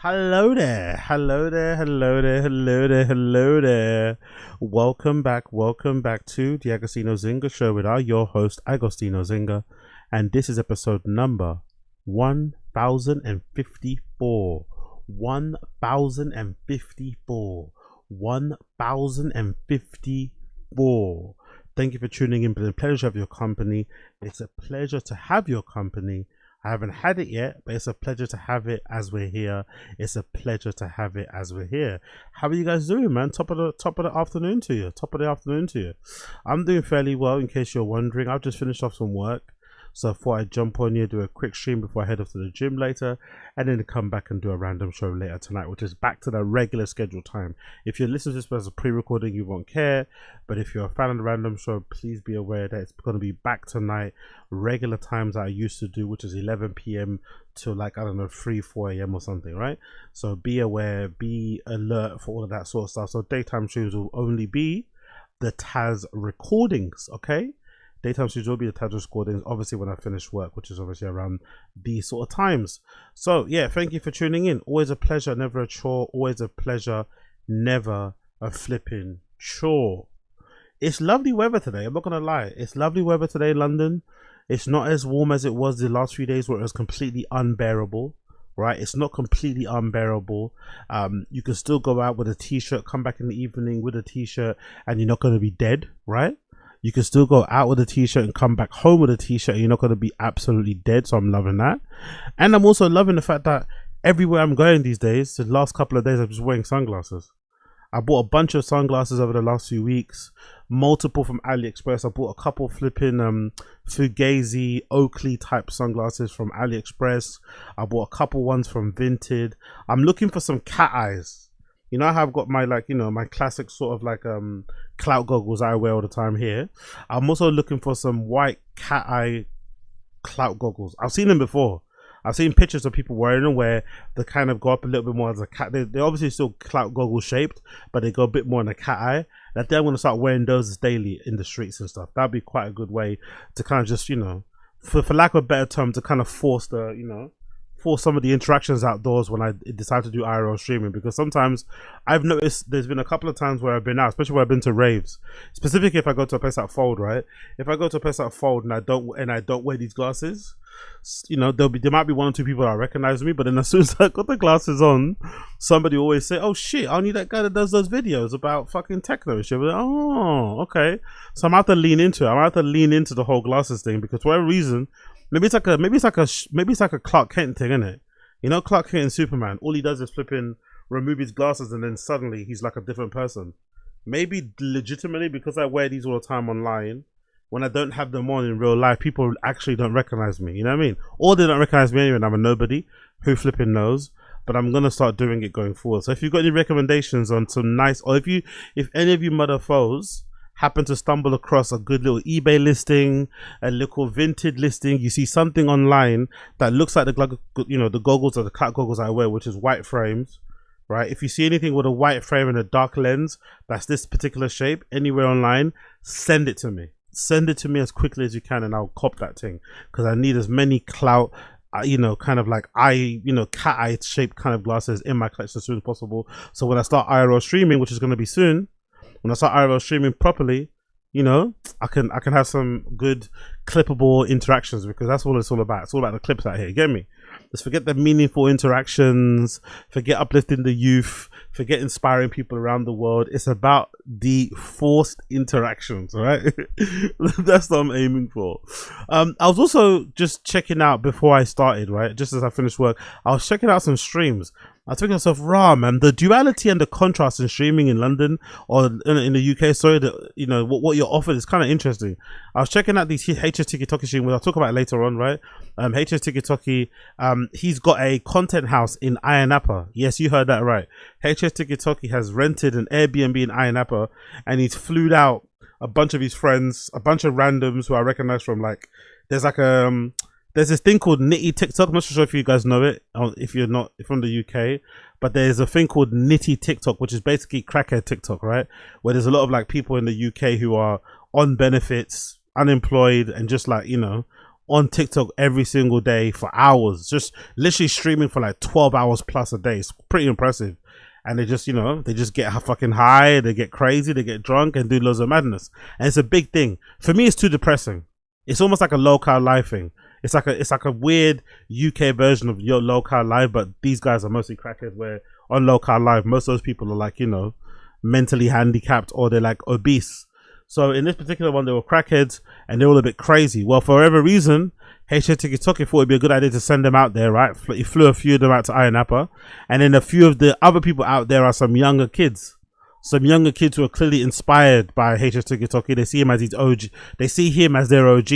Hello there, hello there, hello there, hello there, hello there. Welcome back to the Agostino Zinga Show with your host, Agostino Zinga. And this is episode number 1054. 1054. 1054. Thank you for tuning in. It's a pleasure to have your company. It's a pleasure to have your company. I haven't had it yet, but it's a pleasure to have it as we're here. It's a pleasure to have it as we're here. How are you guys doing, man? Top of the afternoon to you. Top of the afternoon to you. I'm doing fairly well, in case you're wondering. I've just finished off some work, so I thought I'd jump on here, do a quick stream before I head off to the gym later, and then come back and do a random show later tonight, which is back to the regular scheduled time. If you're listening to this as a pre-recording, you won't care, but if you're a fan of the random show, please be aware that it's going to be back tonight, regular times that I used to do, which is 11 p.m. to like, I don't know, 4 a.m. or something, right? So be aware, be alert for all of that sort of stuff. So daytime streams will only be the Tazs recordings, okay? Daytime streams will be the Tazs recordings, obviously when I finish work, which is obviously around these sort of times. So yeah, thank you for tuning in. Always a pleasure, never a chore. Always a pleasure, never a flipping chore. It's lovely weather today, I'm not gonna lie. It's lovely weather today in London. It's not as warm as it was the last few days where it was completely unbearable, right? It's not completely unbearable. You can still go out with a t-shirt, come back in the evening with a t-shirt, and you're not going to be dead, right? You can still go out with a t-shirt and come back home with a t-shirt and you're not going to be absolutely dead. So I'm loving that. And I'm also loving the fact that everywhere I'm going these days, the last couple of days, I'm just wearing sunglasses. I bought a bunch of sunglasses over the last few weeks, multiple from AliExpress. I bought a couple flipping Fugazi Oakley type sunglasses from AliExpress. I bought a couple ones from Vinted. I'm looking for some cat eyes. You know how I've got my, like, you know, my classic sort of like clout goggles I wear all the time here. I'm also looking for some white cat eye clout goggles. I've seen them before. I've seen pictures of people wearing them where they kind of go up a little bit more as a cat. They're obviously still clout goggle shaped, but they go a bit more in a cat eye. I think I'm going to start wearing those daily in the streets and stuff. That'd be quite a good way to kind of just, you know, for lack of a better term, to kind of force the, you know, for some of the interactions outdoors when I decide to do IRL streaming, because sometimes I've noticed there's been a couple of times where I've been out, especially where I've been to raves, specifically if I go to a place like Fold, right? If I go to a place like Fold and I don't wear these glasses, you know, there might be one or two people that recognize me, but then as soon as I got the glasses on, somebody always say, "Oh shit, I need that guy that does those videos about fucking techno and shit." Like, oh, okay. So I'm gonna have to lean into it. I'm gonna have to lean into the whole glasses thing, because for whatever reason, maybe it's like a Clark Kent thing, isn't it? You know, Clark Kent and Superman, all he does is flipping remove his glasses and then suddenly he's like a different person. Maybe legitimately because I wear these all the time online, when I don't have them on in real life, people actually don't recognize me, you know what I mean? Or they don't recognize me anyway and I'm a nobody. Who flipping knows? But I'm gonna start doing it going forward. So if you've got any recommendations on some nice, or if any of you mother foes happen to stumble across a good little eBay listing, a little Vinted listing, you see something online that looks like the, you know, the goggles or the clout goggles I wear, which is white frames, right? If you see anything with a white frame and a dark lens that's this particular shape anywhere online, send it to me. Send it to me as quickly as you can and I'll cop that thing, because I need as many clout, you know, kind of like cat eye shaped kind of glasses in my collection as soon as possible. So when I start IRL streaming, which is going to be soon, when I start IRL streaming properly, you know, I can have some good clippable interactions, because that's what it's all about. It's all about the clips out here. You get me? Let's forget the meaningful interactions, forget uplifting the youth, forget inspiring people around the world. It's about the forced interactions, all right? That's what I'm aiming for. I was also just checking out before I started, right? Just as I finished work, I was checking out some streams. I was thinking to myself, rah, man, the duality and the contrast in streaming in London or in the UK, sorry, you know, what you're offered is kind of interesting. I was checking out these HSTikkyTokky streams, which I'll talk about it later on, right? HSTikkyTokky, he's got a content house in Ayia Napa. Yes, you heard that right. HSTikkyTokky has rented an Airbnb in Ayia Napa, and he's flew out a bunch of his friends, a bunch of randoms who I recognize from, like, there's like there's this thing called Nitty TikTok. I'm not sure if you guys know it, or if you're not from the UK, but there's a thing called Nitty TikTok, which is basically crackhead TikTok, right? Where there's a lot of like people in the UK who are on benefits, unemployed, and just like, you know, on TikTok every single day for hours, just literally streaming for like 12 hours plus a day. It's pretty impressive. And they just, you know, they just get fucking high, they get crazy, they get drunk and do loads of madness. And it's a big thing. For me, it's too depressing. It's almost like a low-cal life thing. It's like a weird UK version of your low-cal life, but these guys are mostly crackheads, where on low-cal life, most of those people are like, you know, mentally handicapped, or they're like obese. So in this particular one, they were crackheads and they're all a bit crazy. Well, for whatever reason, HSTikkyTokky thought it'd be a good idea to send them out there, right? He flew a few of them out to Ayia Napa, and then a few of the other people out there are some younger kids. Some younger kids who are clearly inspired by HSTikkyTokky. They see him as his OG. They see him as their OG.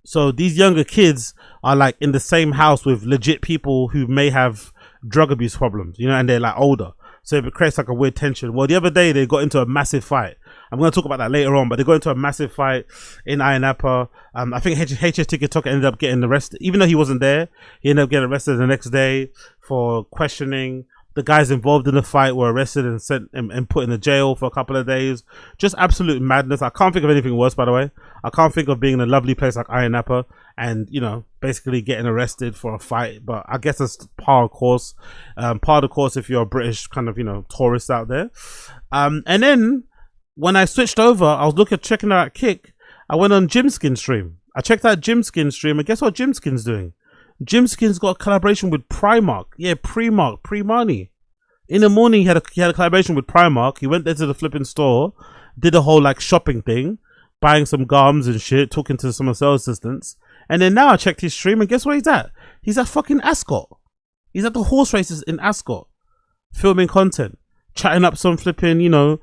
So these younger kids are like in the same house with legit people who may have drug abuse problems, you know, and they're like older. So it creates like a weird tension. Well, the other day they got into a massive fight. I'm going to talk about that later on, but they got into a massive fight in Ayia Napa. I think HSTikkyTokky ended up getting arrested. Even though he wasn't there, he ended up getting arrested the next day for questioning. The guys involved in the fight were arrested and sent and put in the jail for a couple of days. Just absolute madness. I can't think of anything worse, by the way. I can't think of being in a lovely place like Ayia Napa and, you know, basically getting arrested for a fight. But I guess that's par of course. Part of the course if you're a British kind of, you know, tourist out there. And then when I switched over, I was checking out Kick. I went on Jimskin's stream. I checked out Jimskin's stream, and guess what Jimskin's doing? Jimskin's got a collaboration with Primark. Yeah, Pre-money. In the morning, he had a collaboration with Primark. He went there to the flipping store, did a whole like shopping thing, buying some gums and shit, talking to some sales assistants. And then now I checked his stream, and guess where he's at? He's at fucking Ascot. He's at the horse races in Ascot, filming content, chatting up some flipping, you know,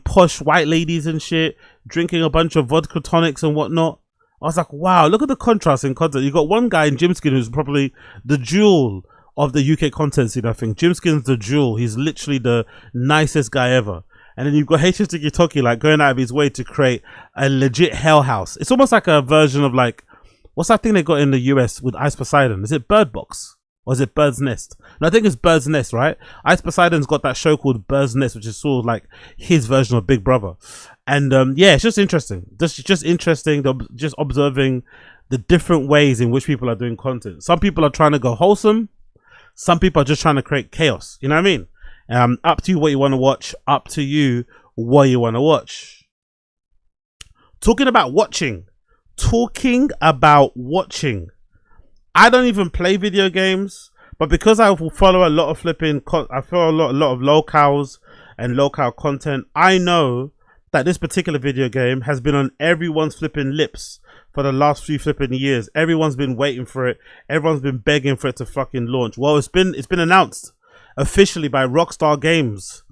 posh white ladies and shit, drinking a bunch of vodka tonics and whatnot. I was like, wow, look at the contrast in content. You got one guy in Jimskin who's probably the jewel of the UK content scene, I think. Jimskin's the jewel. He's literally the nicest guy ever. And then you've got HSTikkyTokky like going out of his way to create a legit hell house. It's almost like a version of like, what's that thing they got in the US with Ice Poseidon? Is it Bird Box? Or is it Bird's Nest? No, I think it's Bird's Nest, right? Ice Poseidon's got that show called Bird's Nest, which is sort of like his version of Big Brother. And yeah, it's just interesting. Just interesting, just observing the different ways in which people are doing content. Some people are trying to go wholesome. Some people are just trying to create chaos. You know what I mean? Up to you what you want to watch. Up to you what you want to watch. Talking about watching. I don't even play video games, but because I follow a lot of I follow a lot of locals and local content, I know that this particular video game has been on everyone's flipping lips for the last few flipping years. Everyone's been waiting for it. Everyone's been begging for it to fucking launch. Well, it's been announced officially by Rockstar Games.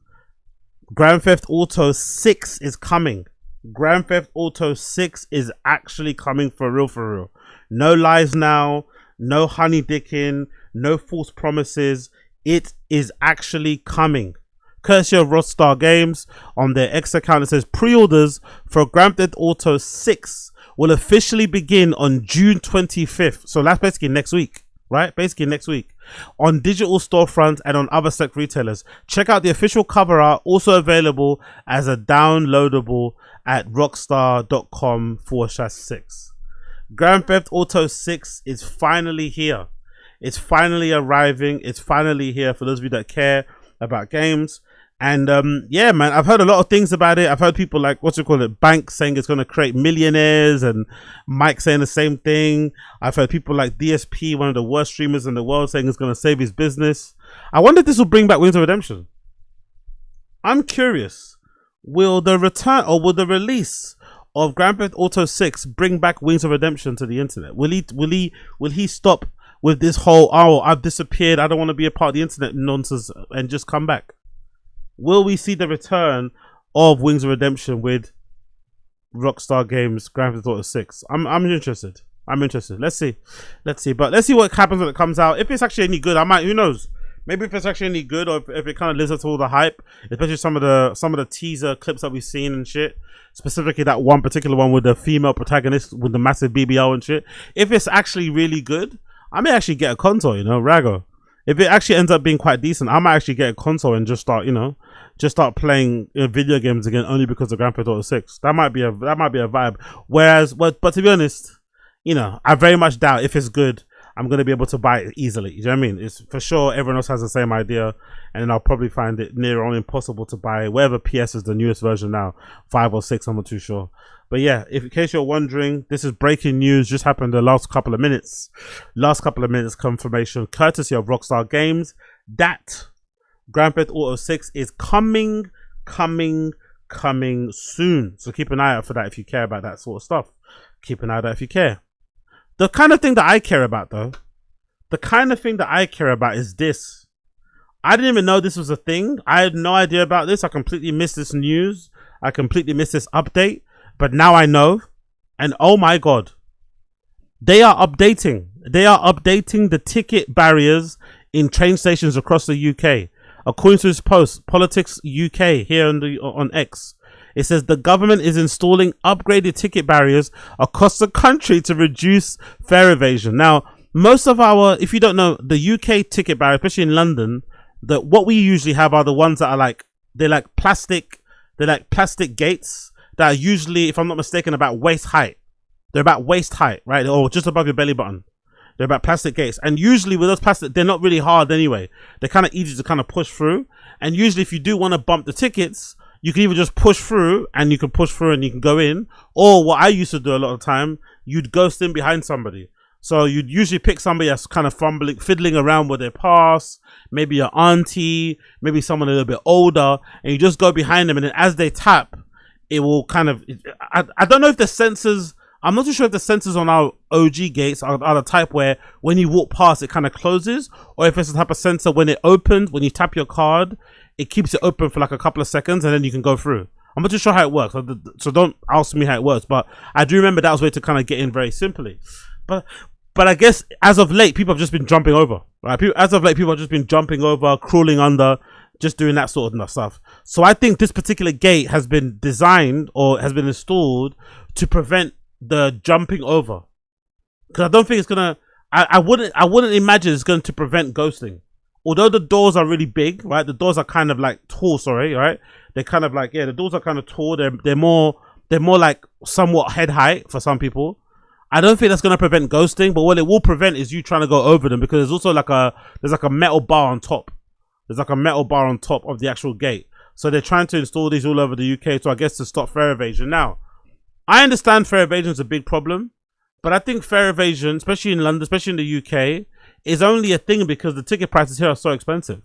Grand Theft Auto 6 is coming. Grand Theft Auto 6 is actually coming for real. No lies now. No honey dicking, no false promises. It is actually coming. Courtesy of Rockstar Games, on their X account it says pre-orders for Grand Theft Auto 6 will officially begin on June 25th. So that's basically next week, right? Basically next week. On digital storefronts and on other select retailers. Check out the official cover art, also available as a downloadable at rockstar.com/6. Grand Theft Auto 6 is finally here. It's finally arriving. It's finally here for those of you that care about games. And yeah, man, I've heard a lot of things about it. I've heard people like, Bank saying it's going to create millionaires, and Mike saying the same thing. I've heard people like DSP, one of the worst streamers in the world, saying it's going to save his business. I wonder if this will bring back Wings of Redemption. I'm curious. Will the return or will the release of Grand Theft Auto 6 bring back Wings of Redemption to the internet? Will he stop with this whole, oh, I've disappeared, I don't want to be a part of the internet nonsense, and just come back? Will we see the return of Wings of Redemption with Rockstar Games Grand Theft Auto 6? I'm interested. Let's see. But let's see what happens when it comes out. If it's actually any good, I might, who knows? Maybe if it's actually any good, or if it kind of lives up to all the hype, especially some of the teaser clips that we've seen and shit. Specifically that one particular one with the female protagonist with the massive BBL and shit. If it's actually really good, I may actually get a console, you know, Rago. If it actually ends up being quite decent, I might actually get a console and just start, you know, playing video games again only because of Grand Theft Auto 6. That might be a vibe. Whereas, but to be honest, you know, I very much doubt if it's good, I'm going to be able to buy it easily. You know what I mean? It's for sure everyone else has the same idea, and then I'll probably find it near on impossible to buy whatever PS is the newest version now, 5 or 6, I'm not too sure. But yeah, if in case you're wondering, this is breaking news, just happened the last couple of minutes. Confirmation courtesy of Rockstar Games that Grand Theft Auto 6 is coming soon. So keep an eye out for that if you care about that sort of stuff. Keep an eye out if you care. The kind of thing that I care about though, is this. I didn't even know this was a thing. I had no idea about this. I completely missed this news. I completely missed this update. But now I know. And oh my God. They are updating. The ticket barriers in train stations across the UK. According to this post, Politics UK here on X, it says the government is installing upgraded ticket barriers across the country to reduce fare evasion. Now, most of our, if you don't know, the UK ticket barrier, especially in London, what we usually have are the ones that are they're like plastic gates that are usually, if I'm not mistaken, about waist height. They're about waist height, right? Or just above your belly button. They're about plastic gates. And usually with those plastic, they're not really hard anyway. They're kind of easy to kind of push through. And usually if you do want to bump the tickets, you can either just push through and you can go in. Or what I used to do a lot of the time, you'd ghost in behind somebody. So you'd usually pick somebody that's kind of fiddling around with their pass, maybe your auntie, maybe someone a little bit older, and you just go behind them. And then as they tap, it will kind of, I don't know if the sensors, I'm not too sure if the sensors on our OG gates are the type where when you walk past, it kind of closes, or if it's the type of sensor when it opens, when you tap your card, it keeps it open for like a couple of seconds and then you can go through. I'm not too sure how it works, so don't ask me how it works, but I do remember that was a way to kind of get in very simply. But I guess as of late, people have just been jumping over, right? People have just been jumping over, crawling under, just doing that sort of stuff. So I think this particular gate has been designed or has been installed to prevent the jumping over, because I don't think it's gonna, I wouldn't imagine it's going to prevent ghosting. Although the doors are really big, right? The doors are kind of like tall, right? They're kind of like, yeah, the doors are kind of tall. They're more like somewhat head height for some people. I don't think that's going to prevent ghosting, but what it will prevent is you trying to go over them, because there's also like a metal bar on top. There's like a metal bar on top of the actual gate. So they're trying to install these all over the UK, so I guess to stop fare evasion. Now, I understand fare evasion is a big problem, but I think fare evasion, especially in London, especially in the UK, is only a thing because the ticket prices here are so expensive.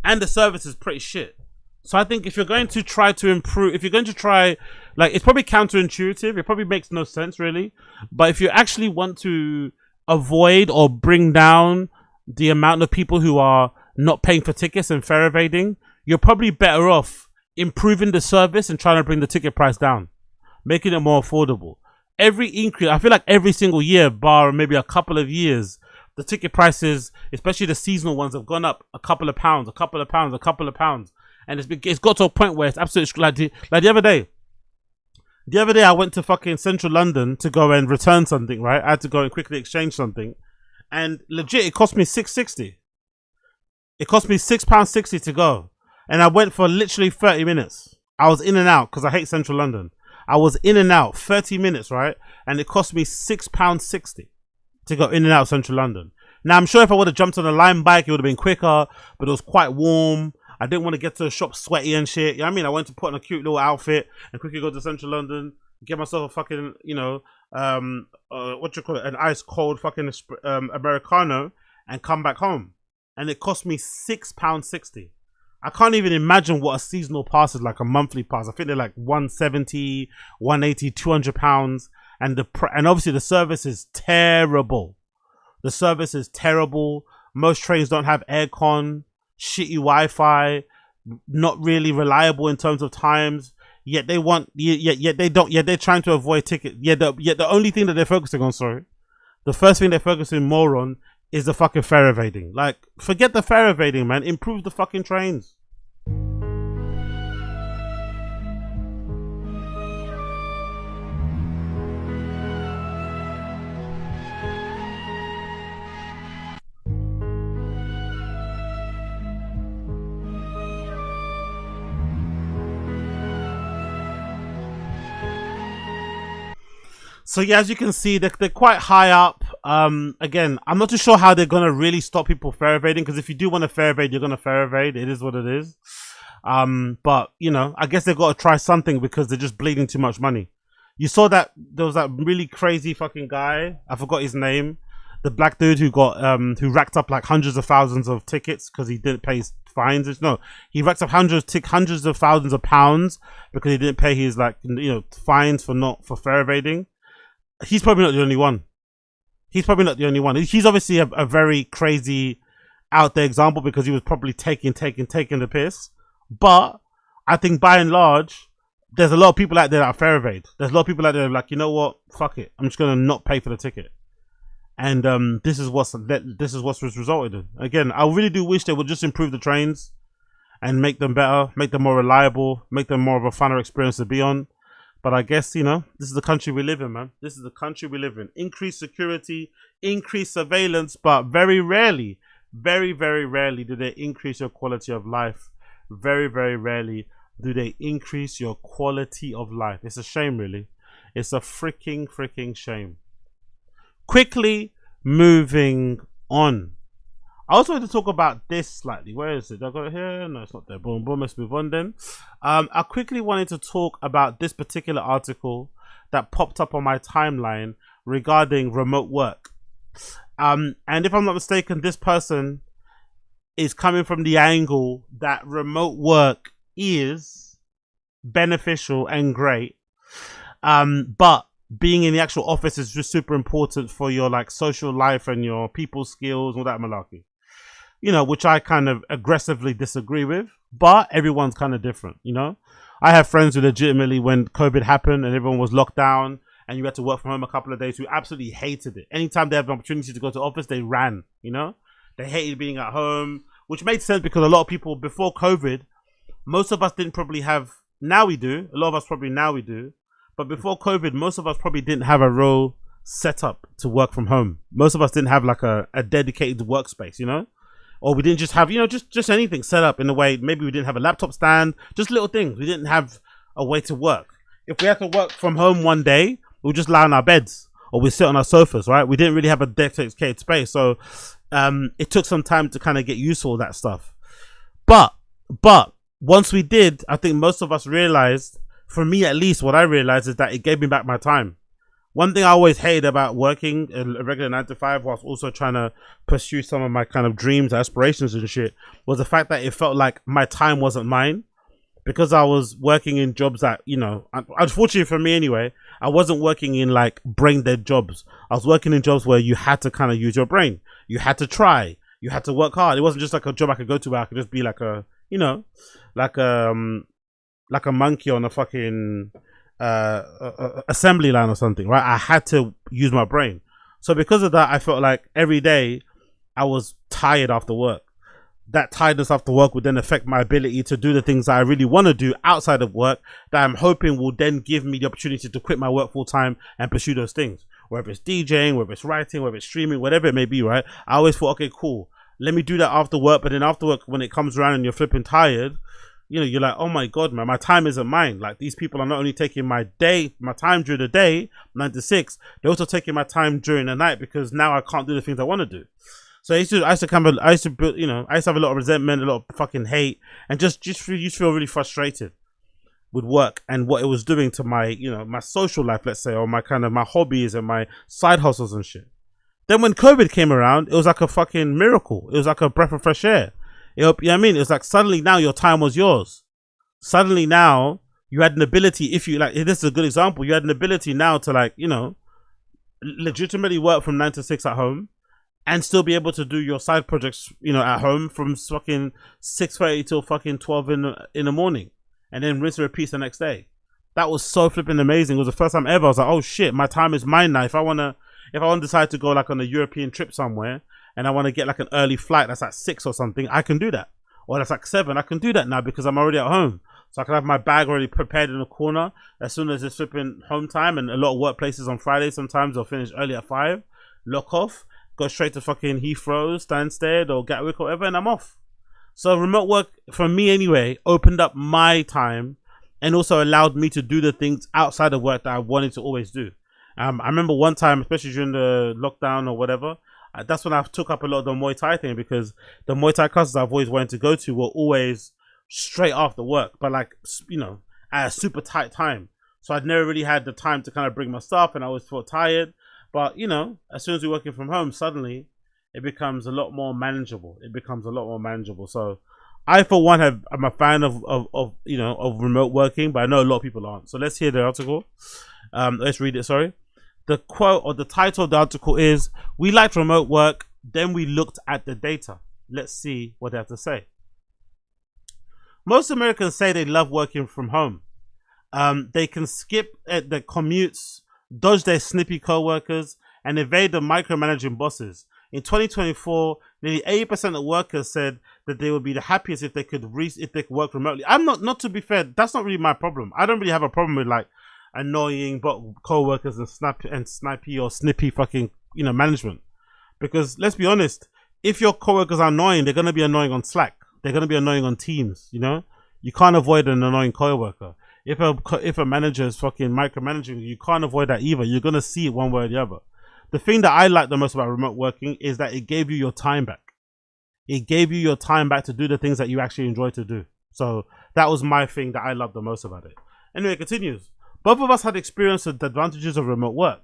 And the service is pretty shit. So I think if you're going to try to improve, if you're going to try, like, it's probably counterintuitive. It probably makes no sense, really. But if you actually want to avoid or bring down the amount of people who are not paying for tickets and fare evading, you're probably better off improving the service and trying to bring the ticket price down, making it more affordable. Every increase, I feel like every single year, bar maybe a couple of years, the ticket prices, especially the seasonal ones, have gone up a couple of pounds. And it's got to a point where it's absolutely like the other day. The other day I went to fucking central London to go and return something, right? I had to go and quickly exchange something. And legit, it cost me £6.60. It cost me £6.60 to go. And I went for literally 30 minutes. I was in and out because I hate central London. I was in and out 30 minutes, right? And it cost me £6.60 to go in and out of central London. Now, I'm sure if I would have jumped on a Lime bike, it would have been quicker, but it was quite warm. I didn't want to get to the shop sweaty and shit. You know what I mean? I went to put on a cute little outfit and quickly go to central London, get myself a fucking, you know, what you call it, an ice cold fucking Americano, and come back home. And it cost me £6.60. I can't even imagine what a seasonal pass is like, a monthly pass. I think they're like 170, 180, £200. And obviously the service is terrible. The service is terrible. Most trains don't have aircon, shitty Wi-Fi, not really reliable in terms of times. Yet they want, yet they don't. Yet they're trying to avoid ticket. Yet the only thing that they're focusing on, the first thing they're focusing more on is the fucking fare evading. Like, forget the fare evading, man. Improve the fucking trains. So yeah, as you can see, they're quite high up. Again, I'm not too sure how they're gonna really stop people fair evading, because if you do want to fair evade, you're gonna fair evade. It is what it is. But you know, I guess they've got to try something because they're just bleeding too much money. You saw that there was that really crazy fucking guy. I forgot his name. The black dude who got who racked up like hundreds of thousands of tickets because he didn't pay his fines. No, he racked up hundreds of thousands of pounds because he didn't pay his fines for fair evading. He's probably not the only one. He's probably not the only one. He's obviously a very crazy out there example because he was probably taking the piss. But I think by and large, there's a lot of people out there that are fair evade. There's a lot of people out there like, you know what, fuck it, I'm just gonna not pay for the ticket. And this is what's resulted in. Again, I really do wish they would just improve the trains and make them better, make them more reliable, make them more of a funner experience to be on. But I guess, you know, this is the country we live in, man. This is the country we live in. Increased security, increased surveillance, but very rarely, very, very rarely do they increase your quality of life. Very, very rarely do they increase your quality of life. It's a shame, really. It's a freaking shame. Quickly moving on. I also want to talk about this slightly. Where is it? I got it here. No, it's not there. Boom, boom. Let's move on then. I quickly wanted to talk about this particular article that popped up on my timeline regarding remote work. And if I'm not mistaken, this person is coming from the angle that remote work is beneficial and great, but being in the actual office is just super important for your like social life and your people skills, all that malarkey. You know, which I kind of aggressively disagree with, but everyone's kind of different, you know? I have friends who legitimately, when COVID happened and everyone was locked down and you had to work from home a couple of days, who absolutely hated it. Anytime they have an opportunity to go to office, they ran, you know? They hated being at home, which made sense because a lot of people before COVID, most of us didn't probably have, now we do, a lot of us probably now we do, but before COVID, most of us probably didn't have a real setup to work from home. Most of us didn't have like a dedicated workspace, you know? Or we didn't just have, you know, just anything set up in a way. Maybe we didn't have a laptop stand, just little things. We didn't have a way to work. If we had to work from home one day, we'd just lie on our beds or we'd sit on our sofas, right? We didn't really have a dedicated space. So it took some time to kind of get used to all that stuff. But once we did, I think most of us realized, for me at least, what I realized is that it gave me back my time. One thing I always hated about working a regular 9 to 5 whilst also trying to pursue some of my kind of dreams, aspirations and shit, was the fact that it felt like my time wasn't mine. Because I was working in jobs that, you know, unfortunately for me anyway, I wasn't working in like brain dead jobs. I was working in jobs where you had to kind of use your brain. You had to try. You had to work hard. It wasn't just like a job I could go to where I could just be like a, you know, like a monkey on a fucking assembly line or something, right? I had to use my brain. So because of that, I felt like every day I was tired after work. That tiredness after work would then affect my ability to do the things that I really want to do outside of work, that I'm hoping will then give me the opportunity to quit my work full time and pursue those things. Whether it's DJing, whether it's writing, whether it's streaming, whatever it may be, right? I always thought, okay, cool, let me do that after work. But then after work, when it comes around and you're flipping tired, you know, you're like, oh my God, man, my time isn't mine. Like, these people are not only taking my time during the day, 9 to 6, they're also taking my time during the night because now I can't do the things I want to do. So I used to build, you know, I used to have a lot of resentment, a lot of fucking hate, and just feel really frustrated with work and what it was doing to my, you know, my social life, let's say, or my kind of my hobbies and my side hustles and shit. Then when COVID came around, it was like a fucking miracle. It was like a breath of fresh air. You know what I mean? It was like suddenly now your time was yours. Suddenly now you had an ability, if you like, this is a good example, you had an ability now to, like, you know, legitimately work from 9 to 6 at home and still be able to do your side projects, you know, at home from fucking 6:30 till fucking 12 in the morning, and then rinse and repeat the next day. That was so flipping amazing. It was the first time ever I was like, oh shit, my time is mine now. If I want to decide to go like on a European trip somewhere and I want to get like an early flight that's at 6 or something, I can do that. Or that's like 7, I can do that now because I'm already at home. So I can have my bag already prepared in the corner as soon as it's flipping home time. And a lot of workplaces on Fridays, sometimes they'll finish early at 5, lock off, go straight to fucking Heathrow, Stansted or Gatwick or whatever, and I'm off. So remote work, for me anyway, opened up my time and also allowed me to do the things outside of work that I wanted to always do. I remember one time, especially during the lockdown or whatever, that's when I took up a lot of the Muay Thai thing, because the Muay Thai classes I've always wanted to go to were always straight after work, but like, you know, at a super tight time. So I'd never really had the time to kind of bring my stuff, and I always felt tired. But, you know, as soon as we're working from home, suddenly it becomes a lot more manageable. So I, for one, I'm a fan of you know, of remote working, but I know a lot of people aren't. So let's hear the article. Let's read it. Sorry. The quote, or the title of the article is, "We liked remote work, then we looked at the data." Let's see what they have to say. Most Americans say they love working from home. They can skip the commutes, dodge their snippy co-workers, and evade the micromanaging bosses. In 2024, nearly 80% of workers said that they would be the happiest if they could work remotely. I'm not to be fair, that's not really my problem. I don't really have a problem with like annoying but co-workers and snappy or snippy fucking, you know, management. Because let's be honest, if your co-workers are annoying, they're gonna be annoying on Slack. They're gonna be annoying on Teams. You know, you can't avoid an annoying co-worker. If a manager is fucking micromanaging, you can't avoid that either. You're gonna see it one way or the other. The thing that I like the most about remote working is that it gave you your time back. It gave you your time back to do the things that you actually enjoy to do. So that was my thing that I loved the most about it. Anyway, it continues. Both of us had experienced the advantages of remote work,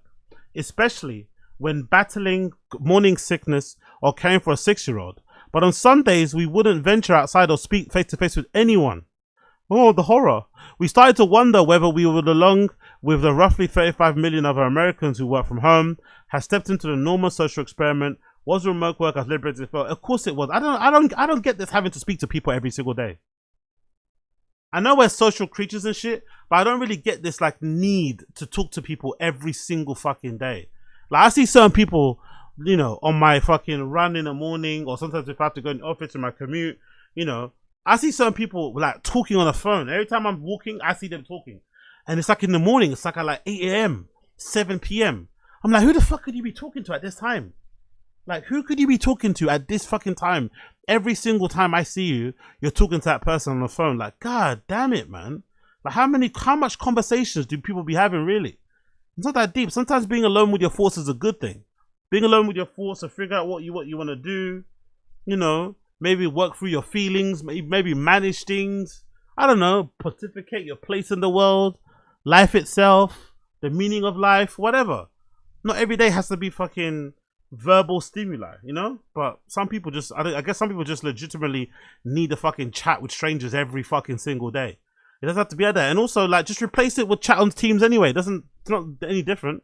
especially when battling morning sickness or caring for a 6-year-old. But on some days, we wouldn't venture outside or speak face to face with anyone. Oh, the horror. We started to wonder whether we would, along with the roughly 35 million other Americans who work from home, have stepped into the normal social experiment. Was remote work as liberated as it felt? Of course it was. I don't get this having to speak to people every single day. I know we're social creatures and shit, but I don't really get this like need to talk to people every single fucking day. Like, I see certain people, you know, on my fucking run in the morning, or sometimes if I have to go in the office in my commute, you know, I see certain people like talking on the phone. Every time I'm walking, I see them talking. And it's like in the morning, it's like at like 8 a.m., 7 p.m. I'm like, who the fuck could you be talking to at this time? Like, who could you be talking to at this fucking time? Every single time I see you, you're talking to that person on the phone. Like, God damn it, man. Like, how much conversations do people be having, really? It's not that deep. Sometimes being alone with your thoughts is a good thing. Being alone with your thoughts to figure out what you want to do, you know, maybe work through your feelings, maybe manage things. I don't know, pontificate your place in the world, life itself, the meaning of life, whatever. Not every day has to be fucking verbal stimuli, you know? But some people just, I guess some people just legitimately need a fucking chat with strangers every fucking single day. It doesn't have to be like that. And also, like, just replace it with chat on Teams anyway. It's not any different.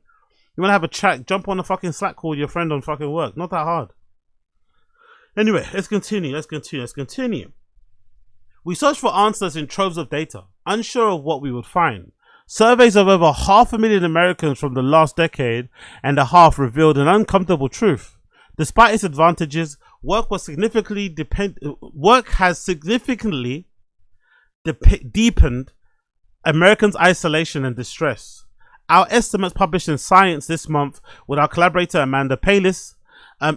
You want to have a chat, jump on a fucking Slack call with your friend on fucking work. Not that hard. Anyway, let's continue. We searched for answers in troves of data, unsure of what we would find. Surveys of over 500,000 Americans from the last decade and a half revealed an uncomfortable truth. Despite its advantages, work has significantly deepened Americans' isolation and distress. Our estimates published in Science this month with our collaborator Amanda Palis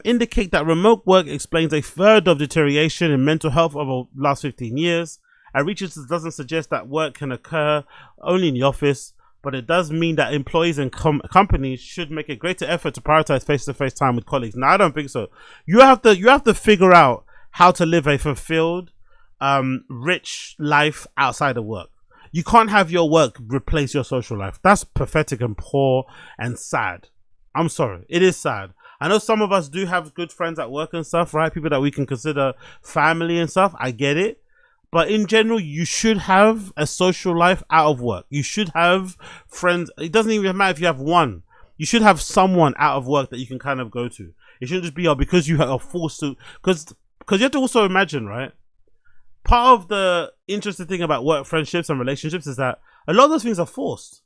indicate that remote work explains a third of deterioration in mental health over the last 15 years. Our research doesn't suggest that work can occur only in the office, but it does mean that employees and companies should make a greater effort to prioritize face-to-face time with colleagues. Now, I don't think so. You have to figure out how to live a fulfilled, rich life outside of work. You can't have your work replace your social life. That's pathetic and poor and sad. I'm sorry. It is sad. I know some of us do have good friends at work and stuff, right? People that we can consider family and stuff. I get it. But in general, you should have a social life out of work. You should have friends. It doesn't even matter if you have one. You should have someone out of work that you can kind of go to. It shouldn't just be, because you are forced to. Because you have to also imagine, right? Part of the interesting thing about work friendships and relationships is that a lot of those things are forced.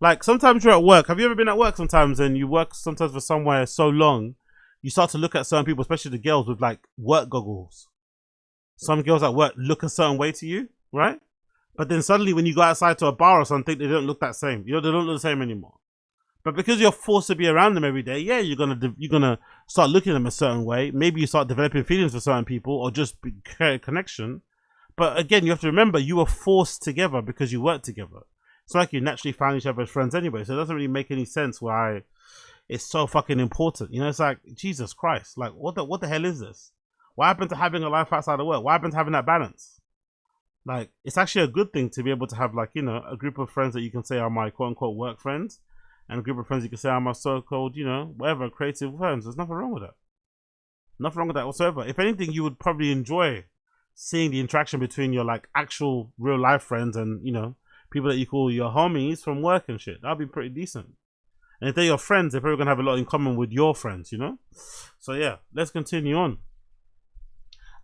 Like, sometimes you're at work. Have you ever been at work sometimes and you work sometimes for somewhere so long, you start to look at certain people, especially the girls, with like work goggles. Some girls at work look a certain way to you, right? But then suddenly when you go outside to a bar or something, they don't look that same. You know, they don't look the same anymore. But because you're forced to be around them every day, yeah, you're gonna start looking at them a certain way. Maybe you start developing feelings for certain people or just create a connection. But again, you have to remember, you were forced together because you work together. It's like you naturally found each other as friends anyway, so it doesn't really make any sense why it's so fucking important. You know, it's like, Jesus Christ, like what the hell is this? What happened to having a life outside of work? What happened to having that balance? Like, it's actually a good thing to be able to have, like, you know, a group of friends that you can say are my quote unquote work friends, and a group of friends you can say are my so-called, you know, whatever, creative friends. There's nothing wrong with that. Nothing wrong with that whatsoever. If anything, you would probably enjoy seeing the interaction between your, like, actual real life friends and, you know, people that you call your homies from work and shit. That'd be pretty decent. And if they're your friends, they're probably gonna have a lot in common with your friends, you know? So yeah, let's continue on.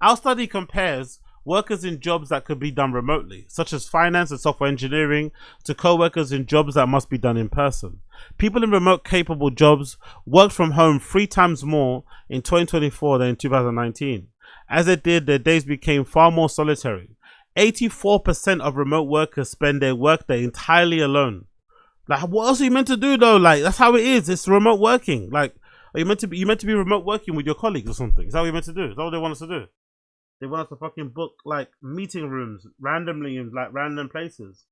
Our study compares workers in jobs that could be done remotely, such as finance and software engineering, to co-workers in jobs that must be done in person. People in remote capable jobs worked from home 3 times more in 2024 than in 2019. As they did, their days became far more solitary. 84% of remote workers spend their workday entirely alone. Like, what else are you meant to do though? Like, that's how it is. It's remote working. Like, are you meant to be remote working with your colleagues or something? Is that what you're meant to do? Is that what they want us to do? They want us to fucking book like meeting rooms randomly in like random places,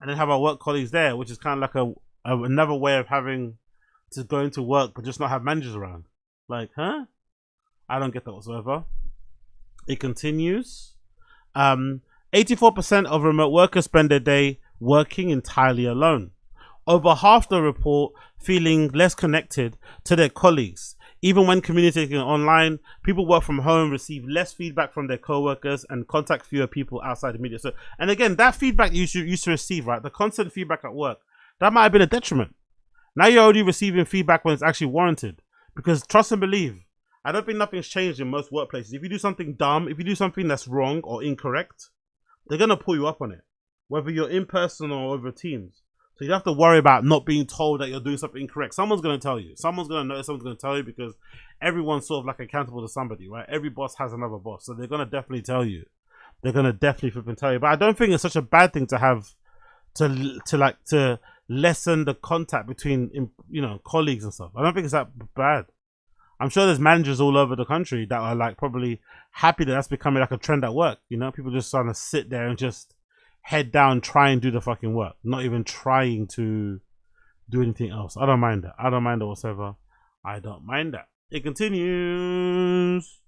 and then have our work colleagues there, which is kind of like another way of having to go into work but just not have managers around. Like, huh? I don't get that whatsoever. It continues. 84% of remote workers spend their day working entirely alone. Over half the report feeling less connected to their colleagues. Even when communicating online, people work from home, receive less feedback from their co-workers, and contact fewer people outside the media. So, and again, that feedback you used to receive, right? The constant feedback at work, that might have been a detriment. Now you're only receiving feedback when it's actually warranted. Because trust and believe, I don't think nothing's changed in most workplaces. If you do something dumb, if you do something that's wrong or incorrect, they're going to pull you up on it. Whether you're in person or over Teams. So you don't have to worry about not being told that you're doing something incorrect. Someone's going to tell you. Someone's going to notice, someone's going to tell you, because everyone's sort of like accountable to somebody, right? Every boss has another boss. So they're going to definitely tell you. They're going to definitely flip and tell you. But I don't think it's such a bad thing to have to lessen the contact between, you know, colleagues and stuff. I don't think it's that bad. I'm sure there's managers all over the country that are like probably happy that that's becoming like a trend at work. You know, people just trying to sit there and just head down, try and do the fucking work, not even trying to do anything else. I don't mind that. I don't mind it whatsoever. I don't mind that. It continues.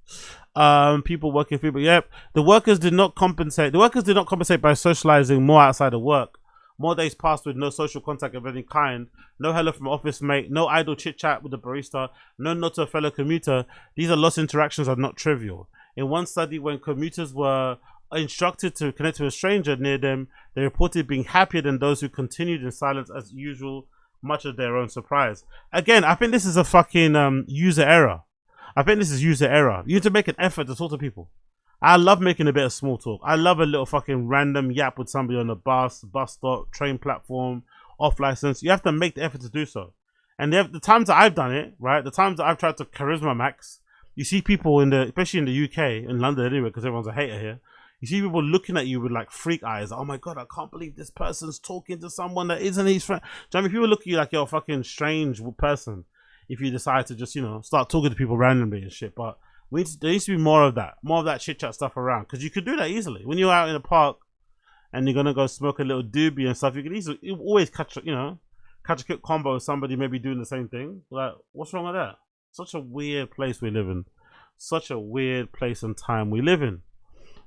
People working for people. Yep. The workers did not compensate. The workers did not compensate by socializing more outside of work. More days passed with no social contact of any kind. No hello from office mate. No idle chit chat with the barista. No note to a fellow commuter. These are lost interactions are not trivial. In one study, when commuters were instructed to connect to a stranger near them, they reported being happier than those who continued in silence as usual, much of their own surprise. Again, I think this is a fucking user error. I think this is user error. You need to make an effort to talk to people. I love making a bit of small talk. I love a little fucking random yap with somebody on the bus stop, train platform, off license. You have to make the effort to do so. And the times that I've done it, right, the times that I've tried to charisma max, you see people especially in the UK, in London anyway, because everyone's a hater here. You see people looking at you with like freak eyes. Oh my God, I can't believe this person's talking to someone that isn't his friend. Do you know what I mean? People look at you like you're a fucking strange person if you decide to just, you know, start talking to people randomly and shit. But there needs to be more of that chit chat stuff around, because you could do that easily. When you're out in a park and you're gonna go smoke a little doobie and stuff, you always catch a quick combo with somebody maybe doing the same thing. Like, what's wrong with that? Such a weird place we live in. Such a weird place and time we live in.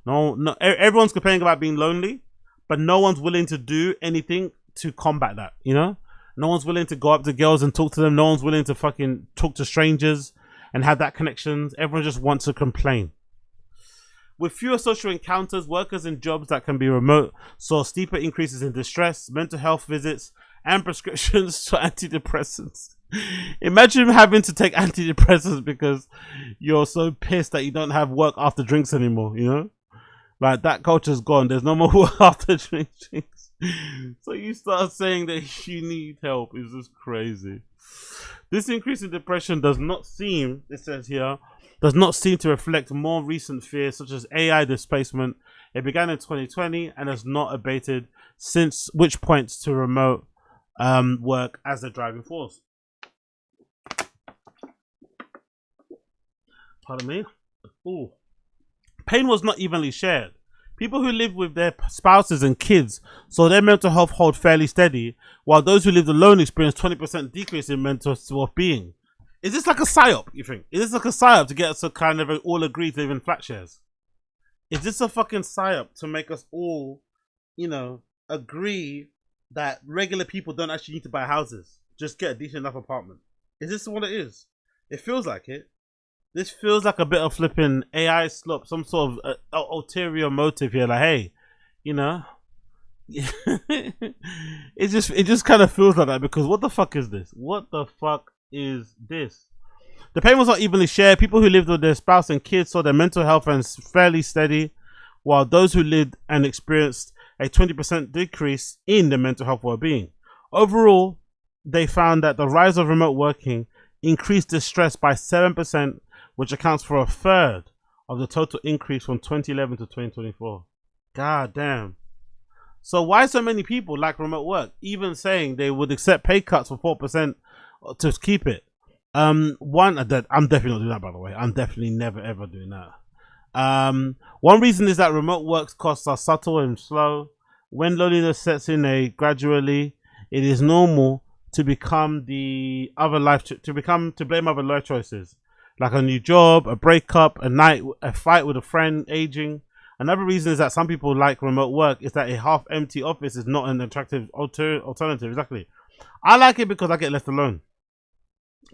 No, everyone's complaining about being lonely, but no one's willing to do anything to combat that, you know? No one's willing to go up to girls and talk to them. No one's willing to fucking talk to strangers and have that connection. Everyone just wants to complain. With fewer social encounters, workers in jobs that can be remote saw steeper increases in distress, mental health visits, and prescriptions to antidepressants. Imagine having to take antidepressants because you're so pissed that you don't have work after drinks anymore, you know? Like, that culture's gone. There's no more work after drinks. So you start saying that you need help. It's just crazy. This increase in depression does not seem, it says here, does not seem to reflect more recent fears such as AI displacement. It began in 2020 and has not abated since, which points to remote work as the driving force. Pardon me. Ooh. Pain was not evenly shared. People who live with their spouses and kids saw their mental health hold fairly steady, while those who lived alone experienced 20% decrease in mental well-being. Is this like a psyop, you think? Is this like a psyop to get us to kind of all agree to live in flat shares? Is this a fucking psyop to make us all, you know, agree that regular people don't actually need to buy houses? Just get a decent enough apartment. Is this what it is? It feels like it. This feels like a bit of flipping AI slop, some sort of ulterior motive here. Like, hey, you know, it just kind of feels like that, because what the fuck is this? What the fuck is this? The pain was not evenly shared. People who lived with their spouse and kids saw their mental health and fairly steady, while those who lived and experienced a 20% decrease in their mental health well-being. Overall, they found that the rise of remote working increased distress by 7%, which accounts for a third of the total increase from 2011 to 2024. God damn. So why so many people like remote work, even saying they would accept pay cuts for 4% to keep it? I'm definitely not doing that, by the way. I'm definitely never ever doing that. One reason is that remote work costs are subtle and slow. When loneliness sets in gradually, it is normal to become to blame other life choices, like a new job, a breakup, a fight with a friend, aging. Another reason is that some people like remote work is that a half-empty office is not an attractive alternative. Exactly. I like it because I get left alone.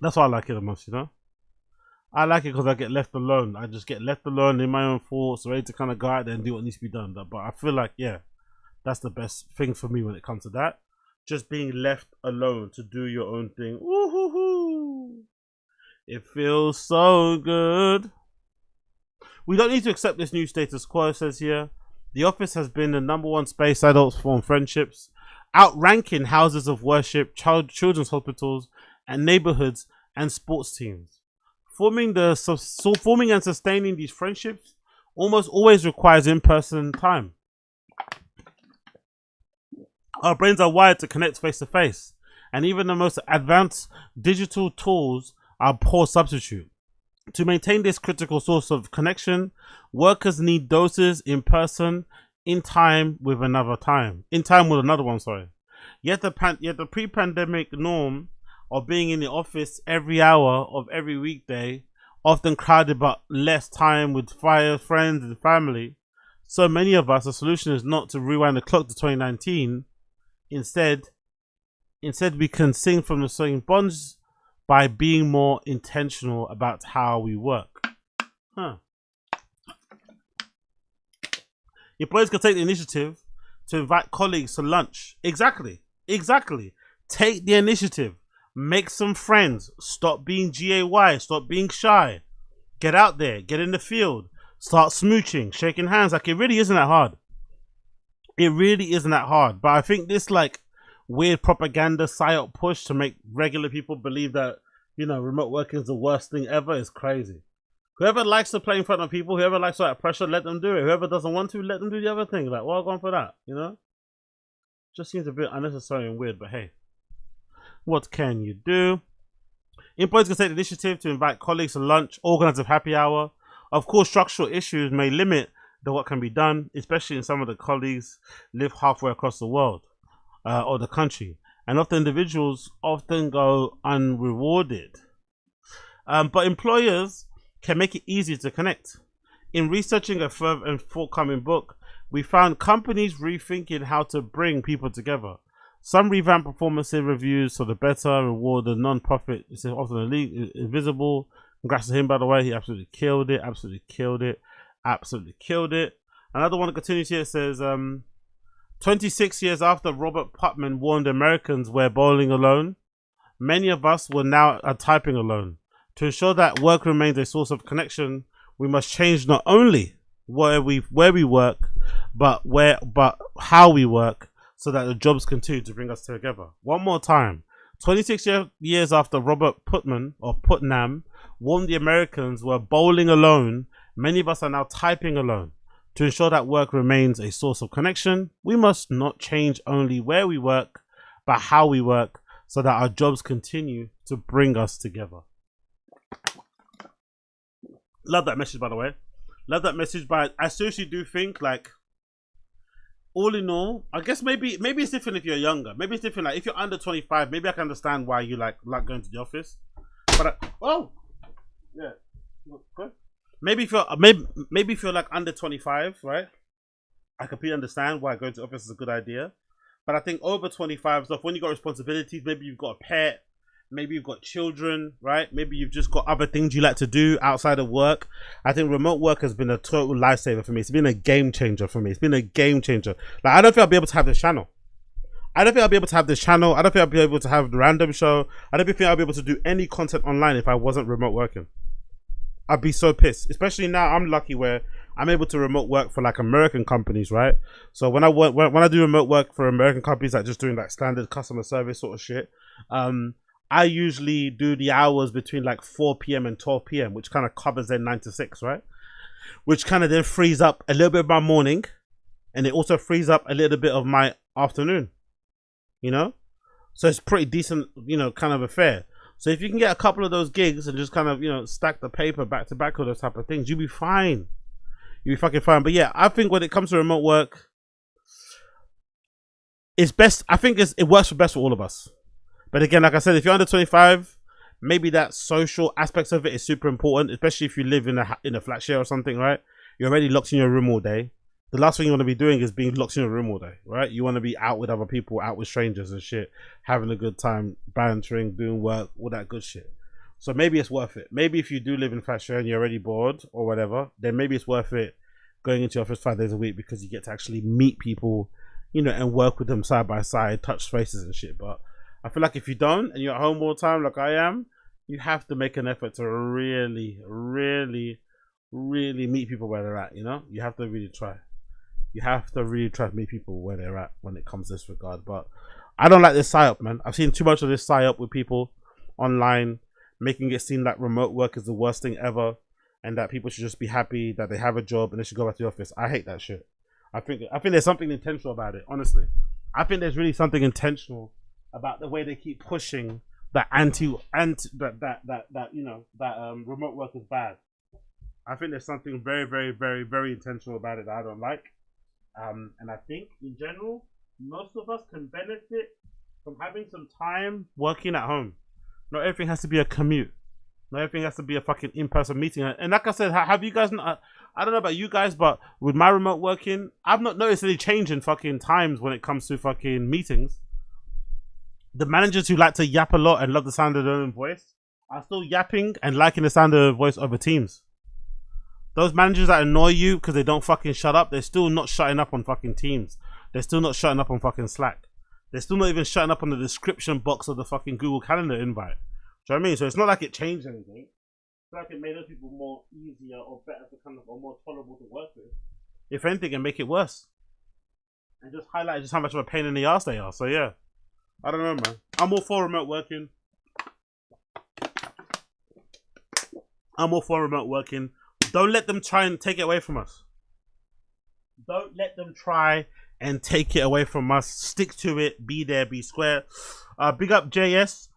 That's why I like it the most, you know. I like it because I get left alone. I just get left alone in my own thoughts, ready to kind of go out there and do what needs to be done. But I feel like, yeah, that's the best thing for me when it comes to that. Just being left alone to do your own thing. Woo-hoo-hoo. It feels so good. We don't need to accept this new status quo, it says here. The office has been the #1 space adults form friendships, outranking houses of worship, children's hospitals, and neighborhoods and sports teams. Forming and sustaining these friendships almost always requires in-person time. Our brains are wired to connect face to face, and even the most advanced digital tools are a poor substitute. To maintain this critical source of connection, workers need doses in person, in time with another one. Yet the pre-pandemic norm of being in the office every hour of every weekday, often crowded but less time with friends and family. So many of us, the solution is not to rewind the clock to 2019. Instead we can sing from the singing bonds by being more intentional about how we work. Employers can take the initiative to invite colleagues to lunch. Exactly. Take the initiative. Make some friends. Stop being GAY. Stop being shy. Get out there. Get in the field. Start smooching, shaking hands. Like, it really isn't that hard. It really isn't that hard. But I think this like weird propaganda psyop push to make regular people believe that, you know, remote working is the worst thing ever is crazy. Whoever likes to play in front of people, whoever likes that pressure, let them do it. Whoever doesn't want to, let them do the other thing. Like, well, going for that, you know? Just seems a bit unnecessary and weird, but hey, what can you do? Employees can take the initiative to invite colleagues to lunch, organize a happy hour. Of course, structural issues may limit what can be done, especially in some of the colleagues live halfway across the world or the country, and often individuals often go unrewarded. But employers can make it easier to connect. In researching a further and forthcoming book, we found companies rethinking how to bring people together. Some revamp performance reviews for the better, reward the non-profit. It's often a league invisible. Congrats to him, by the way. He absolutely killed it. Another one that continues here says, 26 years after Robert Putnam warned Americans we're bowling alone, many of us are typing alone. To ensure that work remains a source of connection, we must change not only where we work, but how we work, so that the jobs continue to bring us together. One more time. 26 years after Robert Putnam warned the Americans were bowling alone, many of us are now typing alone. To ensure that work remains a source of connection, we must not change only where we work, but how we work, so that our jobs continue to bring us together. Love that message, by the way. Love that message, but I seriously do think, like, all in all, I guess maybe it's different if you're younger. Maybe it's different. Like if you're under 25, maybe I can understand why you like going to the office. But yeah, good. Maybe if you're like under 25, right? I completely understand why going to the office is a good idea. But I think over 25 stuff, when you got responsibilities, maybe you've got a pet, maybe you've got children, right? Maybe you've just got other things you like to do outside of work. I think remote work has been a total lifesaver for me. It's been a game changer for me. It's been a game changer. Like I don't think I'll be able to have this channel. I don't think I'll be able to have this channel. I don't think I'll be able to have the random show. I don't think I'll be able to do any content online if I wasn't remote working. I'd be so pissed. Especially now, I'm lucky where I'm able to remote work for like American companies, right? So when I do remote work for American companies, like just doing like standard customer service sort of shit, I usually do the hours between like 4 p.m. and 12 p.m., which kind of covers their 9 to 6, right? Which kind of then frees up a little bit of my morning, and it also frees up a little bit of my afternoon, you know? So it's pretty decent, you know, kind of affair. So if you can get a couple of those gigs and just kind of, you know, stack the paper back to back, all those type of things, you'll be fine. You'll be fucking fine. But yeah, I think when it comes to remote work, it's best. I think it works for best for all of us. But again, like I said, if you're under 25, maybe that social aspects of it is super important, especially if you live in a flat share or something, right? You're already locked in your room all day. The last thing you want to be doing is being locked in your room all day, right? You want to be out with other people, out with strangers and shit, having a good time, bantering, doing work, all that good shit. So maybe it's worth it. Maybe if you do live in flat share and you're already bored or whatever, then maybe it's worth it going into your office 5 days a week because you get to actually meet people, you know, and work with them side by side, touch faces and shit. But I feel like if you don't and you're at home all the time like I am, you have to make an effort to really, really, really meet people where they're at, you know? You have to really try. You have to really try to meet people where they're at when it comes to this regard. But I don't like this psyop, man. I've seen too much of this psyop with people online, making it seem like remote work is the worst thing ever, and that people should just be happy that they have a job and they should go back to the office. I hate that shit. I think there's something intentional about it, honestly. I think there's really something intentional about the way they keep pushing that remote work is bad. I think there's something very, very, very, very intentional about it that I don't like. And I think in general, most of us can benefit from having some time working at home. Not everything has to be a commute. Not everything has to be a fucking in-person meeting. And like I said, have you guys, I don't know about you guys, but with my remote working, I've not noticed any change in fucking times when it comes to fucking meetings. The managers who like to yap a lot and love the sound of their own voice are still yapping and liking the sound of their voice over Teams. Those managers that annoy you because they don't fucking shut up, they're still not shutting up on fucking Teams. They're still not shutting up on fucking Slack. They're still not even shutting up on the description box of the fucking Google Calendar invite. Do you know what I mean? So it's not like it changed anything. It's like it made those people more easier or better to kind of, or more tolerable to work with. If anything, it make it worse. And just highlight just how much of a pain in the ass they are. So yeah, I don't know, man. I'm all for remote working. Don't let them try and take it away from us. Don't let them try and take it away from us. Stick to it. Be there. Be square. Big up JS.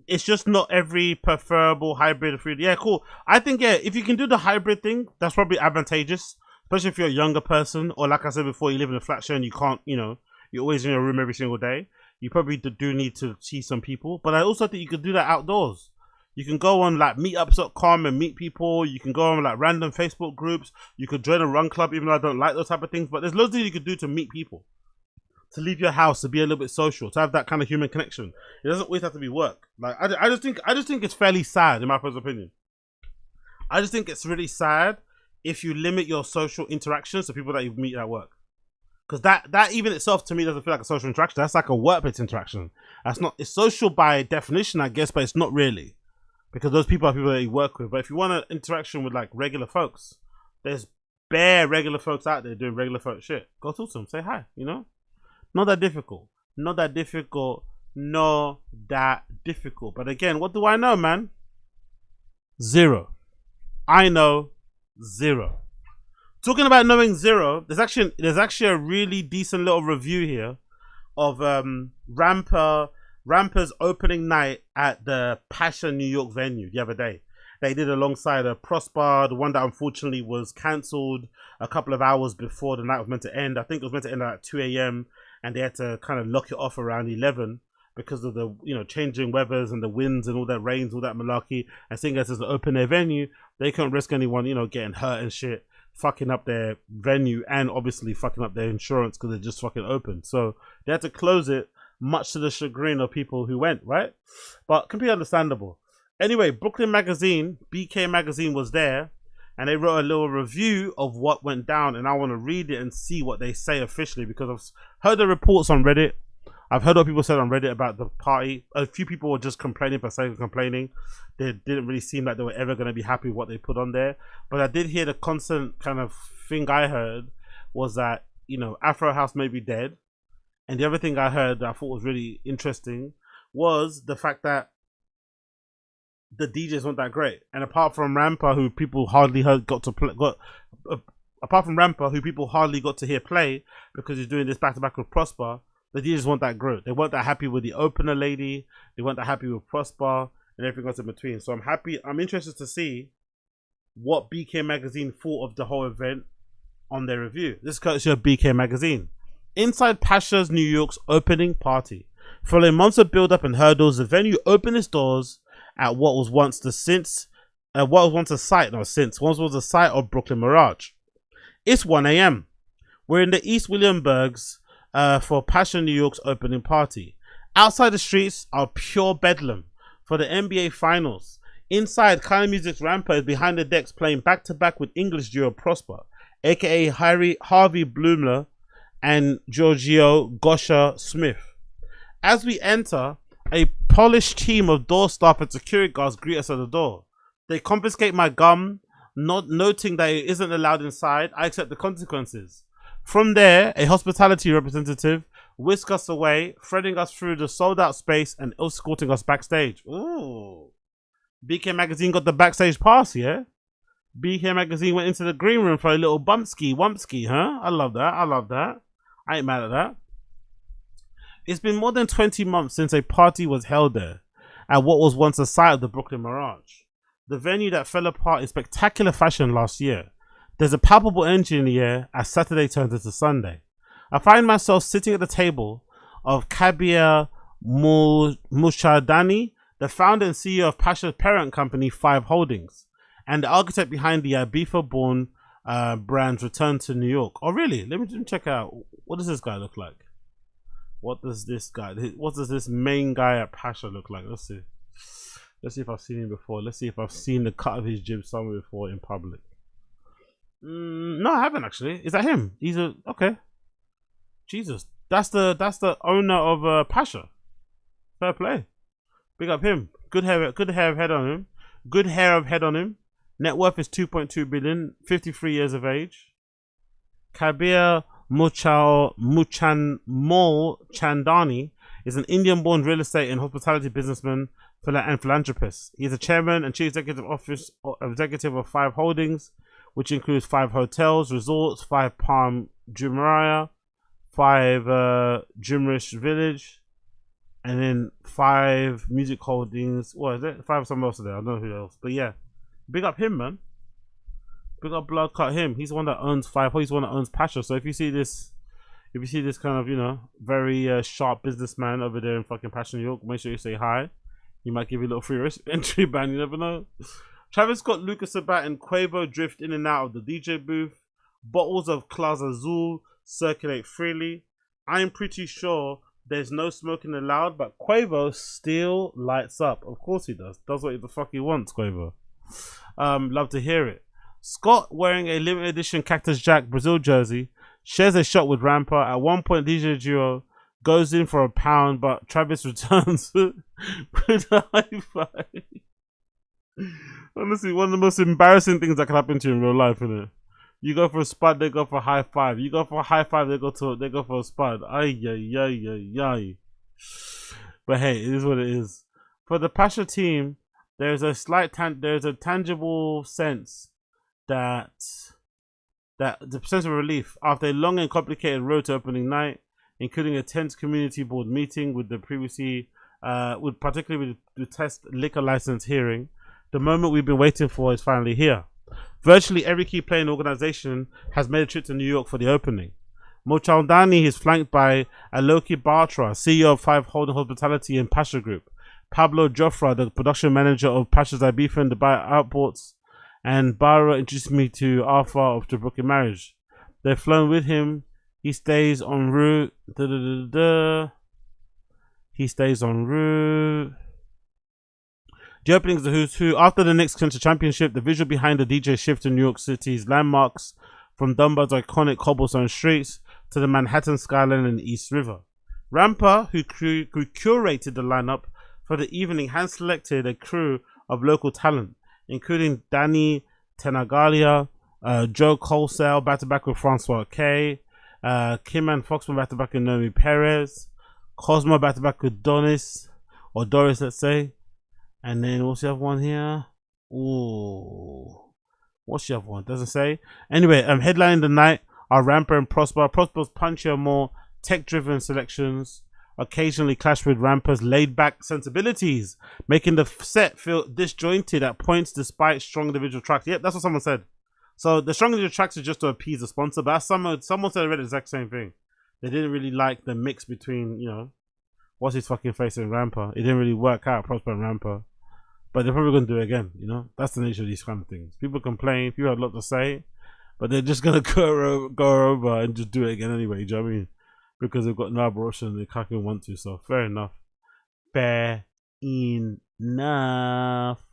It's just not every preferable hybrid food. Yeah, cool. I think, yeah, if you can do the hybrid thing, that's probably advantageous. Especially if you're a younger person, or like I said before, you live in a flat share and you can't, you know, you're always in your room every single day. You probably do need to see some people. But I also think you could do that outdoors. You can go on like meetups.com and meet people. You can go on like random Facebook groups. You could join a run club, even though I don't like those type of things. But there's loads of things you could do to meet people, to leave your house, to be a little bit social, to have that kind of human connection. It doesn't always have to be work. Like I just think it's fairly sad, in my personal opinion. I just think it's really sad if you limit your social interactions to people that you meet at work. Because that even itself to me doesn't feel like a social interaction. That's like a workplace interaction. It's social by definition, I guess, but it's not really. Because those people are people that you work with. But if you want an interaction with like regular folks, there's bare regular folks out there doing regular folk shit. Go talk to them, say hi, you know? Not that difficult. Not that difficult. Not that difficult. But again, what do I know, man? Zero. I know zero. Talking about knowing zero, there's actually a really decent little review here of Rampa's opening night at the Pacha New York venue the other day. they did alongside a Prosper, the one that unfortunately was cancelled a couple of hours before the night was meant to end. I think it was meant to end at 2 a.m. and they had to kind of lock it off around 11 because of the changing weathers and the winds and all that rains, all that malarkey. And seeing as it's an open air venue, they couldn't risk anyone getting hurt and shit, fucking up their venue and obviously fucking up their insurance because they just fucking opened. So they had to close it, much to the chagrin of people who went, right? But completely understandable. Anyway, Brooklyn Magazine, BK Magazine was there and they wrote a little review of what went down, and I want to read it and see what they say officially because I've heard the reports on Reddit. I've heard what people said on Reddit about the party. A few people were just complaining for sake of complaining. They didn't really seem like they were ever going to be happy with what they put on there. But I did hear the constant kind of thing I heard was that, Afro House may be dead. And the other thing I heard that I thought was really interesting was the fact that the DJs weren't that great. And apart from Rampa, who people hardly got to hear play because he's doing this back-to-back with Prosper, the DJs weren't that great. They weren't that happy with the opener lady. They weren't that happy with Prosper and everything else in between. So I'm interested to see what BK Magazine thought of the whole event on their review. This is courtesy of BK Magazine. Inside Pacha's New York's opening party. Following months of build-up and hurdles, the venue opened its doors at what was once a site of Brooklyn Mirage. It's 1 a.m. We're in the East Williamsburgs for Pacha New York's opening party. Outside the streets are pure bedlam for the NBA Finals. Inside, Kind of Music's Rampa is behind the decks playing back-to-back with English duo Prosper, aka Harvey Blumler and Giorgio Gosha Smith. As we enter, a polished team of door staff and security guards greet us at the door. They confiscate my gum, not noting that it isn't allowed inside. I accept the consequences. From there, a hospitality representative whisks us away, threading us through the sold-out space and escorting us backstage. Ooh. BK Magazine got the backstage pass, yeah? BK Magazine went into the green room for a little wumpski, huh? I love that. I ain't mad at that. It's been more than 20 months since a party was held there at what was once the site of the Brooklyn Mirage, the venue that fell apart in spectacular fashion last year. There's a palpable energy in the air as Saturday turns into Sunday. I find myself sitting at the table of Kabir Mushadani, the founder and CEO of Pacha's parent company, Five Holdings, and the architect behind the Ibiza-born brand's return to New York. Oh, really? Let me check out. What does this guy look like? What does this main guy at Pacha look like? Let's see. Let's see if I've seen him before. Let's see if I've seen the cut of his jib somewhere before in public. No, I haven't actually. Is that him? Okay. Jesus, that's the owner of Pacha. Fair play. Big up him. Good hair of head on him. Good hair of head on him. Net worth is 2.2 billion. 53 years of age. Kabir Chandani is an Indian-born real estate and hospitality businessman and philanthropist. He is a chairman and chief executive of Five Holdings, which includes 5 hotels, resorts, 5 Palm Jumeirah, 5 Jumerish Village, and then 5 Music Holdings. What is it? 5 somewhere else there. I don't know who else, but yeah, big up him, man. Big up blood cut him. He's the one that owns He's the one that owns Pacha. So if you see this kind of very sharp businessman over there in fucking Pacha, New York, make sure you say hi. He might give you a little free entry ban. You never know. Travis Scott, Lucas Sabat, and Quavo drift in and out of the DJ booth. Bottles of Class Azul circulate freely. I'm pretty sure there's no smoking allowed, but Quavo still lights up. Of course he does. Does what the fuck he wants, Quavo. Love to hear it. Scott, wearing a limited edition Cactus Jack Brazil jersey, shares a shot with Rampa. At one point, DJ Duo goes in for £1, but Travis returns with a high five. Honestly, one of the most embarrassing things that can happen to you in real life, isn't it? You go for a spud, they go for a high five. You go for a high five, they go for a spud. Ay. But hey, it is what it is. For the Pacha team, there's a tangible sense that the sense of relief after a long and complicated road to opening night, including a tense community board meeting with the particularly with the test liquor license hearing. The moment we've been waiting for is finally here. Virtually every key player in the organization has made a trip to New York for the opening. Mochaldani is flanked by Aloki Bartra, CEO of 5 Holding Hospitality and Pacha Group, Pablo Jofra, the production manager of Pacha's Ibiza and Dubai Outports, and Bara introduced me to Arthur of the Brooklyn Marriage. They're flown with him. He stays en route. He stays en route. The opening is the who's who. After the Knicks Country Championship, the visual behind the DJ shift to New York City's landmarks, from Dunbar's iconic cobblestone streets to the Manhattan skyline and the East River. Rampa, who curated the lineup for the evening, hand-selected a crew of local talent, including Danny Tenagalia, Joe Colesale, back-to-back with Francois K, Kim and Foxman, back-to-back with Nomi Perez, Cosmo, back-to-back with Doris, let's say. And then what's the other one here? Ooh, what's the other one? Doesn't say. Anyway, headlining the night are Rampa and Prosper. Prosper's punchier, more tech-driven selections occasionally clash with Rampa's laid-back sensibilities, making the set feel disjointed at points despite strong individual tracks. Yep, that's what someone said. So the strong individual tracks are just to appease the sponsor, but someone said I read the exact same thing. They didn't really like the mix between, you know, what's his fucking face and Rampa. It didn't really work out, Prosper and Rampa. But they're probably going to do it again, you know? That's the nature of these kind of things. People complain, people have a lot to say, but they're just going to go over and just do it again anyway, do you know what I mean? Because they've got no abortion and they can't want to, so fair enough. Fair enough.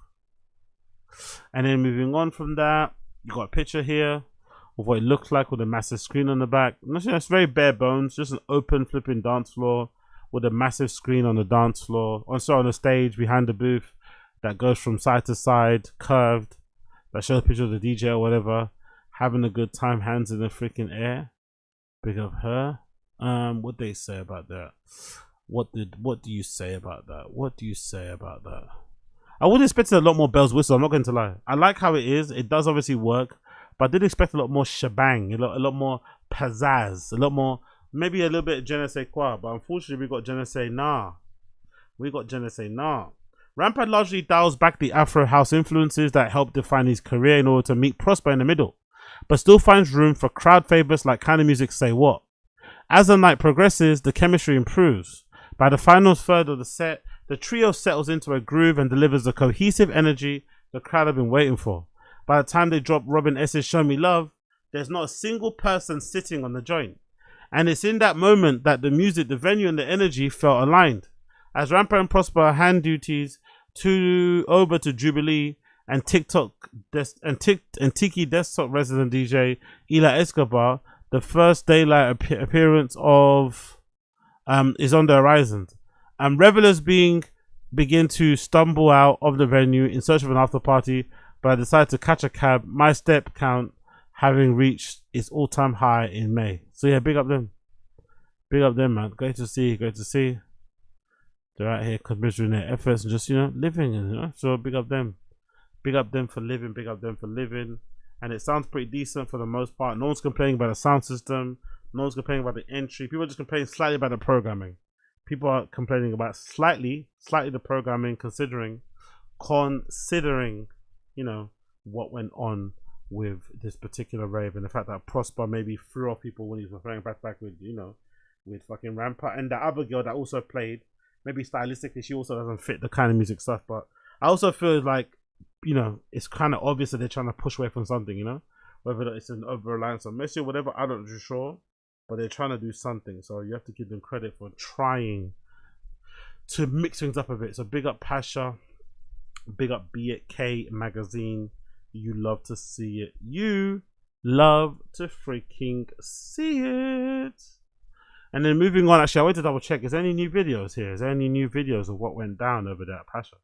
And then moving on from that, you got a picture here of what it looks like with a massive screen on the back. It's very bare bones, just an open flipping dance floor with a massive screen on the dance floor. Also on the stage behind the booth that goes from side to side, curved, that shows a picture of the DJ or whatever, having a good time, hands in the freaking air. Big up her. What they say about that? What do you say about that? What do you say about that? I would expect a lot more bells whistles, I'm not going to lie. I like how it is. It does obviously work, but I did expect a lot more shebang, a lot more pizzazz, a lot more, maybe a little bit of je ne sais quoi, but unfortunately we got je ne sais nah. We got je ne sais nah. Rampa largely dials back the Afro house influences that helped define his career in order to meet Prosper in the middle, but still finds room for crowd favorites like Kind of Music Say What. As the night progresses, the chemistry improves. By the final third of the set, the trio settles into a groove and delivers the cohesive energy the crowd have been waiting for. By the time they drop Robin S.'s Show Me Love, there's not a single person sitting on the joint. And it's in that moment that the music, the venue and the energy felt aligned. As Rampa and Prosper hand duties over to Jubilee and Tiki Desktop resident DJ Ila Escobar, the first daylight appearance of is on the horizon. Revelers begin to stumble out of the venue in search of an after party, but I decide to catch a cab, my step count having reached its all-time high in May. So yeah, big up them. Big up them, man. Great to see. Great to see. They're out here commiserating their efforts and just, you know, living, you know. So big up them. Big up them for living. Big up them for living. And it sounds pretty decent for the most part. No one's complaining about the sound system. No one's complaining about the entry. People are just complaining slightly about the programming. People are complaining about slightly the programming, considering, you know, what went on with this particular rave and the fact that Prosper maybe threw off people when he was referring back with, you know, with fucking Rampa, and the other girl that also played. Maybe stylistically, she also doesn't fit the kind of music stuff, but I also feel like, you know, it's kind of obvious that they're trying to push away from something, you know, whether it's an over-reliance on Messi or whatever, I'm not too sure, but they're trying to do something, so you have to give them credit for trying to mix things up a bit. So big up Pacha, big up Be It K Magazine. You love to see it. You love to freaking see it. And then moving on, actually, I went to double check. Is there any new videos here? Is there any new videos of what went down over there at Pacha?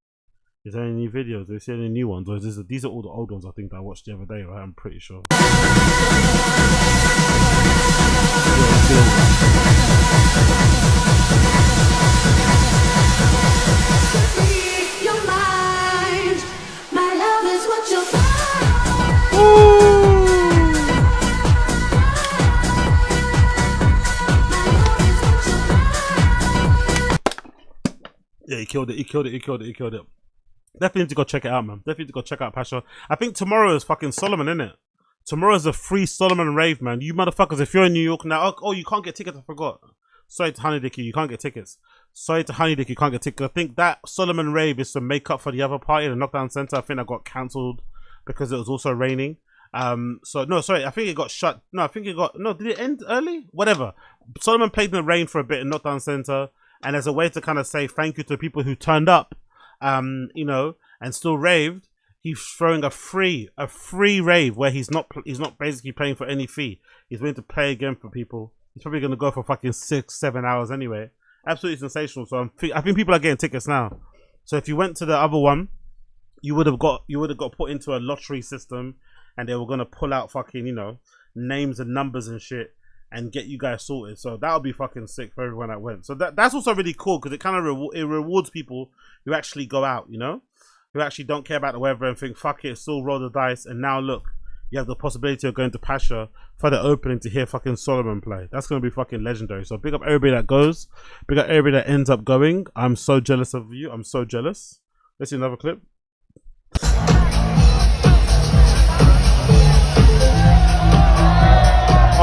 Is there any new videos? Do you see any new ones? Or is these are all the old ones I think that I watched the other day, right? I'm pretty sure. Yeah, he killed it. Definitely need to go check it out, man. Definitely need to go check out Pacha. I think tomorrow is fucking Solomon, innit? Tomorrow is a free Solomon rave, man. You motherfuckers, if you're in New York now, oh, you can't get tickets, I forgot. Sorry to Honey Dicky, you can't get tickets. Sorry to Honey Dicky, you can't get tickets. I think that Solomon rave is to make up for the other party, the Knockdown Center. I think that got cancelled because it was also raining. So no, sorry, I think it got shut. No, I think it got, no, did it end early? Whatever. Solomon played in the rain for a bit in Knockdown Center, and as a way to kind of say thank you to people who turned up, you know, and still raved. He's throwing a free rave where he's not basically paying for any fee. He's willing to play again for people. He's probably gonna go for fucking 6-7 hours anyway. Absolutely sensational. So I think people are getting tickets now. So if you went to the other one, you would have got put into a lottery system, and they were gonna pull out fucking, you know, names and numbers and shit and get you guys sorted. So that would be fucking sick for everyone that went. So that's also really cool because it kind of rewards people who actually go out, you know, who actually don't care about the weather and think, fuck it, still roll the dice. And now look, you have the possibility of going to Pacha for the opening to hear fucking Solomon play. That's going to be fucking legendary. So big up everybody that goes. Big up everybody that ends up going. I'm so jealous of you. I'm so jealous. Let's see another clip.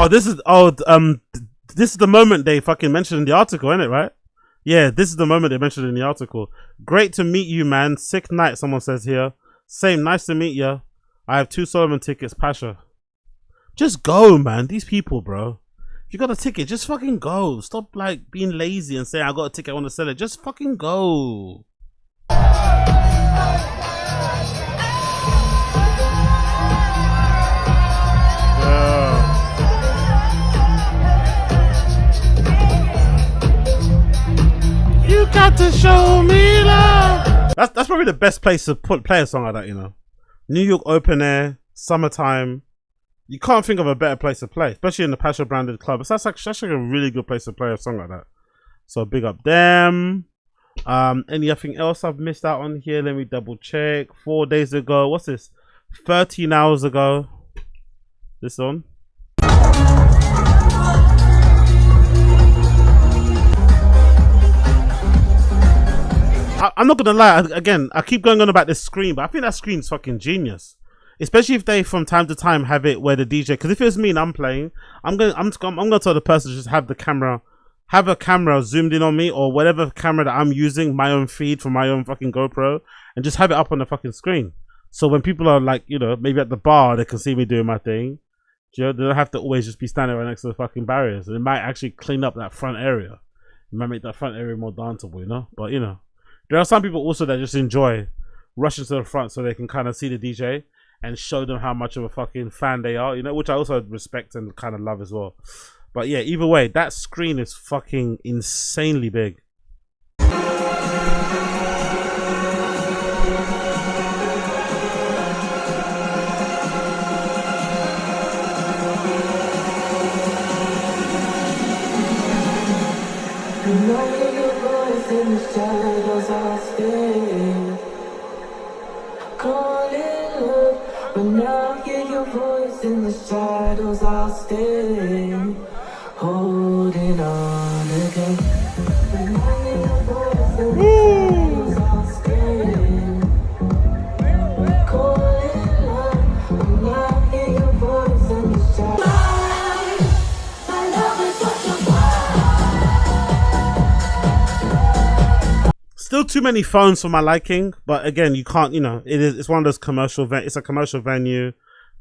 Oh, this is the moment they fucking mentioned in the article, isn't it, right? Yeah, this is the moment they mentioned in the article. Great to meet you, man. Sick night, someone says here. Same, nice to meet you. I have 2 Solomon tickets, Pacha. Just go, man. These people, bro. If you got a ticket, just fucking go. Stop, like, being lazy and saying, I got a ticket, I want to sell it. Just fucking go. You got to show me love. That's probably the best place to play a song like that, you know. New York open air, summertime. You can't think of a better place to play, especially in the Pacha branded club. That's like a really good place to play a song like that. So big up them. Anything else I've missed out on here? Let me double check. 4 days ago. What's this? 13 hours ago. This on. I'm not gonna lie, again, I keep going on about this screen, but I think that screen's fucking genius. Especially if they from time to time have it where the DJ, because if it was me and I'm playing, I'm gonna tell the person to just have a camera zoomed in on me, or whatever camera that I'm using, my own feed from my own fucking GoPro, and just have it up on the fucking screen. So when people are like, you know, maybe at the bar, they can see me doing my thing. You know, they don't have to always just be standing right next to the fucking barriers. And it might actually clean up that front area. It might make that front area more danceable, you know? But, you know. There are some people also that just enjoy rushing to the front so they can kind of see the DJ and show them how much of a fucking fan they are, you know, which I also respect and kind of love as well. But yeah, either way, that screen is fucking insanely big. In the shadows I'll stay, holding on again. I'll stay, calling love. When I hear your voice in the shadows, my love is what you want. Still too many phones for my liking, but again, you can't, you know, it's one of those commercial, it's a commercial venue.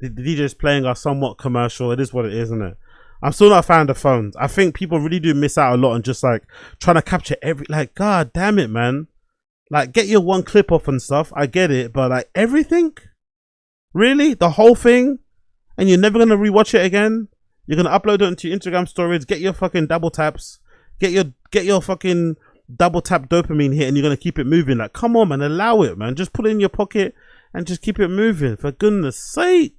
The DJs playing are somewhat commercial. It is what it is, isn't it? I'm still not a fan of phones. I think people really do miss out a lot on just like trying to capture like, god damn it, man. Like, get your one clip off and stuff. I get it, but like everything? Really? The whole thing? And you're never gonna rewatch it again? You're gonna upload it into your Instagram stories, get your fucking double taps, get your fucking double tap dopamine hit, and you're gonna keep it moving. Like, come on, man, allow it, man. Just put it in your pocket and just keep it moving, for goodness sake.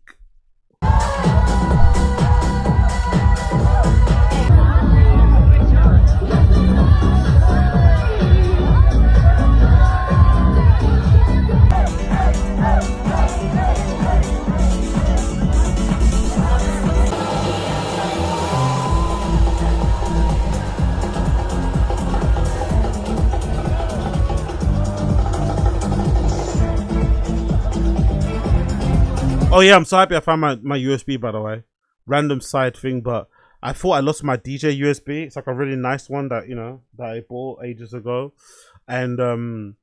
Oh yeah, I'm so happy I found my USB, by the way. Random side thing, but I thought I lost my DJ USB. It's like a really nice one that, you know, that I bought ages ago. And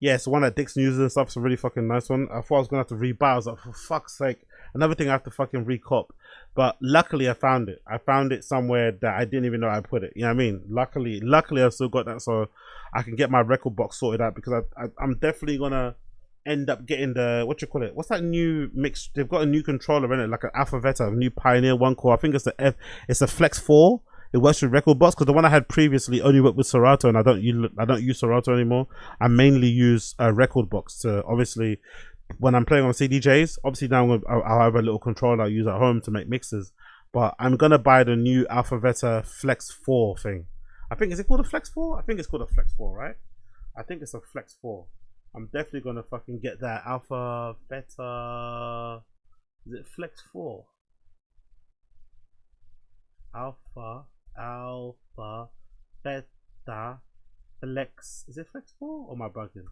yeah, it's the one that Dick's uses and stuff. It's a really fucking nice one. I thought I was gonna have to rebuy. I was like, for fuck's sake, another thing I have to fucking recop. But luckily I found it. I found it somewhere that I didn't even know I put it. You know what I mean? Luckily I've still got that, so I can get my record box sorted out, because I'm definitely gonna end up getting the, what you call it? What's that new mix? They've got a new controller in it, like an Alpha Veta, a new Pioneer one core. I think it's it's a Flex 4. It works with record box, because the one I had previously only worked with Serato, and I don't use Serato anymore. I mainly use a record box to, obviously, when I'm playing on CDJs. Obviously now I'll have a little controller I use at home to make mixes. But I'm gonna buy the new Alpha Veta Flex 4 thing. I think, is it called a Flex 4? I think it's called a Flex 4, right? I think it's a Flex 4. I'm definitely gonna fucking get that Alpha Beta. Is it Flex 4? Alpha Beta Flex. Is it Flex 4 or am I bugging?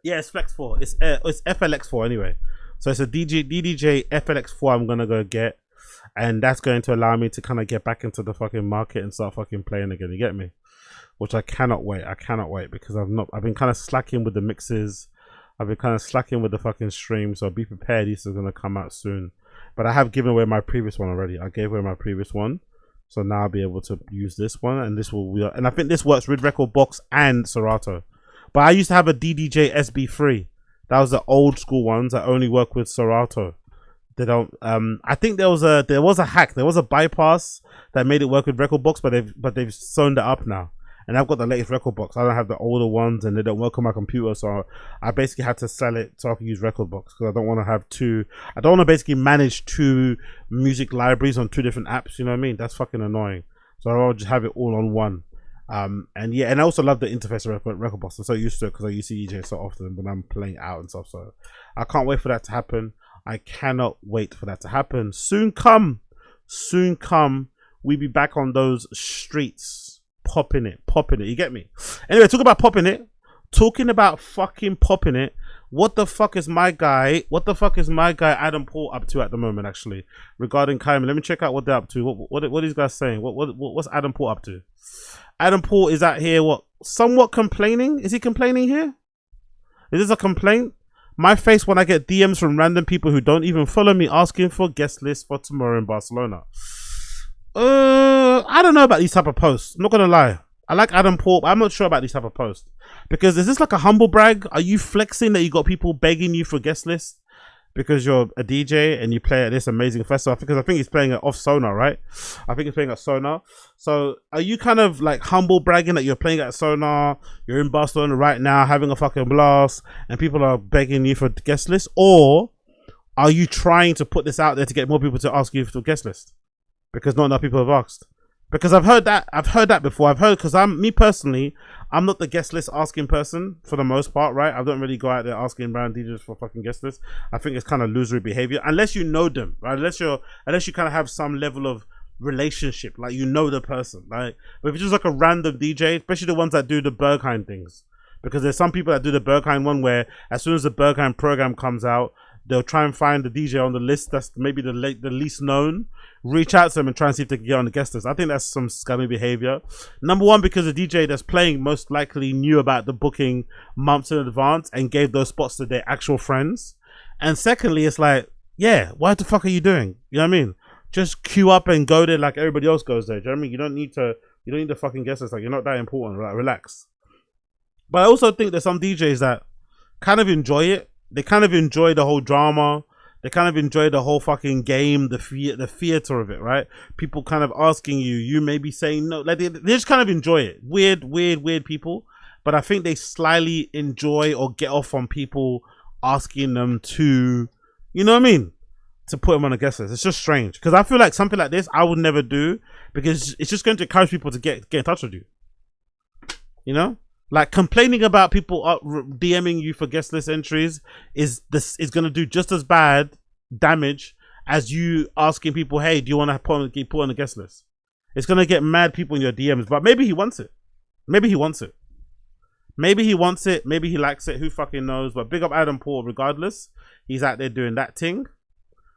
Yeah, it's Flex 4. It's FLX 4 anyway. So it's a DDJ FLX 4 I'm gonna go get, and that's going to allow me to kind of get back into the fucking market and start fucking playing again. You get me? Which I cannot wait. I cannot wait, because I've been kind of slacking with the mixes. I've been kind of slacking with the fucking stream. So be prepared. These are gonna come out soon. But I have given away my previous one already. I gave away my previous one, so now I'll be able to use this one, and this will. And I think this works with record box and Serato. But I used to have a DDJ SB3. That was the old school ones that only work with Serato. They don't. I think there was a hack. There was a bypass that made it work with record box, but they've sewn that up now. And I've got the latest record box. I don't have the older ones, and they don't work on my computer. So I basically had to sell it so I can use record box, because I don't want to have two. I don't want to basically manage two music libraries on two different apps. You know what I mean? That's fucking annoying. So I'll just have it all on one. And yeah, and I also love the interface of record box. I'm so used to it, because I use CDJ so often when I'm playing out and stuff. So I can't wait for that to happen. I cannot wait for that to happen. Soon come. We be back on those streets. Popping it. You get me? Anyway, talk about popping it. Talking about fucking popping it. What the fuck is my guy Adam Paul up to at the moment, actually, regarding Kaiman? Let me check out what they're up to. What are these guys saying? What's Adam Paul up to? Adam Paul is out here, somewhat complaining? Is he complaining here? Is this a complaint? My face when I get DMs from random people who don't even follow me asking for guest lists for tomorrow in Barcelona. I don't know about these type of posts. I'm not gonna lie. I like Adam Paul, but I'm not sure about these type of posts. Because is this like a humble brag? Are you flexing that you got people begging you for guest lists because you're a DJ and you play at this amazing festival? Because I think he's playing at Off Sonar, right? I think he's playing at Sonar. So are you kind of like humble bragging that you're playing at Sonar, you're in Barcelona right now having a fucking blast, and people are begging you for guest lists? Or are you trying to put this out there to get more people to ask you for guest lists? Because not enough people have asked. Because I've heard that before. Because me personally, I'm not the guest list asking person for the most part, right? I don't really go out there asking brand DJs for fucking guest lists. I think it's kind of losery behavior, unless you know them, right? Unless you kind of have some level of relationship, like you know the person, like. But if it's just like a random DJ, especially the ones that do the Berghain things, because there's some people that do the Berghain one where as soon as the Berghain program comes out, they'll try and find the DJ on the list that's maybe the least known, reach out to them and try and see if they can get on the guest list. I think that's some scummy behavior. Number one, because the DJ that's playing most likely knew about the booking months in advance and gave those spots to their actual friends. And secondly, it's like, yeah, what the fuck are you doing? You know what I mean? Just queue up and go there like everybody else goes there. Do you know what I mean? You don't need the fucking guest list. Like, you're not that important. Like, relax. But I also think there's some DJs that kind of enjoy it. They kind of enjoy the whole drama. They kind of enjoy the whole fucking game, the theater of it, right? People kind of asking you maybe saying no. Like they just kind of enjoy it. Weird people. But I think they slyly enjoy or get off on people asking them to, you know what I mean? To put them on a guest list. It's just strange. Because I feel like something like this I would never do, because it's just going to encourage people to get in touch with you. You know? Like, complaining about people DMing you for guest list entries is going to do just as bad damage as you asking people, hey, do you want to put on a guest list? It's going to get mad people in your DMs, but maybe he wants it. Maybe he wants it. Maybe he likes it. Who fucking knows? But big up Adam Paul regardless. He's out there doing that thing.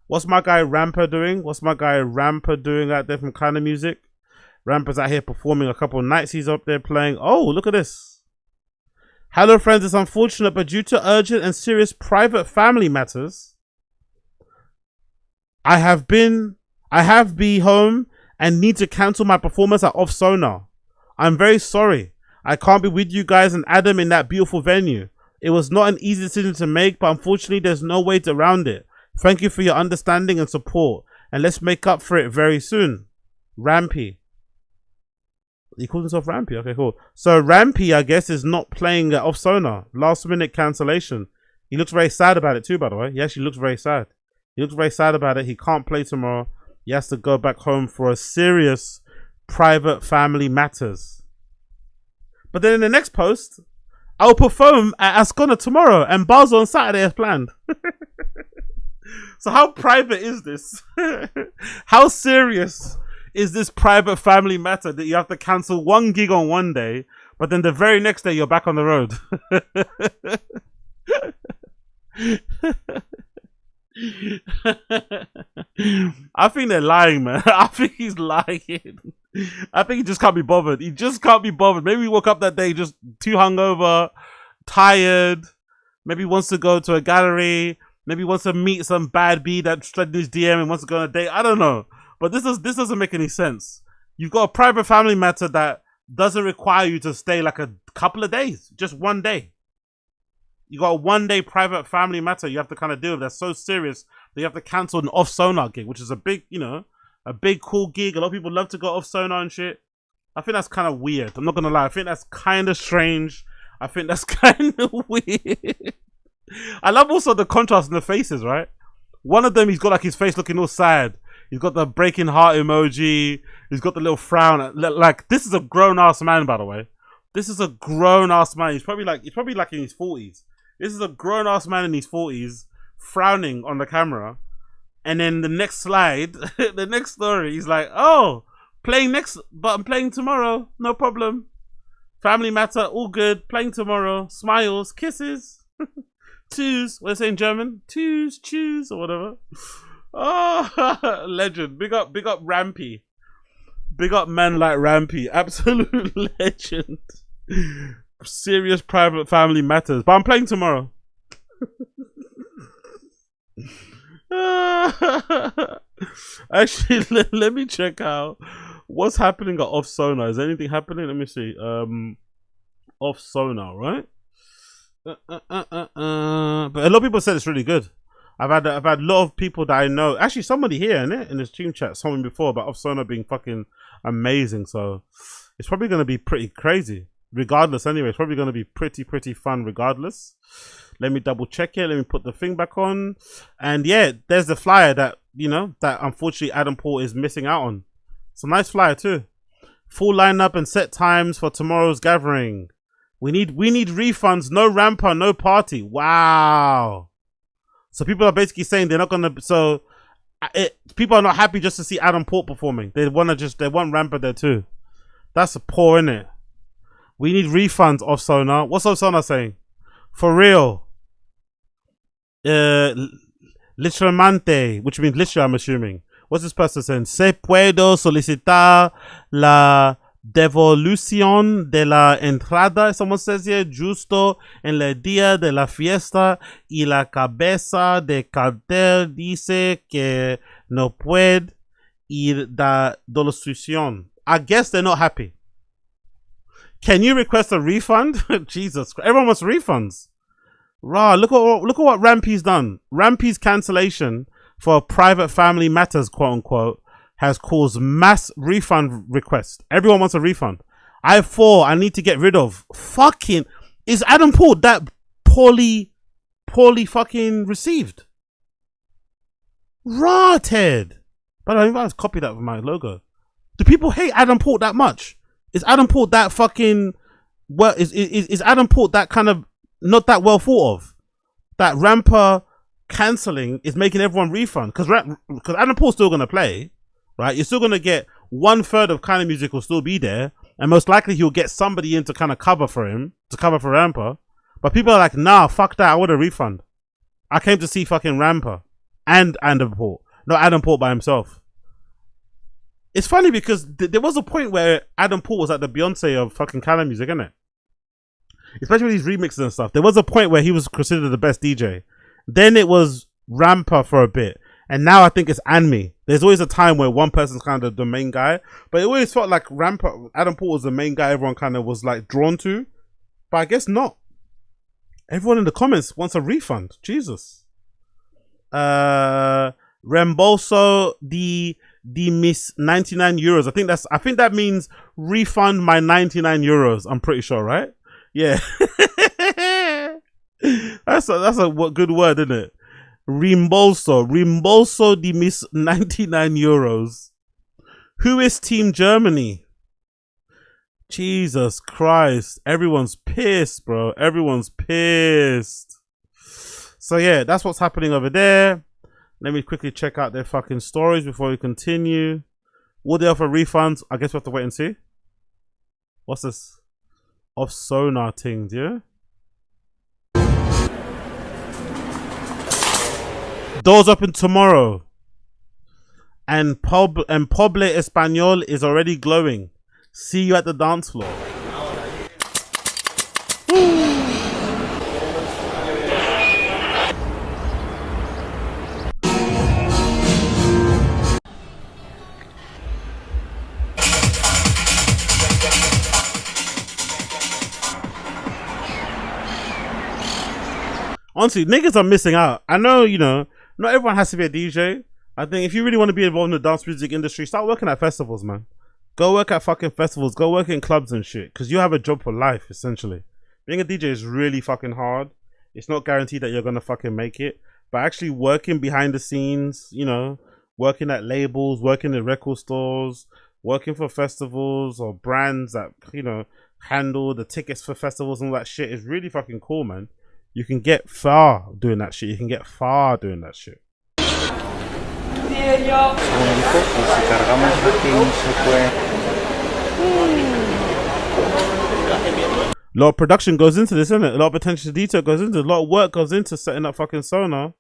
What's my guy Rampa doing? What's my guy Rampa doing out there from Kind of Music? Rampa's out here performing a couple of nights. He's up there playing. Oh, look at this. Hello, friends. It's unfortunate, but due to urgent and serious private family matters, I have been home and need to cancel my performance at Off Sonar. I'm very sorry. I can't be with you guys and Adam in that beautiful venue. It was not an easy decision to make, but unfortunately there's no way around it. Thank you for your understanding and support, and let's make up for it very soon. Rampy. He calls himself Rampy. Okay, cool. So Rampy, I guess, is not playing at Off Sonar. Last minute cancellation. He looks very sad about it too, by the way. He actually looks very sad. He looks very sad about it. He can't play tomorrow. He has to go back home for a serious private family matters. But then in the next post, I'll perform at Ascona tomorrow and Basel on Saturday as planned. So how private is this? How serious is this private family matter that you have to cancel one gig on one day, but then the very next day you're back on the road? I think they're lying, man. I think he's lying. I think he just can't be bothered. He just can't be bothered. Maybe he woke up that day just too hungover, tired. Maybe he wants to go to a gallery. Maybe he wants to meet some bad bee that slid in his DM and wants to go on a date. I don't know. But this doesn't make any sense. You've got a private family matter that doesn't require you to stay like a couple of days. Just one day. You got a 1 day private family matter you have to kind of deal with. That's so serious that you have to cancel an Off Sonar gig, which is a big, you know, a big cool gig. A lot of people love to go Off Sonar and shit. I think that's kind of weird. I'm not gonna lie. I think that's kind of strange. I think that's kind of weird. I love also the contrast in the faces, right? One of them, he's got like his face looking all sad. He's got the breaking heart emoji. He's got the little frown. Like, this is a grown ass man, by the way. This is a grown ass man. He's probably like in his 40s. This is a grown ass man in his 40s frowning on the camera. And then the next slide, the next story, he's like, oh, playing next, but I'm playing tomorrow. No problem. Family matter, all good. Playing tomorrow. Smiles, kisses. Tschüss. What do they say in German? Tschüss, tschüss, or whatever. Oh, legend. Big up Rampy. Big up man like Rampy. Absolute legend. Serious private family matters. But I'm playing tomorrow. Actually, let me check out what's happening at Off Sonar. Is anything happening? Let me see. Off Sonar, right? But a lot of people said it's really good. I've had a lot of people that I know. Actually, somebody here in this stream chat, someone before about Off Sonar being fucking amazing. So it's probably going to be pretty crazy. Regardless, anyway, it's probably going to be pretty fun. Regardless, let me double check it. Let me put the thing back on, and yeah, there's the flyer that that unfortunately Adam Paul is missing out on. It's a nice flyer too. Full lineup and set times for tomorrow's gathering. We need refunds. No Rampa, no party. Wow. So people are basically saying they're not gonna. So people are not happy just to see Adam Port performing. They want Rampa there too. That's poor, isn't it? We need refunds, Off Sonar. What's Off Sonar saying? For real. Literalmente, which means literally, I'm assuming. What's this person saying? Se puedo solicitar la devolución de la entrada. Someone says here, justo en el día de la fiesta y la cabeza de cartel dice que no puede ir da devolución. I guess they're not happy. Can you request a refund? Jesus Christ. Everyone wants refunds. Rah, look at what Rampy's done. Rampy's cancellation for private family matters, quote unquote, has caused mass refund requests. Everyone wants a refund. I have 4 I need to get rid of. Fucking, is Adam Paul that poorly fucking received? Rah, Ted. But I think I've copied that with my logo. Do people hate Adam Paul that much? Is Adam Port that fucking is Adam Port that kind of not that well thought of? That Rampa cancelling is making everyone refund because Adam Port's still gonna play, right? You're still gonna get 1/3 of Kind of Music will still be there, And most likely he'll get somebody in to kind of cover for him, to cover for Rampa. But people are like, nah, fuck that, I want a refund. I came to see fucking Rampa and Adam Port. Not Adam Port by himself. It's funny because there was a point where Adam Port was like the Beyonce of fucking Cali music, isn't it? Especially with these remixes and stuff. There was a point where he was considered the best DJ. Then it was Rampa for a bit. And now I think it's Anmi. There's always a time where one person's kind of the main guy. But it always felt like Rampa, Adam Port was the main guy everyone kind of was like drawn to. But I guess not. Everyone in the comments wants a refund. Jesus. Reembolso the miss 99 euros. I think that means refund my 99 euros. I'm pretty sure, right? Yeah. that's a good word, isn't it? Reembolso the miss 99 euros. Who is Team Germany? Jesus Christ. Everyone's pissed, bro. Everyone's pissed. So yeah, that's what's happening over there. Let me quickly check out their fucking stories before we continue. Will they offer refunds? I guess we have to wait and see. What's this? Off Sonar things, yeah? Doors open tomorrow. And Poble Espanol is already glowing. See you at the dance floor. Honestly, niggas are missing out. I know, you know, not everyone has to be a DJ. I think if you really want to be involved in the dance music industry, start working at festivals, man. Go work at fucking festivals. Go work in clubs and shit. Because you have a job for life, essentially. Being a DJ is really fucking hard. It's not guaranteed that you're going to fucking make it. But actually working behind the scenes, you know, working at labels, working in record stores, working for festivals or brands that, you know, handle the tickets for festivals and all that shit is really fucking cool, man. You can get far doing that shit. You can get far doing that shit. A lot of production goes into this, isn't it? A lot of attention to detail goes into it. A lot of work goes into setting up fucking Sonar.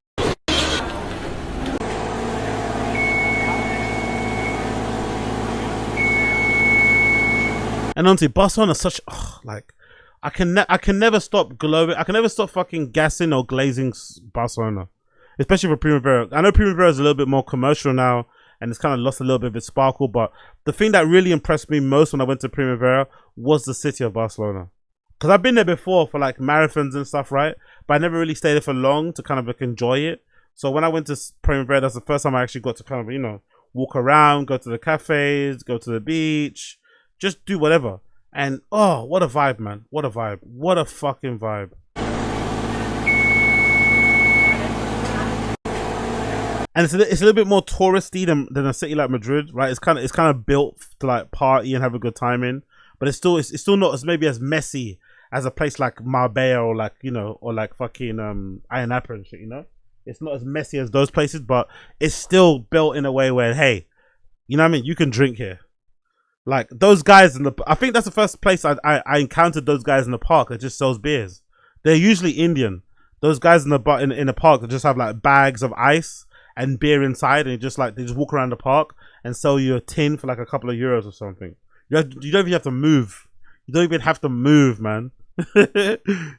And honestly, Barcelona is such like I can never stop glowing. I can never stop fucking gassing or glazing Barcelona, especially for Primavera. I know Primavera is a little bit more commercial now, and it's kind of lost a little bit of its sparkle. But the thing that really impressed me most when I went to Primavera was the city of Barcelona, because I've been there before for like marathons and stuff, right? But I never really stayed there for long to kind of like enjoy it. So when I went to Primavera, that's the first time I actually got to kind of, you know, walk around, go to the cafes, go to the beach, just do whatever. And oh, what a vibe, man. What a vibe. What a fucking vibe. And it's a little bit more touristy than a city like Madrid, right? It's kind of built to like party and have a good time in, but it's still not as maybe as messy as a place like Marbella or like, you know, or like fucking Ayia Napa and shit, you know? It's not as messy as those places, but it's still built in a way where, hey, you know what I mean? You can drink here. Like those guys I think that's the first place I encountered those guys in the park that just sells beers. They're usually Indian. Those guys in the park that just have like bags of ice and beer inside, and they just walk around the park and sell you a tin for like a couple of euros or something. You don't even have to move. You don't even have to move, man.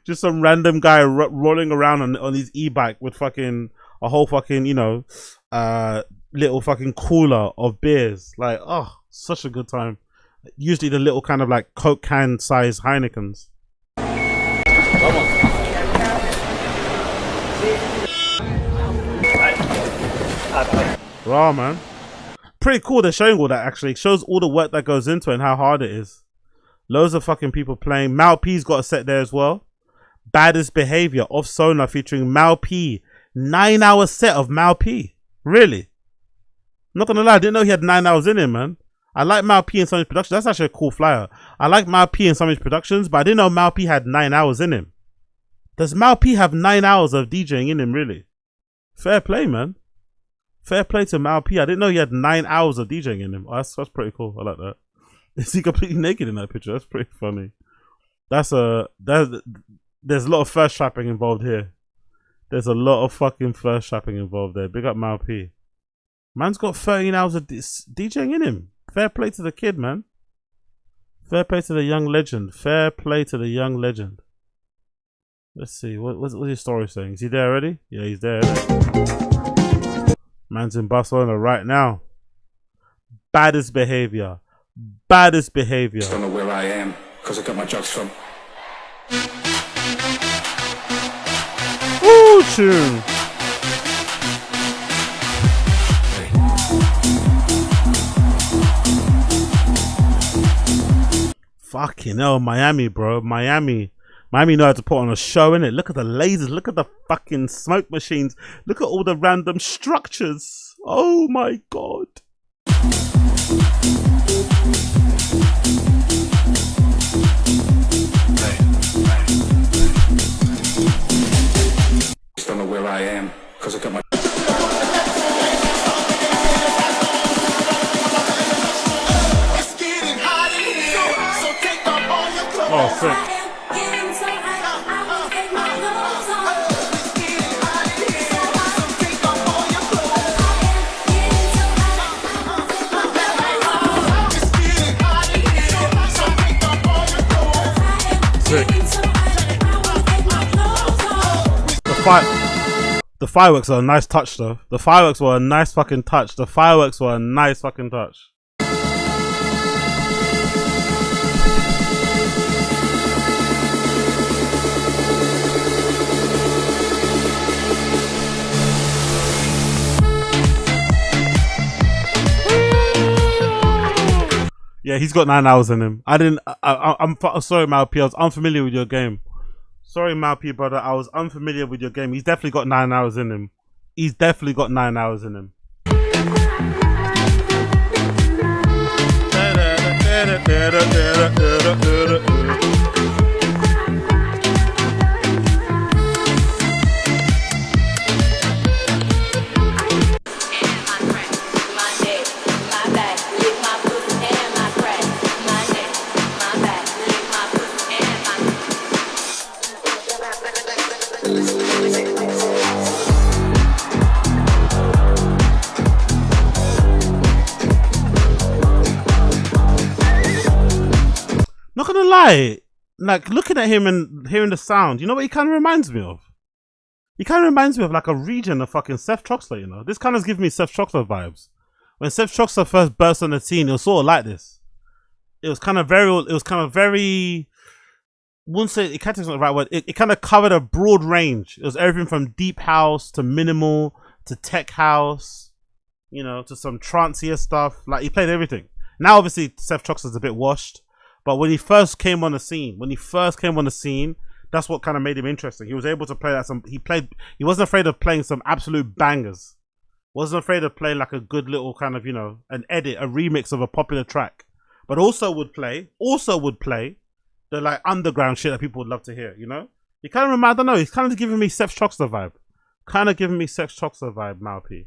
Just some random guy rolling around on his e-bike with fucking a whole fucking, you know, little fucking cooler of beers. Like, oh, such a good time. Usually the little kind of like Coke can size Heinekens. Raw, man. Pretty cool they're showing all that, actually. It shows all the work that goes into it and how hard it is. Loads of fucking people playing. Mal P's got a set there as well. Baddest Behavior, Off Sonar featuring Mal P. 9-hour set of Mal P. Really? I'm not gonna lie, I didn't know he had 9 hours in him, man. I like Mal P and some of his productions. That's actually a cool flyer. I like Mal P and some of his productions, but I didn't know Mal P had 9 hours in him. Does Mal P have 9 hours of DJing in him, really? Fair play, man. Fair play to Mal P. I didn't know he had 9 hours of DJing in him. Oh, that's pretty cool. I like that. Is he completely naked in that picture? That's pretty funny. There's a lot of first trapping involved here. There's a lot of fucking first trapping involved there. Big up Mal P. Man's got 13 hours of DJing in him. Fair play to the kid, man. Fair play to the young legend. Fair play to the young legend. Let's see. What's his story saying? Is he there already? Yeah, he's there. Man's in Barcelona right now. Baddest behavior. Baddest behavior. I don't know where I am because I got my drugs from. Ooh, tune. Fucking hell, Miami, bro. Miami know how to put on a show, innit? Look at the lasers. Look at the fucking smoke machines. Look at all the random structures. Oh my god. Don't know where I am because I got my. Oh, sick. The fireworks are a nice touch though. The fireworks were a nice fucking touch. The fireworks were a nice fucking touch. Yeah, he's got 9 hours in him. I'm sorry, Malp. I was unfamiliar with your game. Sorry, Malp, brother. I was unfamiliar with your game. He's definitely got 9 hours in him. He's definitely got 9 hours in him. Not gonna lie, like looking at him and hearing the sound, you know what he kind of reminds me of? He kind of reminds me of like a region of fucking Seth Troxler, you know? This kind of gives me Seth Troxler vibes. When Seth Troxler first burst on the scene, it was sort of like this. It was kind of very, wouldn't say, it can't take the right word, it kind of covered a broad range. It was everything from deep house to minimal to tech house, you know, to some trancier stuff. Like he played everything. Now obviously Seth Troxler's a bit washed. But when he first came on the scene, that's what kind of made him interesting. He was able to play that he wasn't afraid of playing some absolute bangers. Wasn't afraid of playing like a good little kind of, you know, an edit, a remix of a popular track. But also would play the like underground shit that people would love to hear, you know? He kind of reminds, I don't know, he's kind of giving me Seth Troxler vibe. Malp.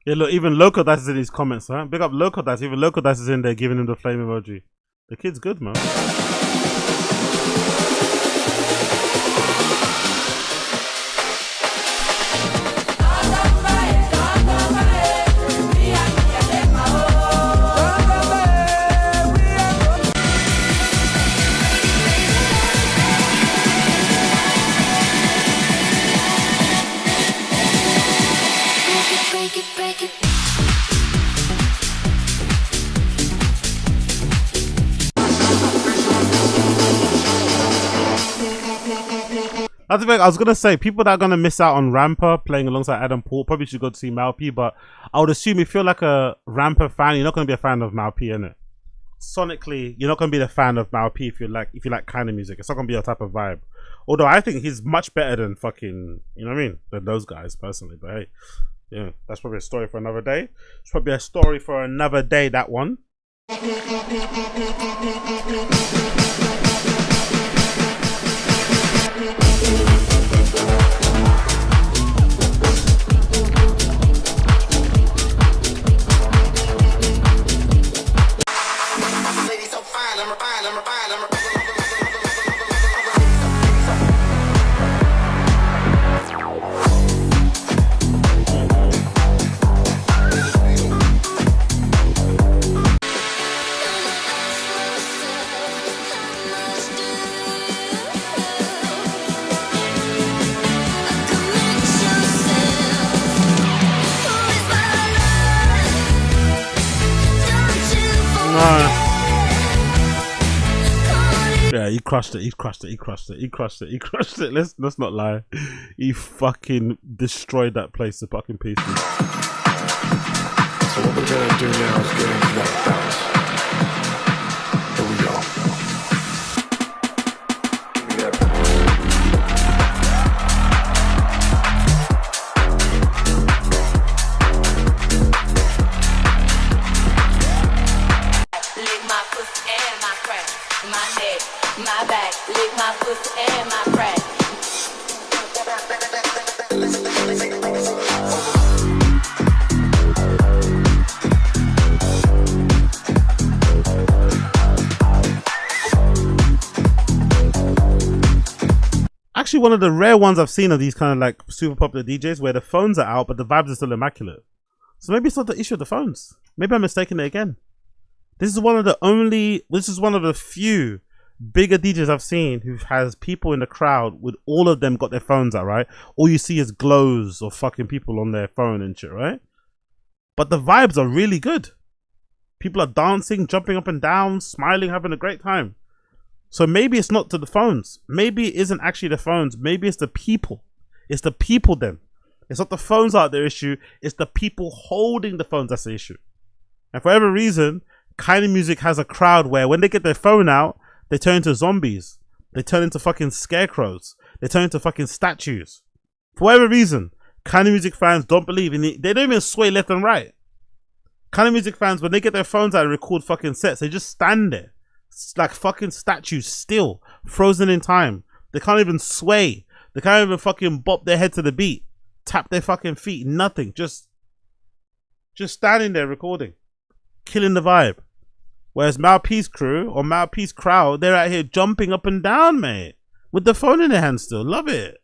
Yeah, look, even Loco Dice is in his comments, huh? Big up Loco Dice. Even Loco Dice is in there giving him the flame emoji. The kid's good, man. I was gonna say people that are gonna miss out on Rampa playing alongside Adam Port probably should go to see Malp, but I would assume if you're like a Rampa fan, you're not gonna be a fan of Malp, innit? Sonically, you're not gonna be the fan of Malp if you like kind of music. It's not gonna be your type of vibe. Although I think he's much better than fucking, you know what I mean, than those guys personally. But hey, yeah, that's probably a story for another day. It's probably a story for another day, that one. Yeah, he crushed it. Let's not lie. He fucking destroyed that place to fucking pieces. So what we're gonna do now is get into that bounce. Here we go. Give me that bounce. Lick my pussy and my crack, my neck, my back. Lick my pussy and my crack. Actually, one of the rare ones I've seen of these kind of like super popular DJs where the phones are out, but the vibes are still immaculate. So maybe it's not the issue of the phones. Maybe I'm mistaken it again. This is one of the few bigger DJs I've seen who has people in the crowd with all of them got their phones out, right? All you see is glows of fucking people on their phone and shit, right? But the vibes are really good. People are dancing, jumping up and down, smiling, having a great time. So maybe it's not to the phones. Maybe it isn't actually the phones. Maybe it's the people. It's the people then. It's not the phones that are the issue. It's the people holding the phones that's the issue. And for whatever reason, kind of music has a crowd where when they get their phone out, they turn into zombies. They turn into fucking scarecrows. They turn into fucking statues. For whatever reason, kind of music fans don't believe in it. They don't even sway left and right. Kind of music fans, when they get their phones out and record fucking sets, they just stand there. It's like fucking statues still, frozen in time. They can't even sway. They can't even fucking bop their head to the beat. Tap their fucking feet. Nothing. Just standing there recording. Killing the vibe. Whereas Mouthpiece crew or Mouthpiece crowd, they're out here jumping up and down, mate. With the phone in their hand still. Love it.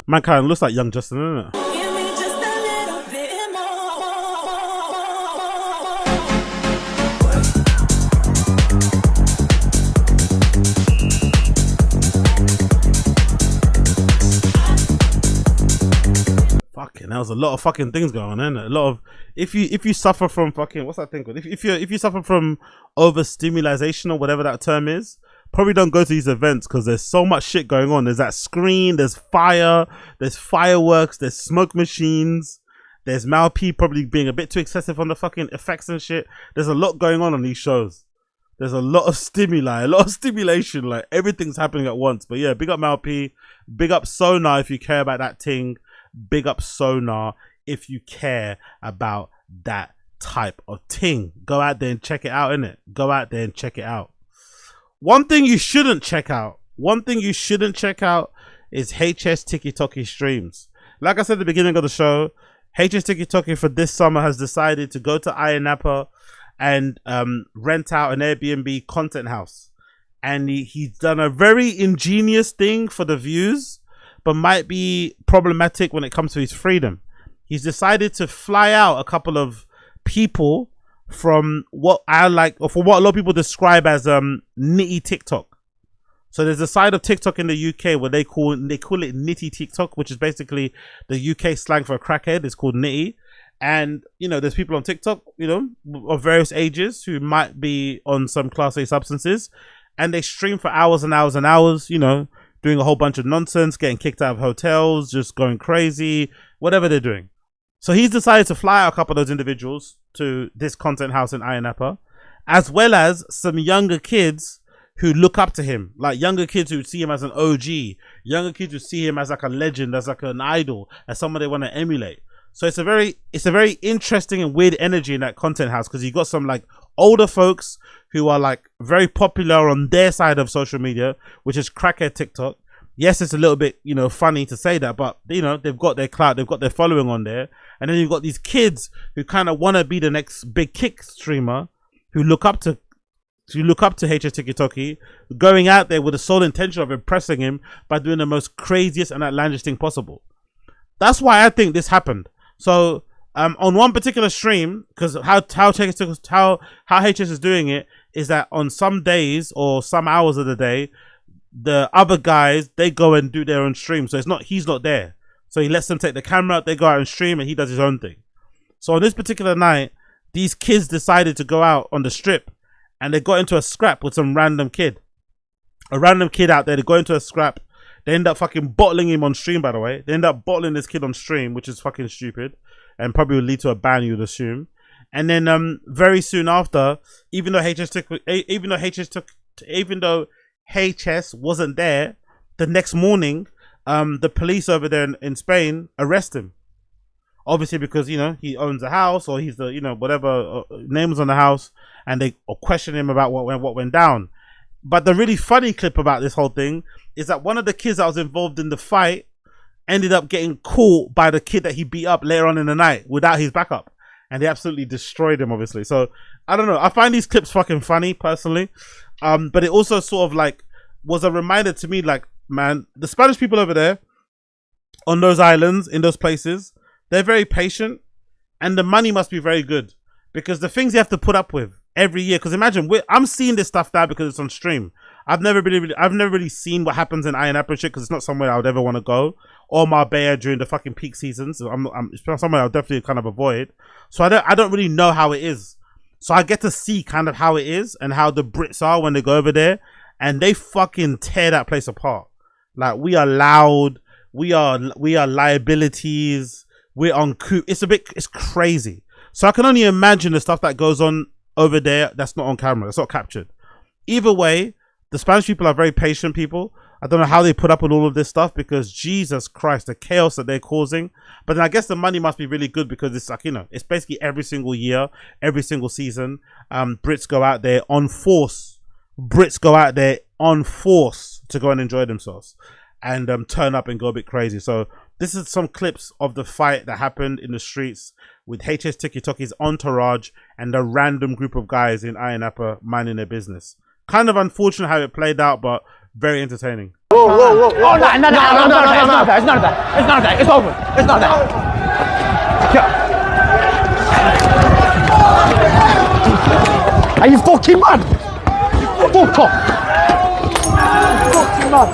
Man kind of looks like young Justin, doesn't it? Fucking, there was a lot of fucking things going on, innit? A lot of if you suffer from fucking what's that thing called? If you suffer from overstimulation or whatever that term is, probably don't go to these events because there's so much shit going on. There's that screen, there's fire, there's fireworks, there's smoke machines, there's Malp probably being a bit too excessive on the fucking effects and shit. There's a lot going on these shows. There's a lot of stimuli, a lot of stimulation, like everything's happening at once. But yeah, big up Malp, big up Sonar if you care about that thing. big up Sonar if you care about that type of thing. Go out there and check it out, innit? Go out there and check it out. One thing you shouldn't check out is HSTikkyTokky streams. Like I said at the beginning of the show, HSTikkyTokky for this summer has decided to go to Ayia Napa and rent out an Airbnb content house. And he's done a very ingenious thing for the views, but might be problematic when it comes to his freedom. He's decided to fly out a couple of people from what I like, or for what a lot of people describe as nitty TikTok. So there's a side of TikTok in the UK where they call it nitty TikTok, which is basically the UK slang for a crackhead. It's called nitty. And, you know, there's people on TikTok, you know, of various ages who might be on some class A substances, and they stream for hours and hours and hours, you know, doing a whole bunch of nonsense, getting kicked out of hotels, just going crazy, whatever they're doing. So he's decided to fly out a couple of those individuals to this content house in Ayia Napa, as well as some younger kids who look up to him, like younger kids who see him as an OG, younger kids who see him as like a legend, as like an idol, as someone they want to emulate. So it's a very interesting and weird energy in that content house, because you got some like older folks who are like very popular on their side of social media, which is crackhead TikTok. Yes, it's a little bit, you know, funny to say that, but you know, they've got their clout, they've got their following on there. And then you've got these kids who kind of want to be the next big kick streamer, who look up to HSTikkyTokky, going out there with the sole intention of impressing him by doing the most craziest and outlandish thing possible. That's why I think this happened. So on one particular stream, because how HS is doing it is that on some days or some hours of the day, the other guys, they go and do their own stream. So he's not there. So he lets them take the camera, they go out and stream, and he does his own thing. So on this particular night, these kids decided to go out on the strip, and they got into a scrap with some random kid. A random kid out there, they got into a scrap. They end up fucking bottling him on stream, by the way. They end up bottling this kid on stream, which is fucking stupid, and probably will lead to a ban, you'd assume. And then very soon after, even though HS wasn't there, the next morning, the police over there in Spain arrest him. Obviously because, you know, he owns a house, or he's the, you know, whatever names on the house, and they question him about what went down. But the really funny clip about this whole thing is that one of the kids that was involved in the fight ended up getting caught by the kid that he beat up later on in the night without his backup, and they absolutely destroyed him, obviously. So I don't know, I find these clips fucking funny personally, but it also sort of like was a reminder to me, like, man, the Spanish people over there on those islands, in those places, they're very patient, and the money must be very good, because the things you have to put up with every year, because imagine, I'm seeing this stuff now because it's on stream. I've never really seen what happens in Ayia Napa shit, because it's not somewhere I would ever want to go, or Marbella during the fucking peak seasons. So it's somewhere I'll definitely kind of avoid. So I don't really know how it is. So I get to see kind of how it is and how the Brits are when they go over there, and they fucking tear that place apart. Like, we are loud, we are liabilities, we're uncouth. It's crazy. So I can only imagine the stuff that goes on over there that's not on camera, that's not captured. Either way, the Spanish people are very patient people. I don't know how they put up with all of this stuff, because Jesus Christ, the chaos that they're causing. But then I guess the money must be really good, because it's like, you know, it's basically every single year, every single season, Brits go out there on force. Brits go out there on force to go and enjoy themselves and turn up and go a bit crazy. So this is some clips of the fight that happened in the streets with HSTikkyTokky's entourage and a random group of guys in Ayia Napa minding their business. Kind of unfortunate how it played out, but very entertaining. Whoa. Oh, no, it's not that. It's over. It's not that. Are you fucking mad? Fuck off. Fucking mad.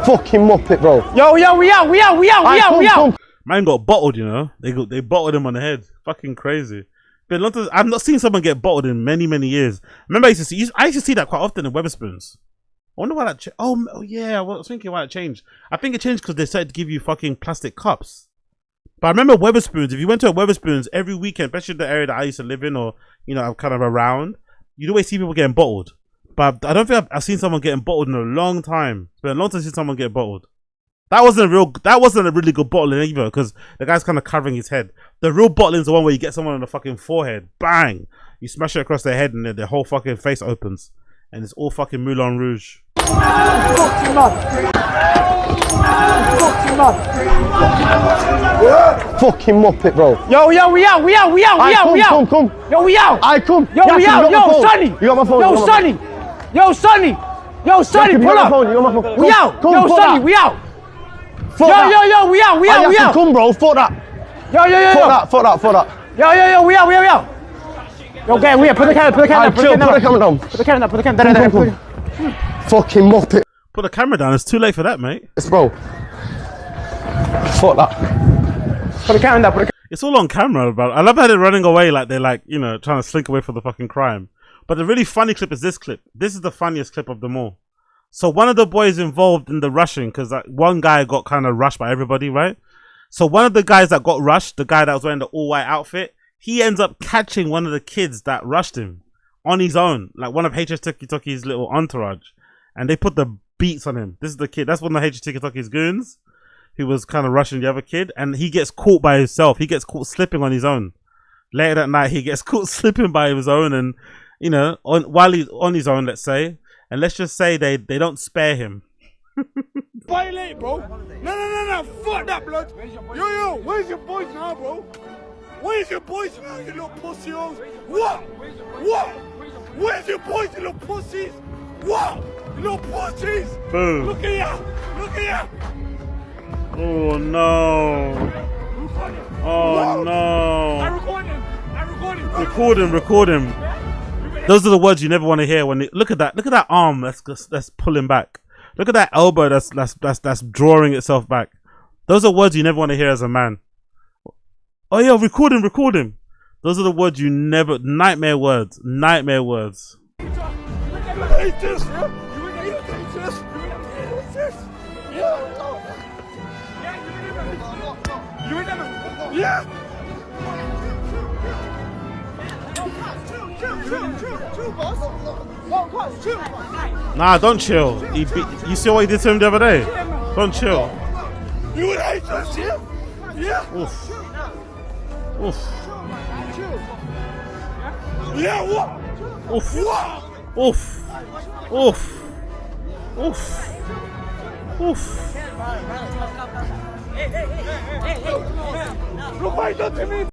Fucking muppet, bro. Yo, we out. Man got bottled, you know. They bottled him on the head. Fucking crazy. But I've not seen someone get bottled in many years. Remember, I used to see that quite often in Wetherspoons. I wonder why that changed. Oh yeah, I was thinking why it changed. I think it changed because they started to give you fucking plastic cups. But I remember Wetherspoons. If you went to a Wetherspoons every weekend, especially the area that I used to live in, or, you know, I'm kind of around, you'd always see people getting bottled. But I don't think I've seen someone getting bottled in a long time. It's been a long time since someone get bottled. That wasn't a really good bottling either, because the guy's kind of covering his head. The real bottling is the one where you get someone on the fucking forehead, bang, you smash it across their head, and then their whole fucking face opens, and it's all fucking Moulin Rouge. Fucking muppet, bro. Yo, we out. Come. Yo, we out. I come. Yo, we out. Yo, Sonny. You got my phone. Yo, Sonny, pull up. You got my phone. We out. Yo, Sonny, we out. Yo, we out. Come, bro. Fuck that. Yo. Fuck that. Yo, we out. Yo, get we out. Put the camera down. Put the camera down. Come. Fucking muppet. Put the camera down. It's too late for that, mate. Yes, bro. Fuck that. Put the camera down. It's all on camera, bro. I love how they're running away like they're like, you know, trying to slink away from the fucking crime. But the really funny clip is this clip. This is the funniest clip of them all. So one of the boys involved in the rushing, because like, one guy got kind of rushed by everybody, right? So one of the guys that got rushed, the guy that was wearing the all-white outfit, he ends up catching one of the kids that rushed him on his own, like one of HSTikkyTokky's little entourage. And they put the beats on him. This is the kid. That's one of HSTikkyTokky's goons who was kind of rushing the other kid. And he gets caught by himself. He gets caught slipping on his own. Later that night, he gets caught slipping by his own. And, you know, while he's on his own, let's say. And let's just say they don't spare him. Violate, bro. No. Fuck that, blood. Yo, where's your boys now, bro? Where's your boys now, you little pussy hoes? What? Where's your boys, you little pussies? What? You little pussies? Boom. Look at ya. Oh, no. Oh, no. I record him. Record him. Those are the words you never want to hear when they, look at that arm that's pulling back. Look at that elbow that's drawing itself back. Those are words you never want to hear as a man. Oh yeah, record him. Those are the words you never, nightmare words. You hate this, yeah? Yeah. Nah, don't chill. You see what he did to him the other day? Don't chill. You would hate us, yeah? Yeah. Oof. Yeah, what? Oof. Look what he done to me.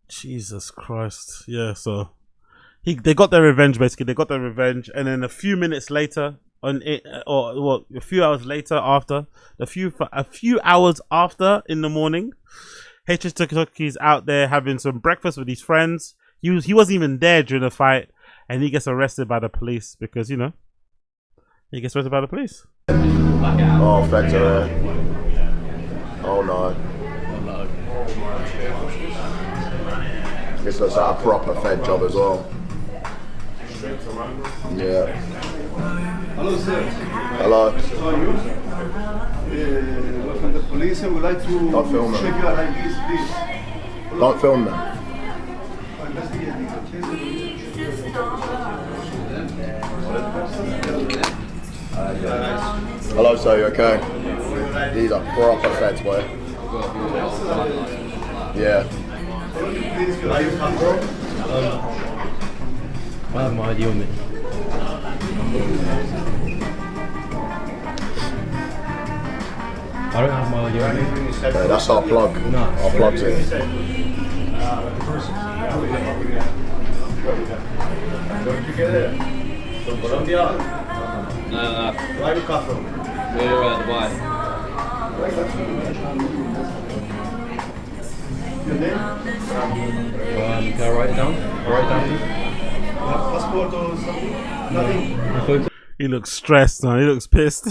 Jesus Christ. Yeah, so they got their revenge, basically. They got their revenge, and then a few minutes later, a few hours later, after a few hours after in the morning, HSTikkyTokky's out there having some breakfast with his friends. He wasn't even there during the fight, and he gets arrested by the police because, you know, he gets arrested by the police. Oh, feds are there. Oh no. This looks like a proper fed job as well. Yeah. Hello, sir. Hello. Welcome to the police. We would like to Don't film them. check your IDs, please. Don't film them. Hello, sir. You okay? These are proper feds, boy. Yeah. Where you come from? I have my ID on me. I don't have my ID on me. Okay, that's our plug. No. Our plug's in. Don't you get it? From Colombia? No. Where you come from? We're Dubai. Your name? Can I write it down? Passport or something? Nothing? He looks stressed now. He looks pissed.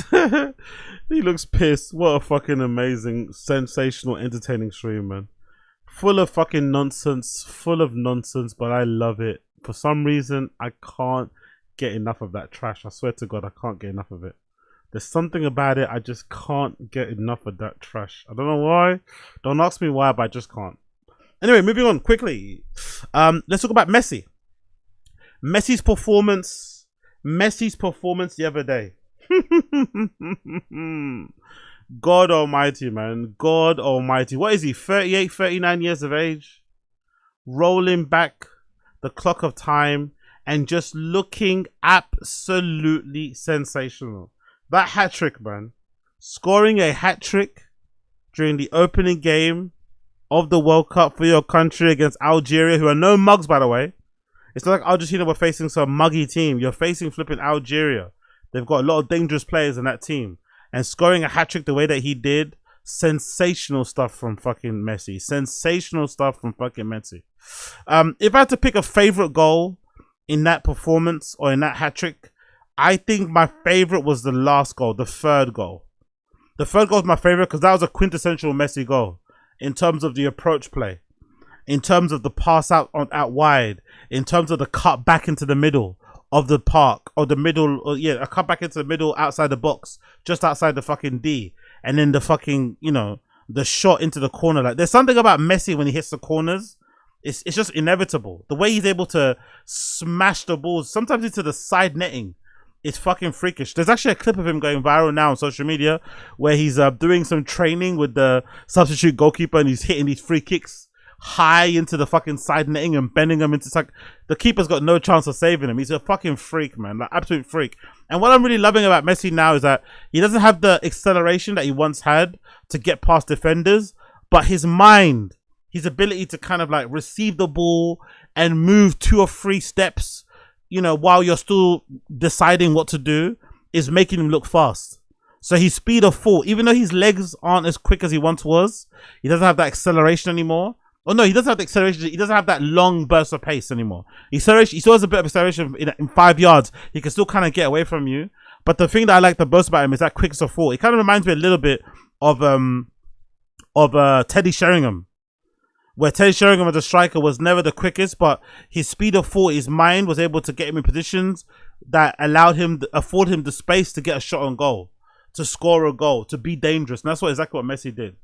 He looks pissed. What a fucking amazing, sensational, entertaining stream, man. Full of fucking nonsense. But I love it. For some reason, I can't get enough of that trash. I swear to God, I can't get enough of it. There's something about it. I just can't get enough of that trash. I don't know why. Don't ask me why, but I just can't. Anyway, moving on quickly. Let's talk about Messi. Messi's performance the other day. God almighty, man. God almighty. What is he? 38, 39 years of age? Rolling back the clock of time and just looking absolutely sensational. That hat trick, man. Scoring a hat trick during the opening game of the World Cup for your country against Algeria, who are no mugs, by the way. It's not like Argentina were facing some muggy team. You're facing flipping Algeria. They've got a lot of dangerous players in that team. And scoring a hat-trick the way that he did, sensational stuff from fucking Messi. Sensational stuff from fucking Messi. If I had to pick a favorite goal in that performance or in that hat-trick, I think my favorite was the last goal, the third goal. The third goal is my favorite because that was a quintessential Messi goal in terms of the approach play, in terms of the pass out wide, in terms of the cut back into the middle of the park, or the middle, or yeah, a cut back into the middle outside the box, just outside the fucking D, and then the fucking, you know, the shot into the corner. Like, there's something about Messi when he hits the corners, it's just inevitable. The way he's able to smash the balls, sometimes into the side netting, it's fucking freakish. There's actually a clip of him going viral now on social media where he's doing some training with the substitute goalkeeper and he's hitting these free kicks high into the fucking side netting and bending them into, like, the keeper's got no chance of saving him. He's a fucking freak, man, like absolute freak. And what I'm really loving about Messi now is that he doesn't have the acceleration that he once had to get past defenders, but his mind, his ability to kind of like receive the ball and move 2 or 3 steps, you know, while you're still deciding what to do, is making him look fast. So his speed of thought, even though his legs aren't as quick as he once was, he doesn't have that acceleration anymore. Oh no, he doesn't have the acceleration. He doesn't have that long burst of pace anymore. He still has a bit of acceleration in 5 yards. He can still kind of get away from you. But the thing that I like the most about him is that quickness of thought. It kind of reminds me a little bit of Teddy Sheringham, where Teddy Sheringham as a striker was never the quickest, but his speed of thought, his mind was able to get him in positions that afford him the space to get a shot on goal, to score a goal, to be dangerous. And that's exactly what Messi did.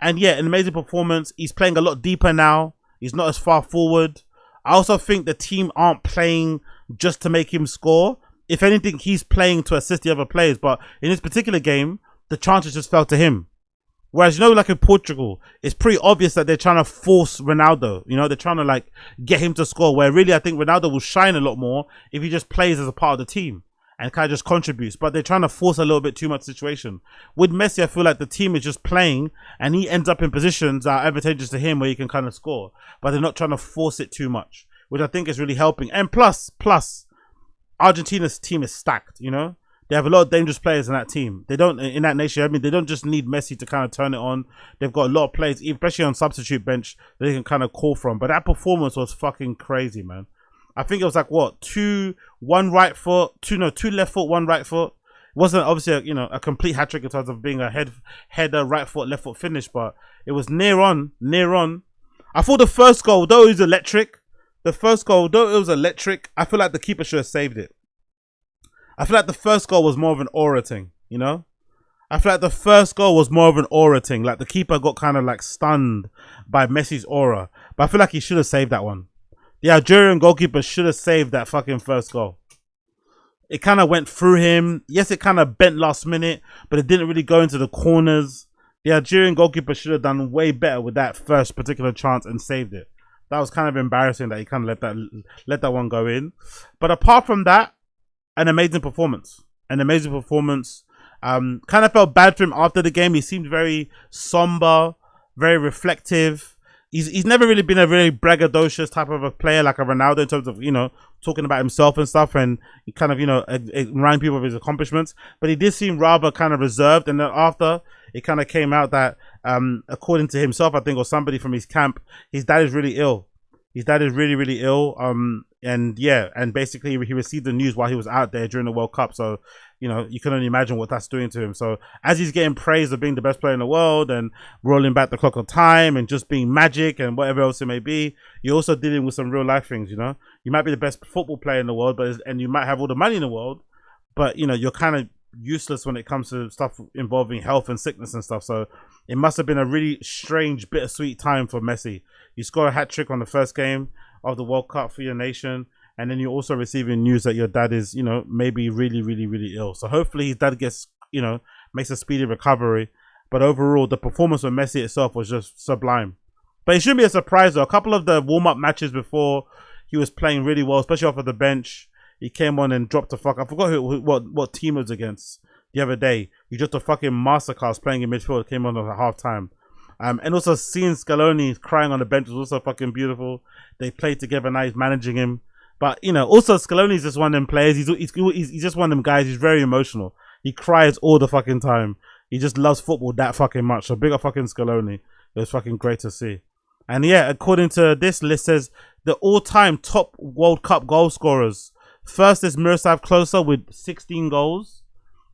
And yeah, an amazing performance. He's playing a lot deeper now. He's not as far forward. I also think the team aren't playing just to make him score. If anything, he's playing to assist the other players. But in this particular game, the chances just fell to him. Whereas, you know, like in Portugal, it's pretty obvious that they're trying to force Ronaldo. You know, they're trying to like get him to score. Where really, I think Ronaldo will shine a lot more if he just plays as a part of the team and kind of just contributes. But they're trying to force a little bit too much situation. With Messi, I feel like the team is just playing and he ends up in positions that are advantageous to him where he can kind of score. But they're not trying to force it too much, which I think is really helping. And plus, Argentina's team is stacked, you know? They have a lot of dangerous players in that team. They don't, in that nation, I mean, they don't just need Messi to kind of turn it on. They've got a lot of players, especially on substitute bench, that they can kind of call from. But that performance was fucking crazy, man. I think it was like, what, 2 left foot, 1 right foot. It wasn't obviously a complete hat-trick in terms of being a header, right foot, left foot finish, but it was near on. I thought the first goal, though it was electric, I feel like the keeper should have saved it. I feel like the first goal was more of an aura thing, you know? I feel like the first goal was more of an aura thing. Like the keeper got kind of like stunned by Messi's aura. But I feel like he should have saved that one. The Algerian goalkeeper should have saved that fucking first goal. It kind of went through him. Yes, it kind of bent last minute, but it didn't really go into the corners. The Algerian goalkeeper should have done way better with that first particular chance and saved it. That was kind of embarrassing that he kind of let that one go in. But apart from that, an amazing performance. Kind of felt bad for him after the game. He seemed very somber, very reflective. He's never really been a really braggadocious type of a player like a Ronaldo in terms of, you know, talking about himself and stuff and he kind of, you know, remind people of his accomplishments. But he did seem rather kind of reserved. And then after, it kind of came out that, according to himself, I think, or somebody from his camp, his dad is really ill. His dad is really, really ill. And yeah, and basically he received the news while he was out there during the World Cup. So, you know, you can only imagine what that's doing to him. So as he's getting praised of being the best player in the world and rolling back the clock of time and just being magic and whatever else it may be, you're also dealing with some real life things, you know? You might be the best football player in the world, and you might have all the money in the world, but, you know, you're kind of useless when it comes to stuff involving health and sickness and stuff. So it must have been a really strange, bittersweet time for Messi. You score a hat-trick on the first game of the World Cup for your nation, and then you're also receiving news that your dad is, you know, maybe really, really, really ill. So hopefully his dad gets, you know, makes a speedy recovery. But overall, the performance of Messi itself was just sublime. But it shouldn't be a surprise though. A couple of the warm-up matches before, he was playing really well, especially off of the bench. He came on and dropped a fuck. I forgot what team it was against the other day. He just a fucking masterclass playing in midfield. Came on at half time. And also seeing Scaloni crying on the bench was also fucking beautiful. They played together. Now he's managing him. But, you know, also Scaloni's just one of them players. He's just one of them guys. He's very emotional. He cries all the fucking time. He just loves football that fucking much. So big up fucking Scaloni. It was fucking great to see. And yeah, according to this list, says the all-time top World Cup goal scorers. First is Miroslav Klose with 16 goals.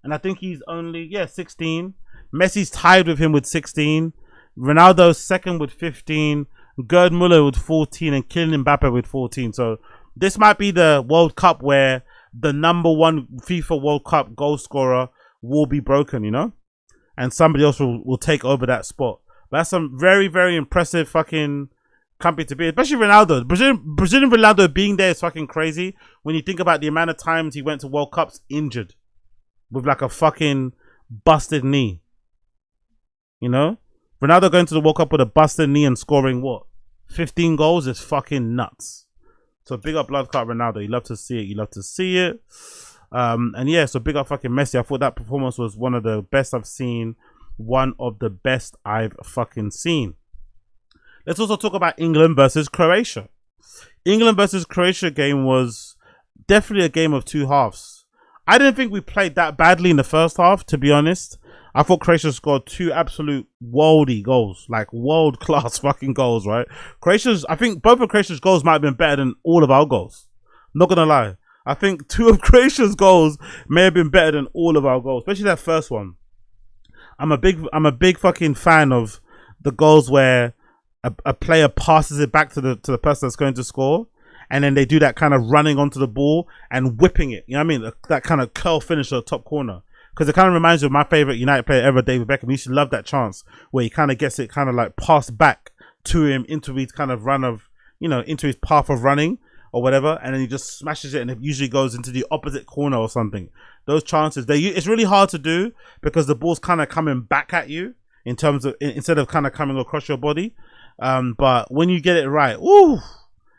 And I think he's only, 16. Messi's tied with him with 16. Ronaldo's second with 15, Gerd Muller with 14, and Kylian Mbappe with 14. So this might be the World Cup where the #1 FIFA World Cup goal scorer will be broken, you know? And somebody else will take over that spot. But that's some very, very impressive fucking company to be, especially Ronaldo. Brazilian Ronaldo being there is fucking crazy when you think about the amount of times he went to World Cups injured with like a fucking busted knee. You know? Ronaldo going to the World Cup with a busted knee and scoring what? 15 goals is fucking nuts. So big up blood clot Ronaldo. You love to see it. You love to see it. And yeah, so big up fucking Messi. I thought that performance was one of the best I've seen. One of the best I've fucking seen. Let's also talk about England versus Croatia. England versus Croatia game was definitely a game of two halves. I didn't think we played that badly in the first half, to be honest. I thought Croatia scored two absolute worldy goals, like world-class fucking goals, right? I think both of Croatia's goals might have been better than all of our goals. Not gonna lie. I think two of Croatia's goals may have been better than all of our goals, especially that first one. I'm a big fucking fan of the goals where a player passes it back to the person that's going to score, and then they do that kind of running onto the ball and whipping it. You know what I mean? That kind of curl finish at the top corner. Because it kind of reminds me of my favorite United player ever, David Beckham. He used to love that chance where he kind of gets it kind of like passed back to him into his kind of run of, you know, into his path of running or whatever. And then he just smashes it and it usually goes into the opposite corner or something. Those chances, it's really hard to do because the ball's kind of coming back at you in terms of, instead of kind of coming across your body. But when you get it right, ooh,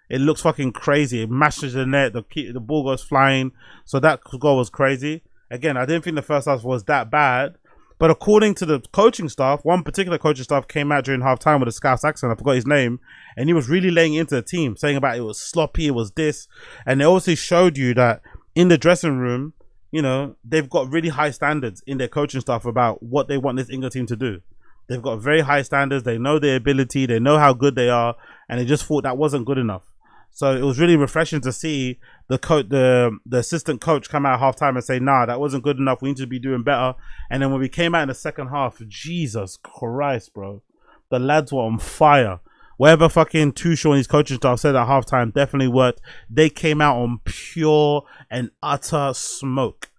it looks fucking crazy. It mashes the net, the ball goes flying. So that goal was crazy. Again, I didn't think the first half was that bad, but according to the coaching staff, one particular coaching staff came out during halftime with a Scouse accent. I forgot his name, and he was really laying into the team, saying about it was sloppy, it was this, and they obviously showed you that in the dressing room, you know, they've got really high standards in their coaching staff about what they want this England team to do. They've got very high standards. They know their ability. They know how good they are, and they just thought that wasn't good enough. So it was really refreshing to see the assistant coach come out at halftime and say, nah, that wasn't good enough. We need to be doing better. And then when we came out in the second half, Jesus Christ, bro. The lads were on fire. Whatever fucking Tuchel and his coaching staff said at halftime definitely worked. They came out on pure and utter smoke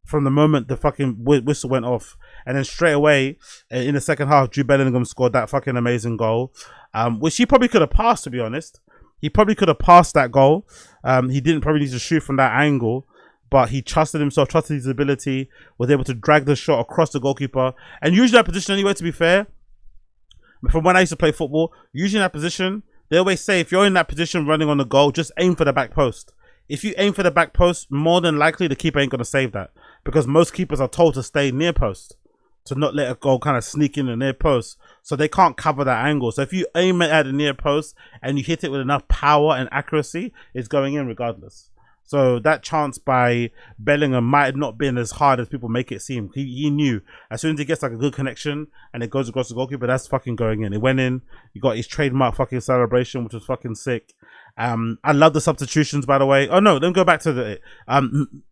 from the moment the fucking whistle went off. And then straight away, in the second half, Jude Bellingham scored that fucking amazing goal, which he probably could have passed, to be honest. He probably could have passed that goal. He didn't probably need to shoot from that angle, but he trusted himself, trusted his ability, was able to drag the shot across the goalkeeper. And usually that position anyway, to be fair, from when I used to play football, usually in that position, they always say if you're in that position running on the goal, just aim for the back post. If you aim for the back post, more than likely the keeper ain't going to save that, because most keepers are told to stay near post, to not let a goal kind of sneak in the near post, so they can't cover that angle. So if you aim it at the near post and you hit it with enough power and accuracy, it's going in regardless. So that chance by Bellingham might have not been as hard as people make it seem. He knew as soon as he gets like a good connection and it goes across the goalkeeper, that's fucking going in. It went in. He got his trademark fucking celebration, which was fucking sick. I love the substitutions, by the way. Oh no, let me go back to the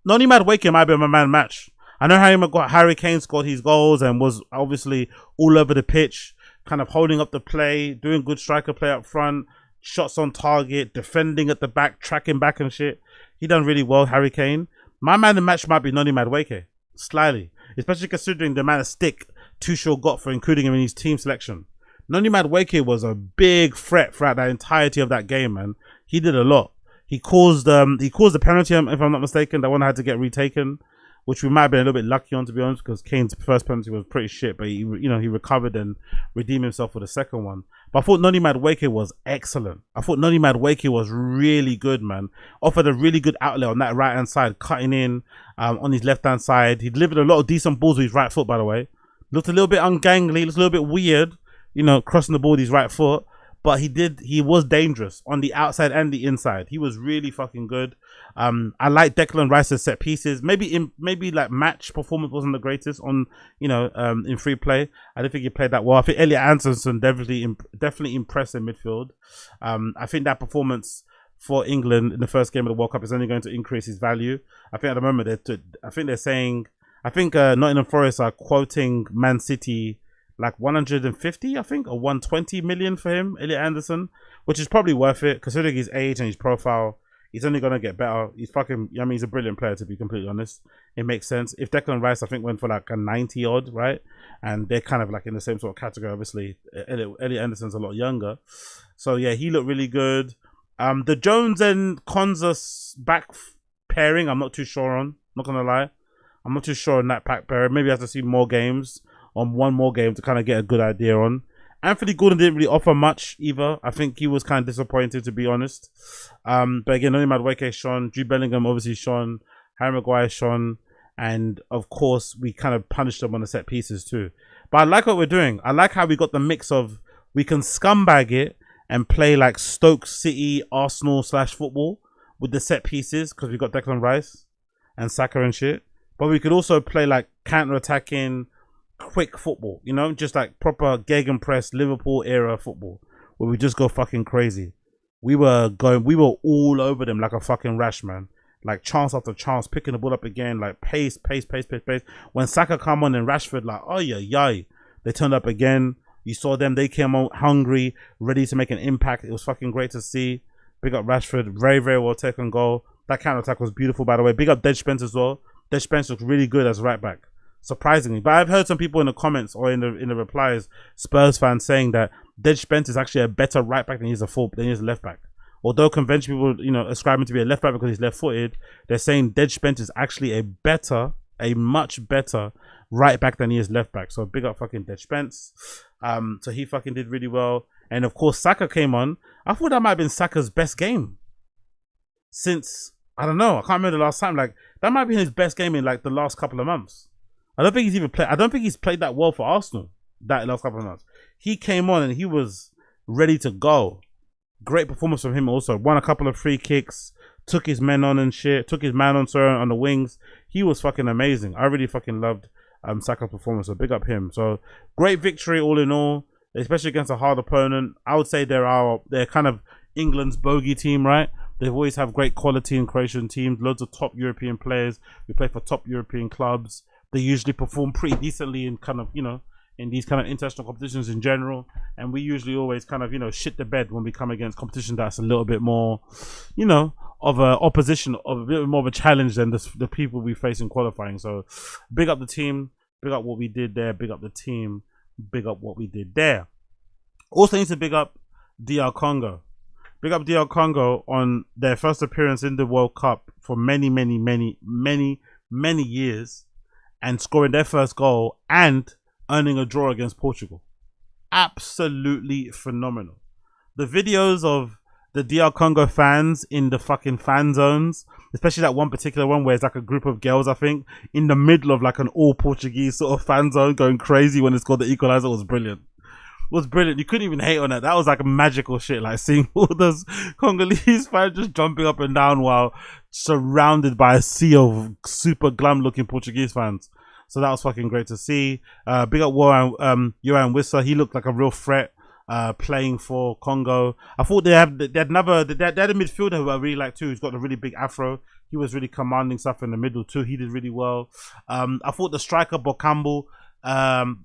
Noni Madueke might be my man match. I know Harry Kane scored his goals and was obviously all over the pitch, kind of holding up the play, doing good striker play up front, shots on target, defending at the back, tracking back and shit. He done really well, Harry Kane. My man in the match might be Noni Madueke, slyly, especially considering the amount of stick Tuchel got for including him in his team selection. Noni Madueke was a big threat throughout the entirety of that game, man. He did a lot. He caused the penalty, if I'm not mistaken, that one had to get retaken. which we might have been a little bit lucky on, to be honest, because Kane's first penalty was pretty shit, but he recovered and redeemed himself for the second one. But I thought Noni Madueke was excellent. I thought Noni Madueke was really good, man. Offered a really good outlet on that right hand side, cutting in on his left hand side. He delivered a lot of decent balls with his right foot, by the way. Looked a little bit ungangly, looked a little bit weird, you know, crossing the ball with his right foot. But he was dangerous on the outside and the inside. He was really fucking good. I like Declan Rice's set pieces. Maybe like match performance wasn't the greatest on, you know, in free play. I don't think he played that well. I think Elliot Anderson definitely impressed in midfield. I think that performance for England in the first game of the World Cup is only going to increase his value. I think at the moment they're saying Nottingham Forest are quoting Man City like 150, I think, or 120 million for him, Elliot Anderson, which is probably worth it considering his age and his profile. He's only gonna get better. He's he's a brilliant player, to be completely honest. It makes sense. If Declan Rice, I think, went for like a 90 odd, right? And they're kind of like in the same sort of category. Obviously, Elliot Anderson's a lot younger, so yeah, he looked really good. The Jones and Konza back pairing, I'm not too sure on. Not gonna lie, I'm not too sure on that pack pairing. Maybe I have to see more games. On one more game to kind of get a good idea on. Anthony Gordon didn't really offer much either. I think he was kind of disappointed, to be honest. But again, Noni Madueke shone, Jude Bellingham obviously shone, Harry Maguire shone, and of course we kind of punished them on the set pieces too. But I like what we're doing. I like how we got the mix of we can scumbag it and play like Stoke City, Arsenal / football with the set pieces because we got Declan Rice and Saka and shit. But we could also play like counter-attacking, quick football, you know, just like proper gegenpress Liverpool era football where we just go fucking crazy. We were all over them like a fucking rash, man. Like chance after chance, picking the ball up again, like pace. When Saka come on and Rashford, like, oh yeah, they turned up again. You saw them, they came out hungry, ready to make an impact. It was fucking great to see. Big up Rashford, very, very well taken goal. That counter attack was beautiful, by the way. Big up Dead Spence as well. Dead Spence looked really good as right back. Surprisingly, but I've heard some people in the comments or in the replies, Spurs fans saying that Dead Spence is actually a better right back than he's a left back. Although conventional people, you know, ascribe him to be a left back because he's left footed, they're saying Dead Spence is actually a much better right back than he is left back. So big up fucking Dead Spence. So he fucking did really well. And of course Saka came on. I thought that might have been Saka's best game since, I don't know, I can't remember the last time. Like that might be his best game in like the last couple of months. I don't think he's played that well for Arsenal that last couple of months. He came on and he was ready to go. Great performance from him also. Won a couple of free kicks, took his men on and shit, took his man on, sorry, on the wings. He was fucking amazing. I really fucking loved Saka's performance, so big up him. So great victory all in all, especially against a hard opponent. I would say they're kind of England's bogey team, right? They always have great quality in Croatian teams, loads of top European players. We play for top European clubs. They usually perform pretty decently in kind of, you know, in these kind of international competitions in general. And we usually always kind of, you know, shit the bed when we come against competition that's a little bit more, you know, of a opposition, of a bit more of a challenge than the people we face in qualifying. So big up the team, big up what we did there, big up the team, big up what we did there. Also need to big up DR Congo. Big up DR Congo on their first appearance in the World Cup for many years, and scoring their first goal and earning a draw against Portugal. Absolutely phenomenal. The videos of the DR Congo fans in the fucking fan zones, especially that one particular one where it's like a group of girls, I think, in the middle of like an all Portuguese sort of fan zone going crazy when it's called the equalizer, was brilliant. Was brilliant. You couldn't even hate on that. That was like a magical shit, like seeing all those Congolese fans just jumping up and down while surrounded by a sea of super glam looking Portuguese fans. So that was fucking great to see. Big up Johan Wissa. He looked like a real threat playing for Congo. I thought they had a midfielder who I really like too, who's got a really big afro. He was really commanding stuff in the middle too. He did really well. I thought the striker Bokambo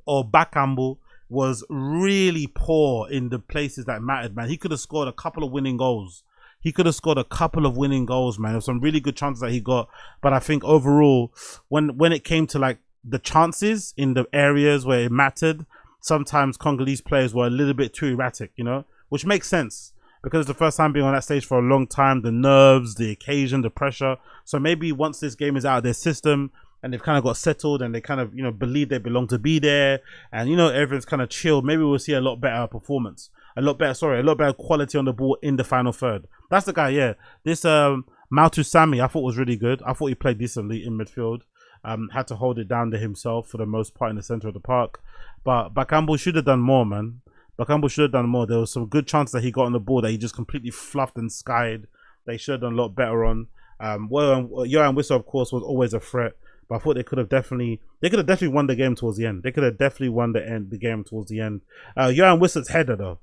or Bakambu was really poor in the places that mattered, man. He could have scored a couple of winning goals. Man. There's some really good chances that he got. But I think overall, when it came to like the chances in the areas where it mattered, sometimes Congolese players were a little bit too erratic, you know, which makes sense because it's the first time being on that stage for a long time, the nerves, the occasion, the pressure. So maybe once this game is out of their system, and they've kind of got settled, and they kind of, you know, believe they belong to be there, and, you know, everyone's kind of chilled, maybe we'll see a lot better performance, a lot better quality on the ball in the final third. That's the guy, yeah. This Mautu Sami, I thought was really good. I thought he played decently in midfield. Had to hold it down to himself for the most part in the center of the park. But Bakambu should have done more, man. Bakambu should have done more. There was some good chances that he got on the ball that he just completely fluffed and skied. They should have done a lot better on. Johan Wissa, of course, was always a threat. But I thought they could have definitely won the game towards the end. They could have definitely won the game towards the end. Johan Wissa's header, though.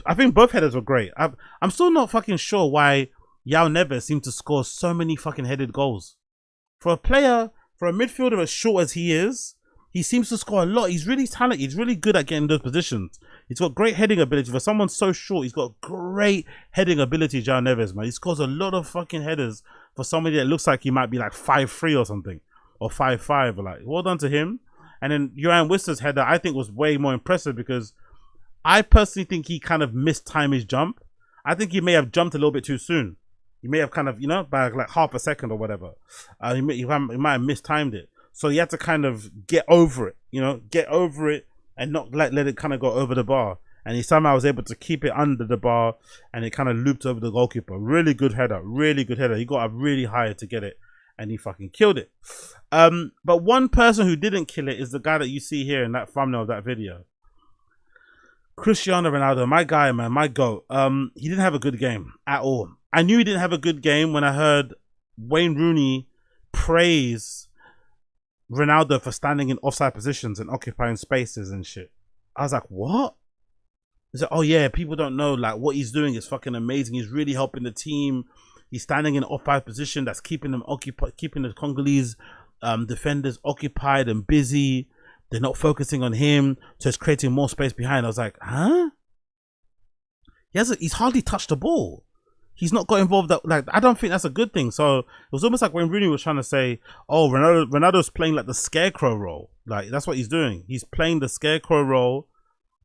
I think both headers were great. I'm still not fucking sure why Yao Neves seemed to score so many fucking headed goals. For a midfielder as short as he is, he seems to score a lot. He's really talented. He's really good at getting those positions. He's got great heading ability. For someone so short, he's got great heading ability, Yao Neves, man. He scores a lot of fucking headers for somebody that looks like he might be like 5'3" or something. Or 5'5", like, well done to him. And then Johan Wissa's header, I think, was way more impressive because I personally think he kind of mistimed his jump. I think he may have jumped a little bit too soon. He may have kind of, you know, by like half a second or whatever. He might have mistimed it. So he had to kind of get over it, you know, and not let it kind of go over the bar. And he somehow was able to keep it under the bar, and it kind of looped over the goalkeeper. Really good header, really good header. He got up really high to get it, and he fucking killed it. But one person who didn't kill it is the guy that you see here in that thumbnail of that video. Cristiano Ronaldo, my guy, man, my goat. He didn't have a good game at all. I knew he didn't have a good game when I heard Wayne Rooney praise Ronaldo for standing in offside positions and occupying spaces and shit. I was like, what? He said, oh yeah, people don't know, like, what he's doing is fucking amazing. He's really helping the team. He's standing in offside position that's keeping them occupied, keeping the Congolese defenders occupied and busy. They're not focusing on him, so it's creating more space behind. I was like, huh? He's hardly touched the ball. He's not got involved. Like, I don't think that's a good thing. So it was almost like when Rooney was trying to say, oh, Ronaldo's playing like the scarecrow role. Like, that's what he's doing. He's playing the scarecrow role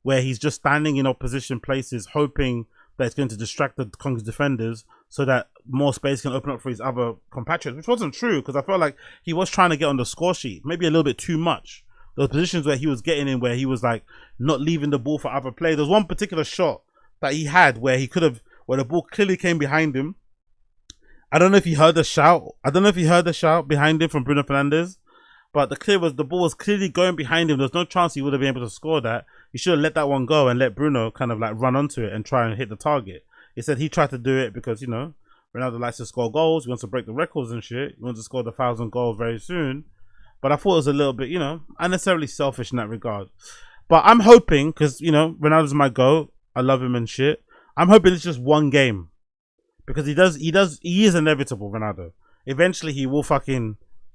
where he's just standing in opposition places, hoping that it's going to distract the Congo's defenders so that more space can open up for his other compatriots, which wasn't true because I felt like he was trying to get on the score sheet, maybe a little bit too much. Those positions where he was getting in, where he was like not leaving the ball for other players. There was one particular shot that he had where he could have, where the ball clearly came behind him. I don't know if he heard the shout. Behind him from Bruno Fernandes, but the ball was clearly going behind him. There's no chance he would have been able to score that. He should have let that one go and let Bruno kind of like run onto it and try and hit the target. He said he tried to do it because, you know, Ronaldo likes to score goals. He wants to break the records and shit. He wants to score the 1,000 goals very soon. But I thought it was a little bit, you know, unnecessarily selfish in that regard. But I'm hoping, because, you know, Ronaldo's my GOAT. I love him and shit. I'm hoping it's just one game. Because he is inevitable, Ronaldo. Eventually he will fucking, do you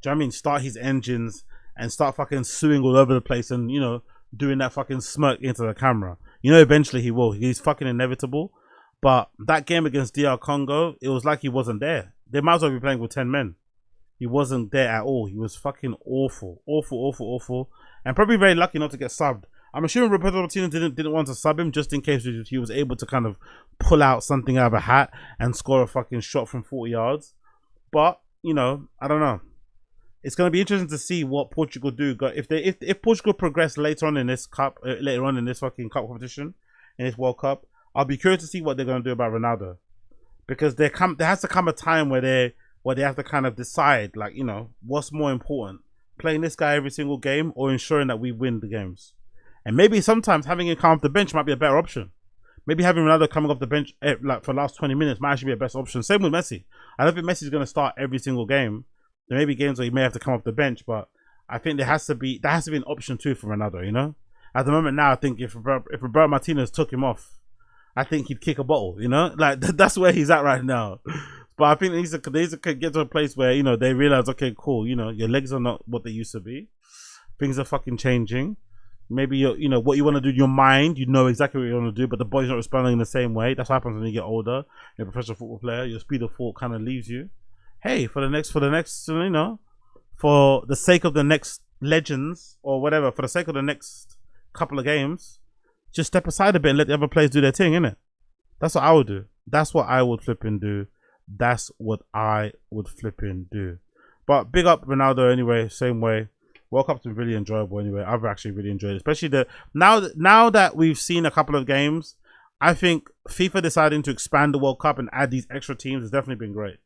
know what I mean, start his engines and start fucking suing all over the place and, you know, doing that fucking smirk into the camera. You know, eventually he will. He's fucking inevitable. But that game against DR Congo, it was like he wasn't there. They might as well be playing with 10 men. He wasn't there at all. He was fucking awful. Awful. And probably very lucky not to get subbed. I'm assuming Roberto Martinez didn't want to sub him just in case he was able to kind of pull out something out of a hat and score a fucking shot from 40 yards. But, you know, I don't know. It's going to be interesting to see what Portugal do. If Portugal progress later on in this fucking cup competition, in this World Cup, I'll be curious to see what they're going to do about Ronaldo. Because there has to come a time where they have to kind of decide, like, you know, what's more important, playing this guy every single game or ensuring that we win the games. And maybe sometimes having him come off the bench might be a better option. Maybe having Ronaldo coming off the bench like for the last 20 minutes might actually be a best option. Same with Messi. I don't think Messi's going to start every single game. There may be games where he may have to come off the bench, but I think there has to be an option too for Ronaldo, you know? At the moment now, I think if Roberto Martinez took him off, I think he'd kick a bottle, you know? Like, that's where he's at right now. But I think they need to get to a place where, you know, they realize, okay, cool, you know, your legs are not what they used to be. Things are fucking changing. Maybe, you know, what you want to do in your mind, you know exactly what you want to do, but the body's not responding in the same way. That's what happens when you get older. You're a professional football player, your speed of thought kind of leaves you. Hey, for the next, you know, for the sake of the next legends or whatever, for the sake of the next couple of games, just step aside a bit and let the other players do their thing, innit? That's what I would do. That's what I would flipping do. That's what I would flipping do. But big up Ronaldo anyway, same way. World Cup's been really enjoyable anyway. I've actually really enjoyed it, especially now that we've seen a couple of games. I think FIFA deciding to expand the World Cup and add these extra teams has definitely been great.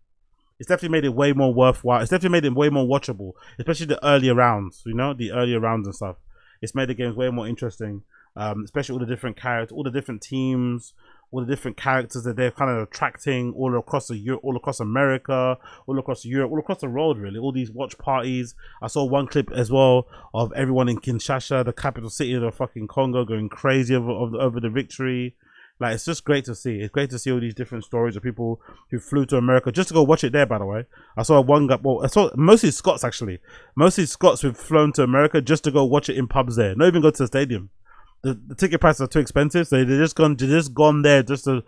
It's definitely made it way more worthwhile. It's definitely made it way more watchable, especially the earlier rounds. You know, the earlier rounds and stuff. It's made the games way more interesting, especially all the different characters, all the different teams, all the different characters that they're kind of attracting all across all across America, all across Europe, all across the world, really. All these watch parties. I saw one clip as well of everyone in Kinshasa, the capital city of the fucking Congo, going crazy over the victory. Like, it's just great to see. It's great to see all these different stories of people who flew to America just to go watch it there, by the way. I saw one guy, well, I saw mostly Scots, actually. Mostly Scots who've flown to America just to go watch it in pubs there. Not even go to the stadium. The ticket prices are too expensive, so they're just gone there just for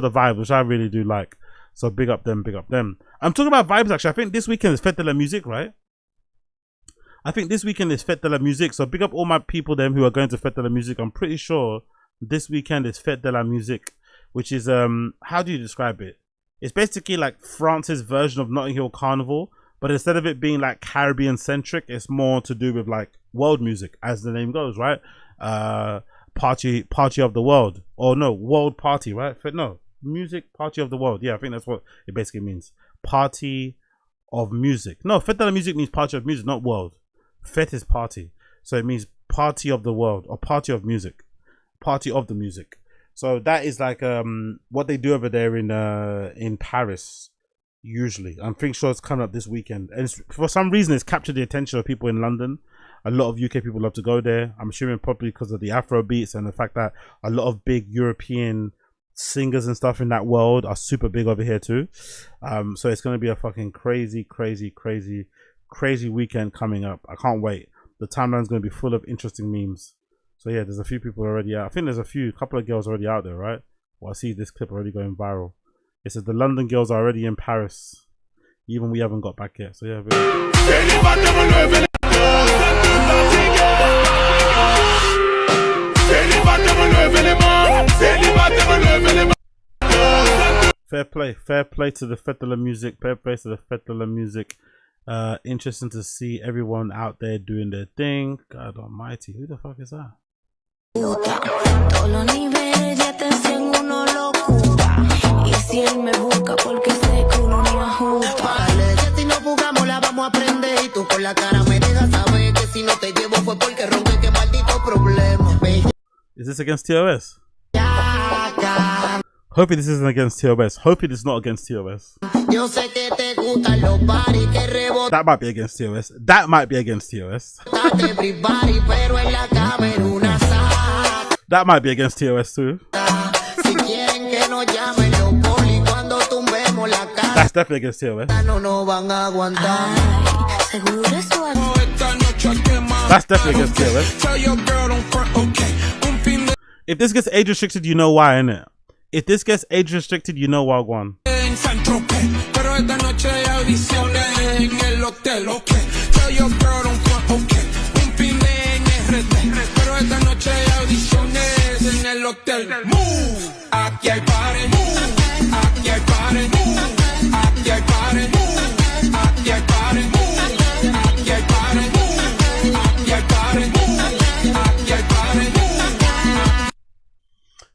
the vibe, which I really do like. So big up them, big up them. I'm talking about vibes, actually. I think this weekend is Fête de la Musique, right? I think this weekend is Fête de la Musique. So big up all my people them who are going to Fête de la Musique. I'm pretty sure this weekend is Fête de la Musique, which is how do you describe it? It's basically like France's version of Notting Hill Carnival, but instead of it being like Caribbean centric, it's more to do with like world music, as the name goes, right? Party of the world, or no, world party, right? No, music party of the world. Yeah, I think that's what it basically means. Party of music. No, Fête de la Musique means party of music, not world. Fête is party, so it means party of the world or party of music. Party of the music. So that is like what they do over there in Paris usually. I'm pretty sure it's coming up this weekend, and for some reason it's captured the attention of people in London. A lot of UK people love to go there. I'm assuming probably because of the Afro beats and the fact that a lot of big European singers and stuff in that world are super big over here too. So it's going to be a fucking crazy weekend coming up. I can't wait. The timeline's going to be full of interesting memes. So yeah, there's a few people already out. I think there's a couple of girls already out there, right? Well, I see this clip already going viral. It says the London girls are already in Paris. Even we haven't got back yet. So yeah. Fair play to the Fête de la Musique. Fair play to the Fête de la Musique. Interesting to see everyone out there doing their thing. God almighty, who the fuck is that? Is this against TOS? Hopefully this isn't against TOS. Hopefully this is not against TOS. That might be against TOS. That might be against TOS. That might be against TOS too. That's definitely against TOS. That's definitely against TOS. If this gets age restricted, you know why, innit? If this gets age restricted, you know why, one.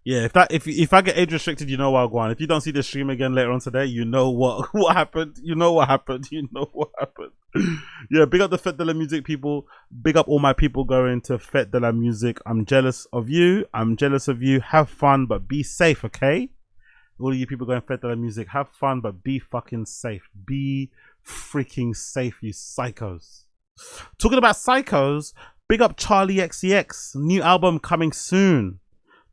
Yeah, if I get age restricted, you know what, Guan. If you don't see the stream again later on today, you know what happened. You know what happened. You know what happened. Yeah, big up the Fête de la Musique people. Big up all my people going to Fête de la Musique. I'm jealous of you. I'm jealous of you. Have fun, but be safe, okay? All of you people going Fête de la Musique, have fun, but be fucking safe. Be freaking safe, you psychos. Talking about psychos, big up Charli Xcx. New album coming soon.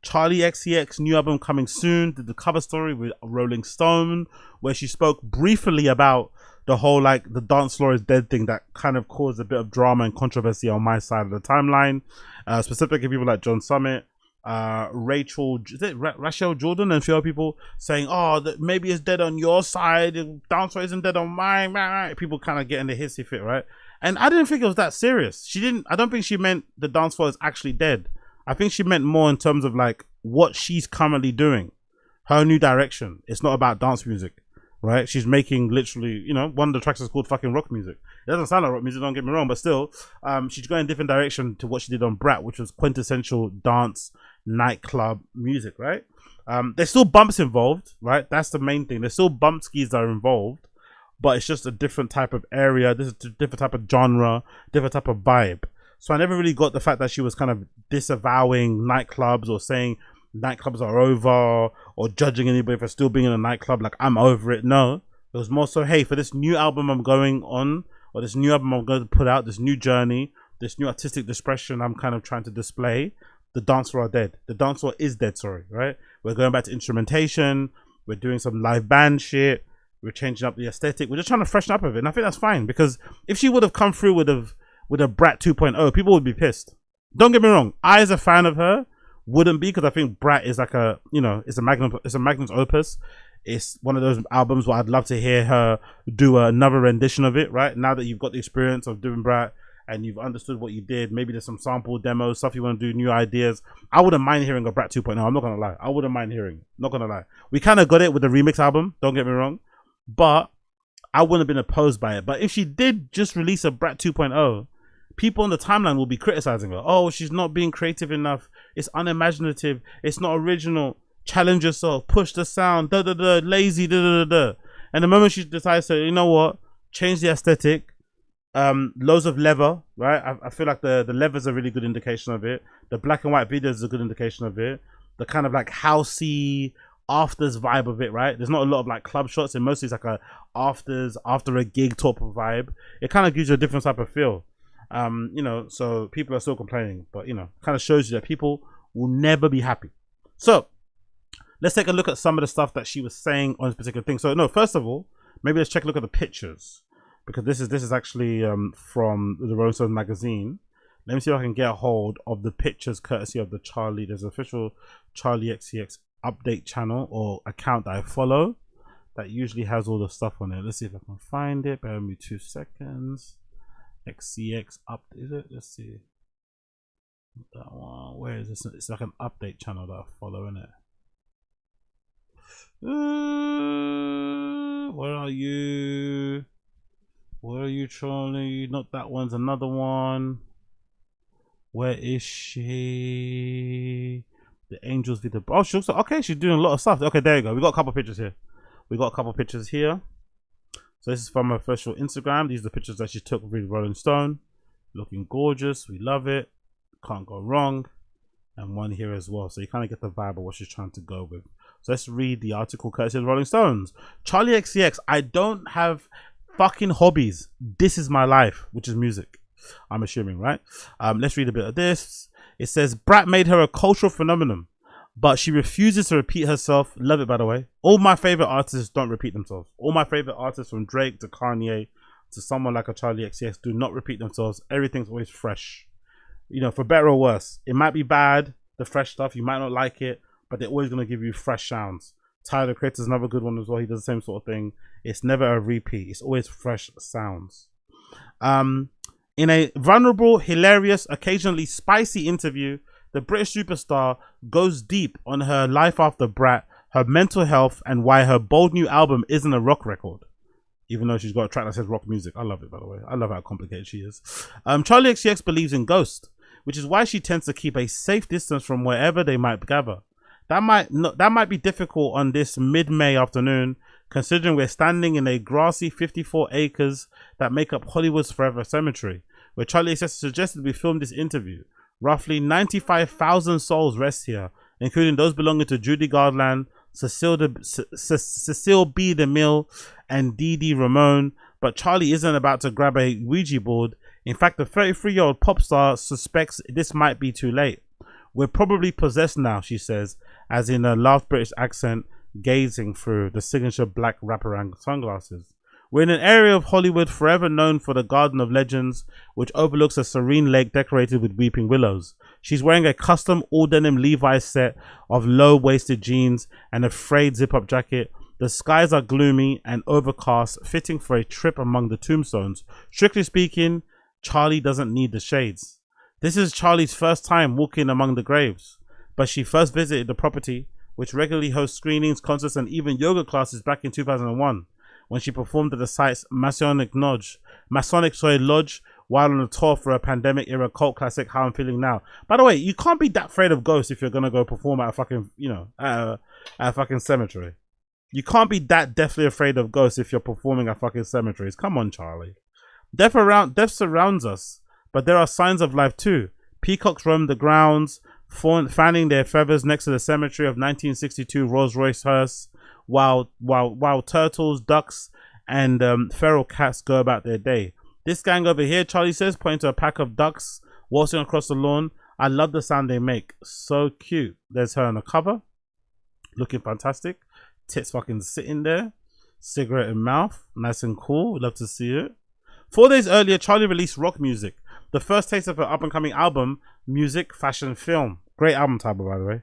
Charli Xcx new album coming soon. Did the cover story with Rolling Stone, where she spoke briefly about the whole like the dance floor is dead thing that kind of caused a bit of drama and controversy on my side of the timeline. Specifically people like John Summit, Rachel Jordan, and a few other people saying, oh, that maybe it's dead on your side, dance floor isn't dead on mine. People kind of getting the hissy fit, right? And I didn't think it was that serious. I don't think she meant the dance floor is actually dead. I think she meant more in terms of like what she's currently doing, her new direction. It's not about dance music. right? She's making literally, you know, one of the tracks is called fucking rock music. It doesn't sound like rock music, don't get me wrong, but still, she's going a different direction to what she did on Brat, which was quintessential dance, nightclub music, right? There's still bumps involved, right? That's the main thing. There's still bump skis that are involved, but it's just a different type of area. This is a different type of genre, different type of vibe. So I never really got the fact that she was kind of disavowing nightclubs or saying nightclubs are over or judging anybody for still being in a nightclub. Like, I'm over it. No, it was more so, hey, for this new album I'm going on, or this new album I'm going to put out, this new journey, this new artistic expression I'm kind of trying to display, the dance floor are dead. The dance floor is dead, sorry, right? We're going back to instrumentation. We're doing some live band shit. We're changing up the aesthetic. We're just trying to freshen up a bit. And I think that's fine, because if she would have come through with a Brat 2.0, people would be pissed. Don't get me wrong. I, as a fan of her, wouldn't be, because I think Brat is like a, you know, it's a magnum opus. It's one of those albums where I'd love to hear her do another rendition of it, right? Now that you've got the experience of doing Brat and you've understood what you did, maybe there's some sample demos, stuff you want to do, new ideas. I wouldn't mind hearing a Brat 2.0. I'm not going to lie. I wouldn't mind hearing. Not going to lie. We kind of got it with the remix album. Don't get me wrong. But I wouldn't have been opposed by it. But if she did just release a Brat 2.0, people on the timeline will be criticizing her. Oh, she's not being creative enough. It's unimaginative. It's not original. Challenge yourself. Push the sound. Lazy. And the moment she decides to, you know what, change the aesthetic, loads of leather, right? I feel like the leather is a really good indication of it. The black and white videos is a good indication of it. The kind of like housey afters vibe of it, right? There's not a lot of like club shots, and mostly it's like a afters, after a gig type of vibe. It kind of gives you a different type of feel. You know, so people are still complaining, but you know, kind of shows you that people will never be happy. So let's take a look at some of the stuff that she was saying on this particular thing. So no, first of all, maybe let's check a look at the pictures, because this is actually from the Rolling Stone magazine. Let me see if I can get a hold of the pictures courtesy of the Charli. There's an official Charli Xcx update channel or account that I follow that usually has all the stuff on it. Let's see if I can find it. Bear with me 2 seconds. XCX up, is it? Let's see. That one. Where is this? It's like an update channel that I follow, isn't it? Where are you? Where are you, Charli? Not that one's another one. Where is she? The Angels video. Oh, she looks okay. She's doing a lot of stuff. Okay, there you go. We got a couple pictures here. So this is from her official Instagram. These are the pictures that she took with Rolling Stone. Looking gorgeous. We love it. Can't go wrong. And one here as well. So you kind of get the vibe of what she's trying to go with. So let's read the article courtesy of Rolling Stones. Charli Xcx. I don't have fucking hobbies. This is my life, which is music. I'm assuming, right? Let's read a bit of this. It says, Brat made her a cultural phenomenon, but she refuses to repeat herself. Love it, by the way. All my favorite artists don't repeat themselves. All my favorite artists, from Drake to Kanye to someone like a Charli Xcx, do not repeat themselves. Everything's always fresh. You know, for better or worse. It might be bad, the fresh stuff. You might not like it, but they're always going to give you fresh sounds. Tyler, the Creator's another good one as well. He does the same sort of thing. It's never a repeat. It's always fresh sounds. In a vulnerable, hilarious, occasionally spicy interview, the British superstar goes deep on her life after Brat, her mental health, and why her bold new album isn't a rock record. Even though she's got a track that says rock music. I love it, by the way. I love how complicated she is. Charli Xcx believes in ghosts, which is why she tends to keep a safe distance from wherever they might gather. That might be difficult on this mid-May afternoon, considering we're standing in a grassy 54 acres that make up Hollywood's Forever Cemetery, where Charli Xcx suggested we film this interview. Roughly 95,000 souls rest here, including those belonging to Judy Garland, Cecile B. DeMille, and Dee Ramone. But Charli isn't about to grab a Ouija board. In fact, the 33-year-old pop star suspects this might be too late. We're probably possessed now, she says, as in a loud British accent, gazing through the signature black wraparound sunglasses. We're in an area of Hollywood forever known for the Garden of Legends, which overlooks a serene lake decorated with weeping willows. She's wearing a custom all-denim Levi's set of low-waisted jeans and a frayed zip-up jacket. The skies are gloomy and overcast, fitting for a trip among the tombstones. Strictly speaking, Charli doesn't need the shades. This is Charli's first time walking among the graves, but she first visited the property which regularly hosts screenings, concerts, and even yoga classes back in 2001, when she performed at the site's Masonic Lodge, while on a tour for a pandemic-era cult classic, How I'm Feeling Now. By the way, you can't be that afraid of ghosts if you're gonna go perform at a fucking, at a fucking cemetery. You can't be that deathly afraid of ghosts if you're performing at fucking cemeteries. Come on, Charlie. Death surrounds us, but there are signs of life too. Peacocks roam the grounds, fanning their feathers next to the cemetery of 1962 Rolls-Royce hearse, while turtles, ducks, and feral cats go about their day. This gang over here, Charlie says, pointing to a pack of ducks waltzing across the lawn. I love the sound they make. So cute. There's her on the cover, looking fantastic. Tits fucking sitting there, cigarette in mouth, nice and cool. Love to see it. 4 days earlier, Charlie released Rock Music, the first taste of her up-and-coming album, Music, Fashion, Film. Great album title, by the way.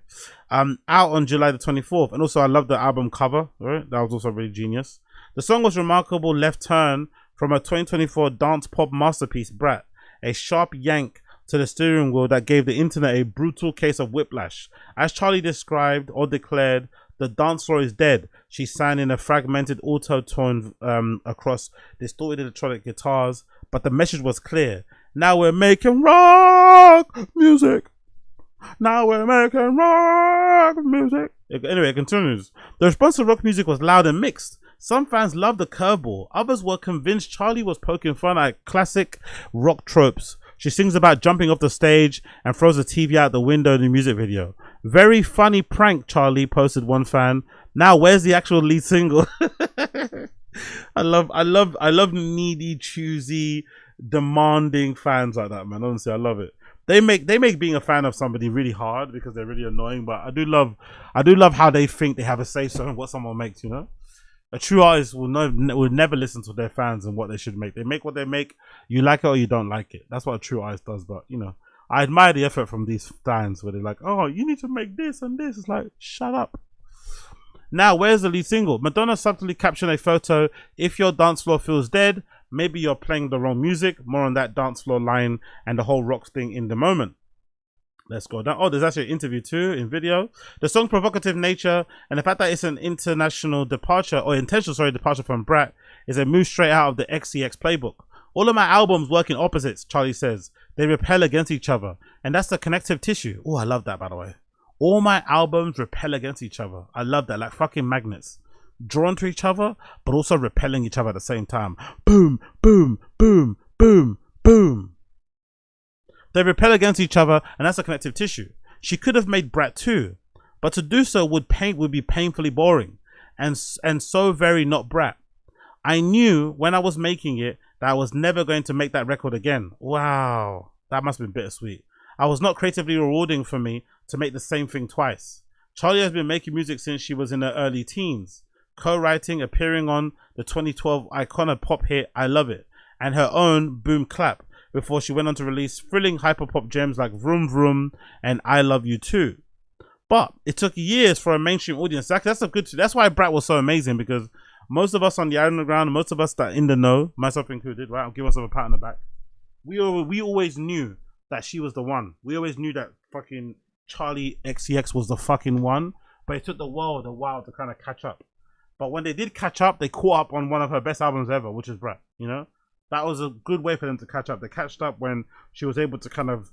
Out on July the 24th. And also, I love the album cover. Right? That was also really genius. The song was a remarkable left turn from a 2024 dance pop masterpiece, Brat. A sharp yank to the steering wheel that gave the internet a brutal case of whiplash. As Charlie described or declared, the dance floor is dead. She sang in a fragmented auto-tone across distorted electronic guitars, but the message was clear. Now we're making rock music. Now we're making rock music. Anyway, it continues. The response to rock music was loud and mixed. Some fans loved the curveball. Others were convinced Charlie was poking fun at classic rock tropes. She sings about jumping off the stage and throws the TV out the window in the music video. Very funny prank, Charlie, posted one fan. Now, where's the actual lead single? I love needy, choosy, demanding fans like that, man. Honestly, I love it. They make being a fan of somebody really hard because they're really annoying. But I do love how they think they have a say so in what someone makes. You know, a true artist will never listen to their fans and what they should make. They make what they make. You like it or you don't like it. That's what a true artist does. But you know, I admire the effort from these fans where they're like, oh, you need to make this and this. It's like, shut up. Now, where's the lead single? Madonna subtly captioned a photo. If your dance floor feels dead, maybe you're playing the wrong music. More on that dance floor line and the whole rock thing in the moment. Let's go down. Oh, there's actually an interview too in video. The song's provocative nature and the fact that it's an intentional departure from Brat is a move straight out of the XCX playbook. All of my albums work in opposites, Charlie says. They repel against each other. And that's the connective tissue. Oh, I love that, by the way. All my albums repel against each other. I love that. Like fucking magnets. Drawn to each other, but also repelling each other at the same time. Boom, boom, boom, boom, boom. They repel against each other, and that's a connective tissue. She could have made Brat too, but to do so would be painfully boring, and so very not Brat. I knew when I was making it that I was never going to make that record again. Wow, that must have been bittersweet. I was not creatively rewarding for me to make the same thing twice. Charlie has been making music since she was in her early teens, co-writing, appearing on the 2012 iconic pop hit I Love It, and her own Boom Clap, before she went on to release thrilling hyperpop gems like Vroom Vroom and I Love You Too. But it took years for a mainstream audience. That's why Brat was so amazing, because most of us on the underground, most of us that are in the know, myself included, right? I'll give myself a pat on the back. We always knew that she was the one. We always knew that fucking Charli Xcx was the fucking one. But it took the world a while to kind of catch up. But when they did catch up, they caught up on one of her best albums ever, which is Brat, you know? That was a good way for them to catch up. They catched up when she was able to kind of,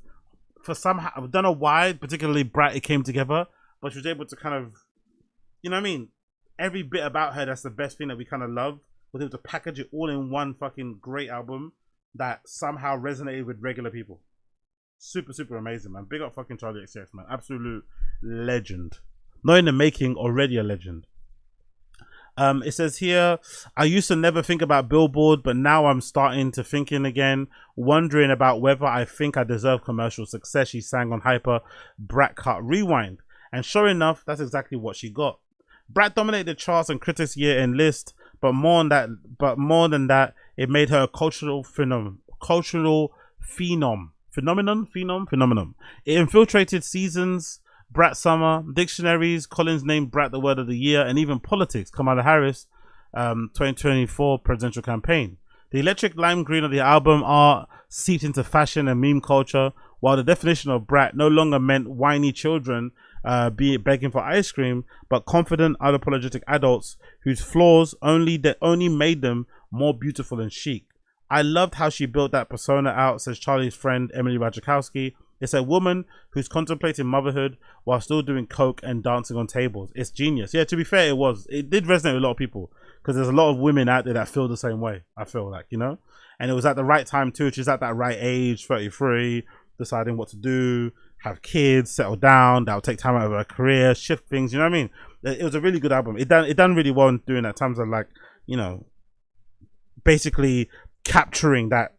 for somehow, I don't know why, particularly Brat, it came together, but she was able to kind of, you know what I mean? Every bit about her, that's the best thing that we kind of love, was able to package it all in one fucking great album that somehow resonated with regular people. Super, super amazing, man. Big up fucking Charli Xcx, man. Absolute legend. Not in the making, already a legend. It says here, I used to never think about Billboard, but now I'm starting to thinking again, wondering about whether I think I deserve commercial success. She sang on Hyper Brat Cut Rewind. And sure enough, that's exactly what she got. Brat dominated the charts and critics' year-end list, but more than that, it made her a cultural phenomenon. It infiltrated seasons, Brat Summer, dictionaries, Collins named Brat the word of the year, and even politics. Kamala Harris 2024 presidential campaign. The electric lime green of the album art seeped into fashion and meme culture, while the definition of Brat no longer meant whiny children, be it begging for ice cream, but confident, unapologetic adults whose flaws only made them more beautiful and chic. I loved how she built that persona out, says Charlie's friend Emily Ratajkowski. It's a woman who's contemplating motherhood while still doing coke and dancing on tables. It's genius. Yeah, to be fair, it did resonate with a lot of people, because there's a lot of women out there that feel the same way, I feel like, you know? And it was at the right time too. She's at that right age, 33, deciding what to do, have kids, settle down. That'll take time out of her career, shift things, you know what I mean? It was a really good album. It done really well in doing that, terms of, like, you know, basically capturing that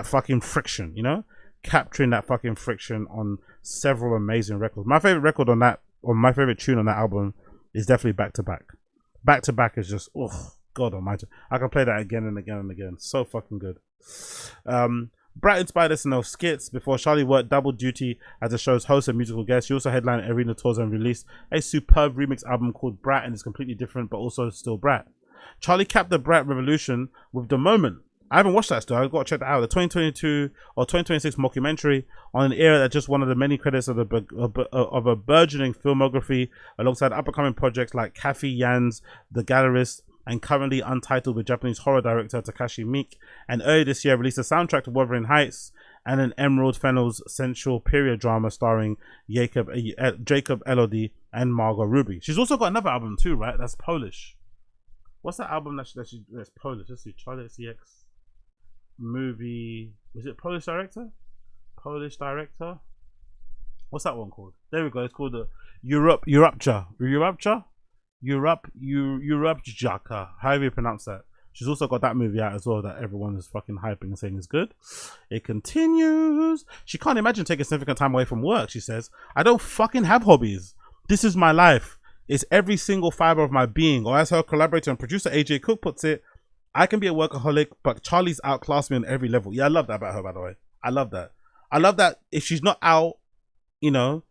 fucking friction, you know? Capturing that fucking friction on several amazing records. My favorite record on that, or my favorite tune on that album, is definitely Back to Back. Back to Back is just, oh God almighty. I can play that again and again and again. So fucking good. Brat inspired SNL skits before Charli worked double duty as the show's host and musical guest. She also headlined arena tours and released a superb remix album called Brat, and it's completely different but also still Brat. Charli capped the Brat revolution with The Moment. I haven't watched that still. I've got to check that out. The 2022 or 2026 mockumentary on an era that just one of the many credits of a burgeoning filmography, alongside up-and-coming projects like Kathy Yan's The Gallerist, and currently untitled with Japanese horror director Takashi Miike. And earlier this year released a soundtrack to Wuthering Heights and an Emerald Fennell's sensual period drama starring Jacob Elordi and Margot Ruby. She's also got another album too, right? That's Polish. What's that album that's Polish? Let's see. Charli Xcx movie. Is it Polish director? Polish director? What's that one called? There we go. It's called the Europjaka. However you pronounce that. She's also got that movie out as well that everyone is fucking hyping and saying is good. It continues. She can't imagine taking significant time away from work, she says. I don't fucking have hobbies. This is my life. It's every single fiber of my being. Or as her collaborator and producer AJ Cook puts it, I can be a workaholic, but Charli's outclassed me on every level. Yeah, I love that about her, by the way. I love that. I love that if she's not out, you know,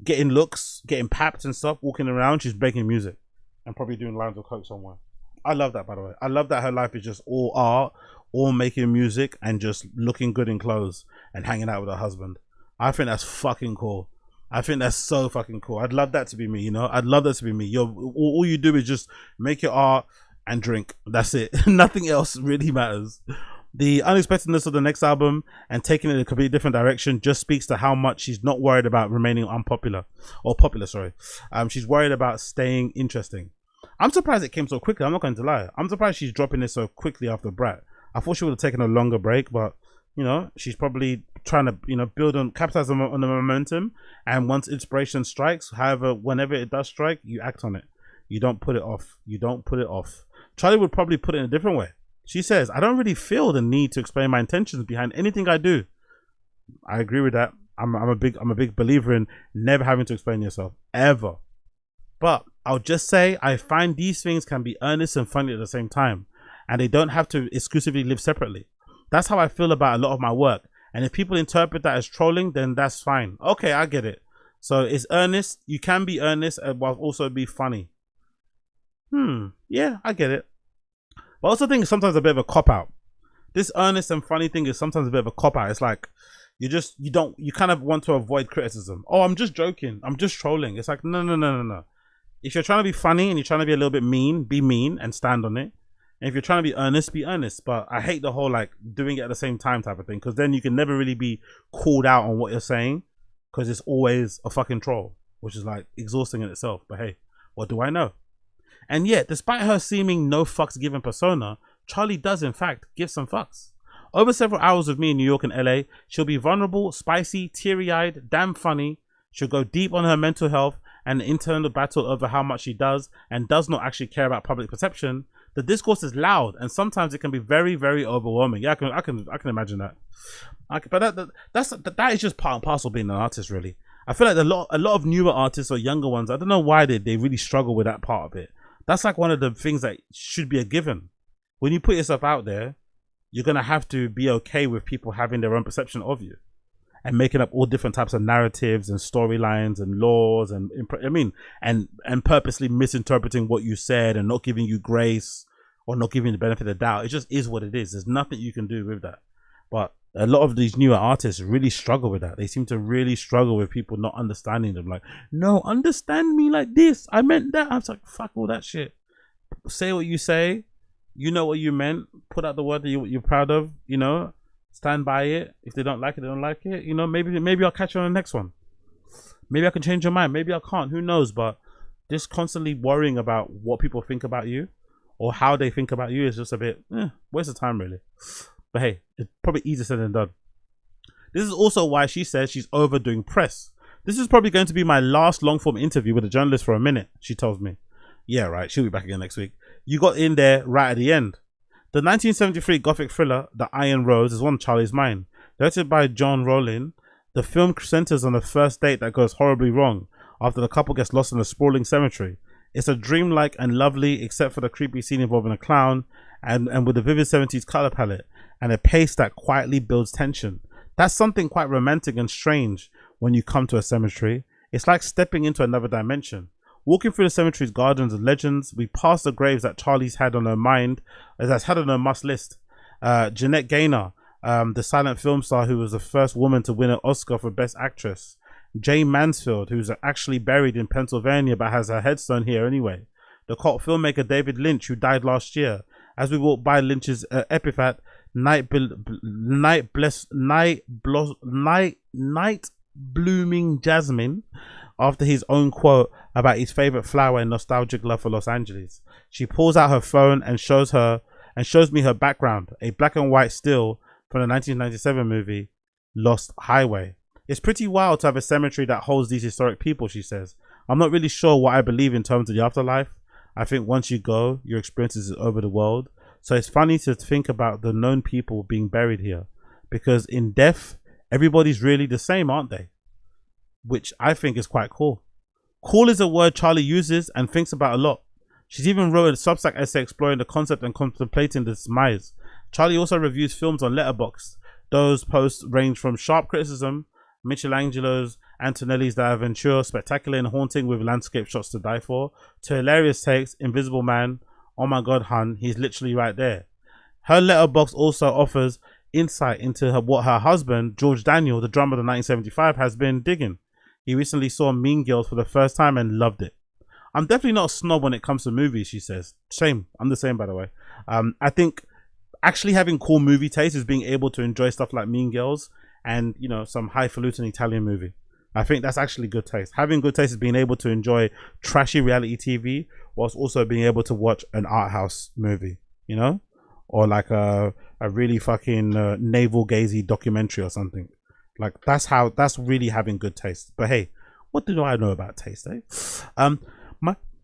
getting looks, getting papped and stuff, walking around, she's making music and probably doing lines of coke somewhere. I love that, by the way. I love that her life is just all art, all making music, and just looking good in clothes and hanging out with her husband. I think that's fucking cool. I think that's so fucking cool. I'd love that to be me, you know? I'd love that to be me. All you do is just make your art and drink. That's it. Nothing else really matters. The unexpectedness of the next album and taking it in a completely different direction just speaks to how much she's not worried about remaining unpopular, or popular, sorry. She's worried about staying interesting. I'm surprised it came so quickly. I'm not going to lie. I'm surprised she's dropping this so quickly after Brat. I thought she would have taken a longer break, but you know, she's probably trying to, you know, capitalize on the momentum. And once inspiration strikes, however, whenever it does strike, you act on it. You don't put it off. You don't put it off. Charli would probably put it in a different way. She says, I don't really feel the need to explain my intentions behind anything I do. I agree with that. I'm a big believer in never having to explain yourself, ever. But I'll just say I find these things can be earnest and funny at the same time, and they don't have to exclusively live separately. That's how I feel about a lot of my work. And if people interpret that as trolling, then that's fine. Okay, I get it. So it's earnest. You can be earnest while also be funny. Yeah, I get it. But I also think it's sometimes a bit of a cop-out. This earnest and funny thing is sometimes a bit of a cop-out. It's like you kind of want to avoid criticism. Oh, I'm just joking. I'm just trolling. It's like, no. If you're trying to be funny and you're trying to be a little bit mean, be mean and stand on it. And if you're trying to be earnest. But I hate the whole like doing it at the same time type of thing, because then you can never really be called out on what you're saying, because it's always a fucking troll, which is like exhausting in itself. But hey, what do I know? And yet, despite her seeming no fucks given persona, Charli does in fact give some fucks. Over several hours with me in New York and LA, she'll be vulnerable, spicy, teary-eyed, damn funny. She'll go deep on her mental health and the internal battle over how much she does and does not actually care about public perception. The discourse is loud and sometimes it can be very, very overwhelming. Yeah, I can imagine that. But that is just part and parcel of being an artist, really. I feel like a lot of newer artists or younger ones, I don't know why they really struggle with that part of it. That's like one of the things that should be a given. When you put yourself out there, you're going to have to be okay with people having their own perception of you and making up all different types of narratives and storylines and laws and purposely misinterpreting what you said and not giving you grace or not giving you the benefit of the doubt. It just is what it is. There's nothing you can do with that. But a lot of these newer artists really struggle with that. They seem to really struggle with people not understanding them. Like, no, understand me like this. I meant that. I was like, fuck all that shit. Say what you say. You know what you meant. Put out the word that you're proud of. You know, stand by it. If they don't like it, they don't like it. You know, maybe I'll catch you on the next one. Maybe I can change your mind. Maybe I can't. Who knows? But just constantly worrying about what people think about you or how they think about you is just a bit waste of time, really. But hey, it's probably easier said than done. This is also why she says she's overdoing press. This is probably going to be my last long form interview with a journalist for a minute, she tells me. Yeah, right. She'll be back again next week. You got in there right at the end. The 1973 gothic thriller, The Iron Rose, is one of Charlie's mine. Directed by John Rowling, the film centers on a first date that goes horribly wrong after the couple gets lost in a sprawling cemetery. It's a dreamlike and lovely, except for the creepy scene involving a clown, and with a vivid 70s color palette and a pace that quietly builds tension. That's something quite romantic and strange when you come to a cemetery. It's like stepping into another dimension. Walking through the cemetery's gardens and legends, we pass the graves that Charlie's had on her mind, that's had on her must list. Jeanette Gaynor, the silent film star who was the first woman to win an Oscar for Best Actress. Jane Mansfield, who's actually buried in Pennsylvania but has her headstone here anyway. The cult filmmaker David Lynch, who died last year. As we walk by Lynch's epitaph, night blooming jasmine, after his own quote about his favorite flower and nostalgic love for Los Angeles. She pulls out her phone and shows me her background, a black and white still from the 1997 movie Lost Highway. It's pretty wild to have a cemetery that holds these historic people, she says. I'm not really sure what I believe in terms of the afterlife. I think once you go, your experiences is over the world. So it's funny to think about the known people being buried here, because in death, everybody's really the same, aren't they? Which I think is quite cool. Cool is a word Charlie uses and thinks about a lot. She's even wrote a Substack essay exploring the concept and contemplating the demise. Charlie also reviews films on Letterboxd. Those posts range from sharp criticism, Michelangelo's Antonelli's The Aventure, spectacular and haunting with landscape shots to die for, to hilarious takes, Invisible Man, oh my god, hun, he's literally right there. Her letterbox also offers insight into what her husband, George Daniel, the drummer of the 1975, has been digging. He recently saw Mean Girls for the first time and loved it. I'm definitely not a snob when it comes to movies, she says. Same. I'm the same, by the way. I think actually having cool movie taste is being able to enjoy stuff like Mean Girls and, you know, some highfalutin Italian movie. I think that's actually good taste. Having good taste is being able to enjoy trashy reality TV whilst also being able to watch an art house movie, you know? Or like a really fucking navel gazy documentary or something. Like that's really having good taste. But hey, what do I know about taste, eh?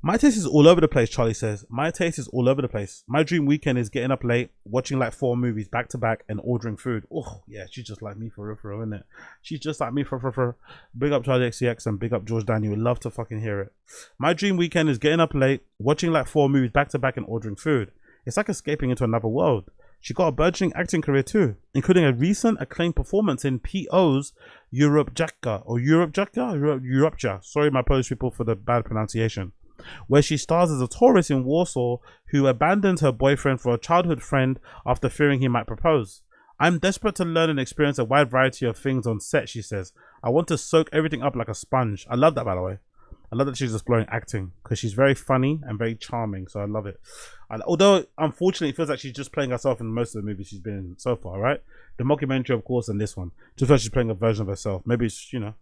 My taste is all over the place, Charlie says. My taste is all over the place. My dream weekend is getting up late, watching like 4 movies back to back and ordering food. Oh yeah, she's just like me for real, isn't it? She's just like me for. Big up Charli Xcx and big up George Daniel. Love to fucking hear it. My dream weekend is getting up late, watching like 4 movies back to back and ordering food. It's like escaping into another world. She got a burgeoning acting career too, including a recent acclaimed performance in P.O.'s Europjaka. Sorry, my Polish people for the bad pronunciation. Where she stars as a tourist in Warsaw who abandoned her boyfriend for a childhood friend after fearing he might propose. I'm desperate to learn and experience a wide variety of things on set, she says. I want to soak everything up like a sponge. I love that, by the way. I love that she's exploring acting because she's very funny and very charming, so I love it. Although, unfortunately, it feels like she's just playing herself in most of the movies she's been in so far, right? The mockumentary, of course, and this one. Just like she's playing a version of herself. Maybe, you know,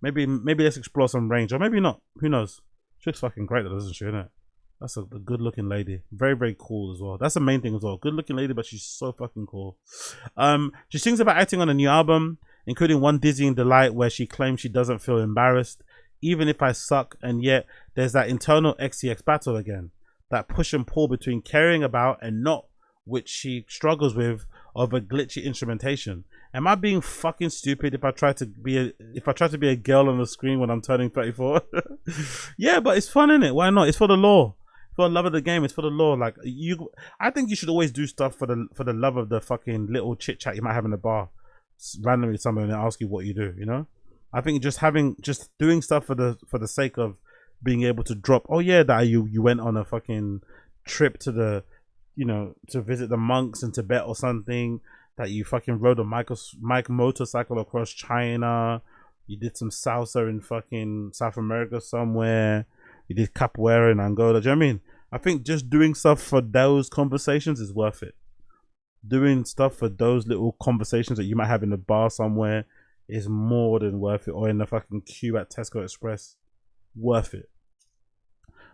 maybe let's explore some range, or maybe not. Who knows? She looks fucking great, though, doesn't she, innit? That's a good-looking lady. Very, very cool as well. That's the main thing as well. Good-looking lady, but she's so fucking cool. She sings about acting on a new album, including One Dizzying Delight, where she claims she doesn't feel embarrassed, even if I suck, and yet there's that internal XCX battle again. That push and pull between caring about and not, which she struggles with, of a glitchy instrumentation. Am I being fucking stupid if I try to be a girl on the screen when I'm turning 34? Yeah, but it's fun, innit? Why not? It's for the law. For the love of the game, it's for the law. Like I think you should always do stuff for the love of the fucking little chit chat you might have in the bar, randomly someone and ask you what you do. You know, I think just doing stuff for the sake of being able to drop. Oh yeah, that you went on a fucking trip to the, you know, to visit the monks in Tibet or something. that you fucking rode a motorcycle across China. You did some salsa in fucking South America somewhere. You did capoeira in Angola. Do you know what I mean? I think just doing stuff for those conversations is worth it. Doing stuff for those little conversations that you might have in the bar somewhere is more than worth it. Or in the fucking queue at Tesco Express. Worth it.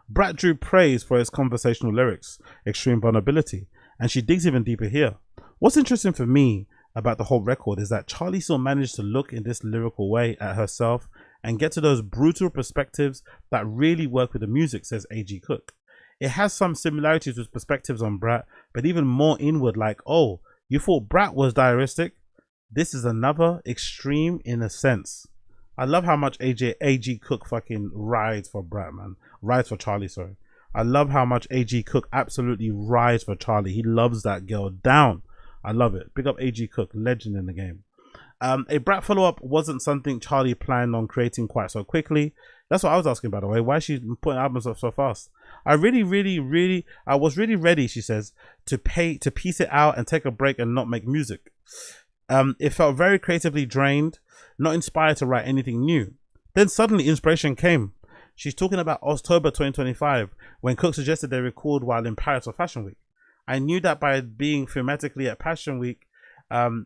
Brat drew praise for his conversational lyrics, extreme vulnerability, and she digs even deeper here. What's interesting for me about the whole record is that Charli still managed to look in this lyrical way at herself and get to those brutal perspectives that really work with the music, says A.G. Cook. It has some similarities with perspectives on Brat, but even more inward, like, oh, you thought Brat was diaristic? This is another extreme in a sense. I love how much A.G. Cook fucking rides for Brat, man. Rides for Charli, sorry. I love how much A.G. Cook absolutely rides for Charli. He loves that girl down. I love it. Big up A.G. Cook, legend in the game. A Brat follow-up wasn't something Charli planned on creating quite so quickly. That's what I was asking, by the way. Why is she putting albums up so fast? I was really ready, she says, to piece it out and take a break and not make music. It felt very creatively drained, not inspired to write anything new. Then suddenly inspiration came. She's talking about October 2025, when Cook suggested they record while in Paris for Fashion Week. I knew that by being thematically at Fashion Week,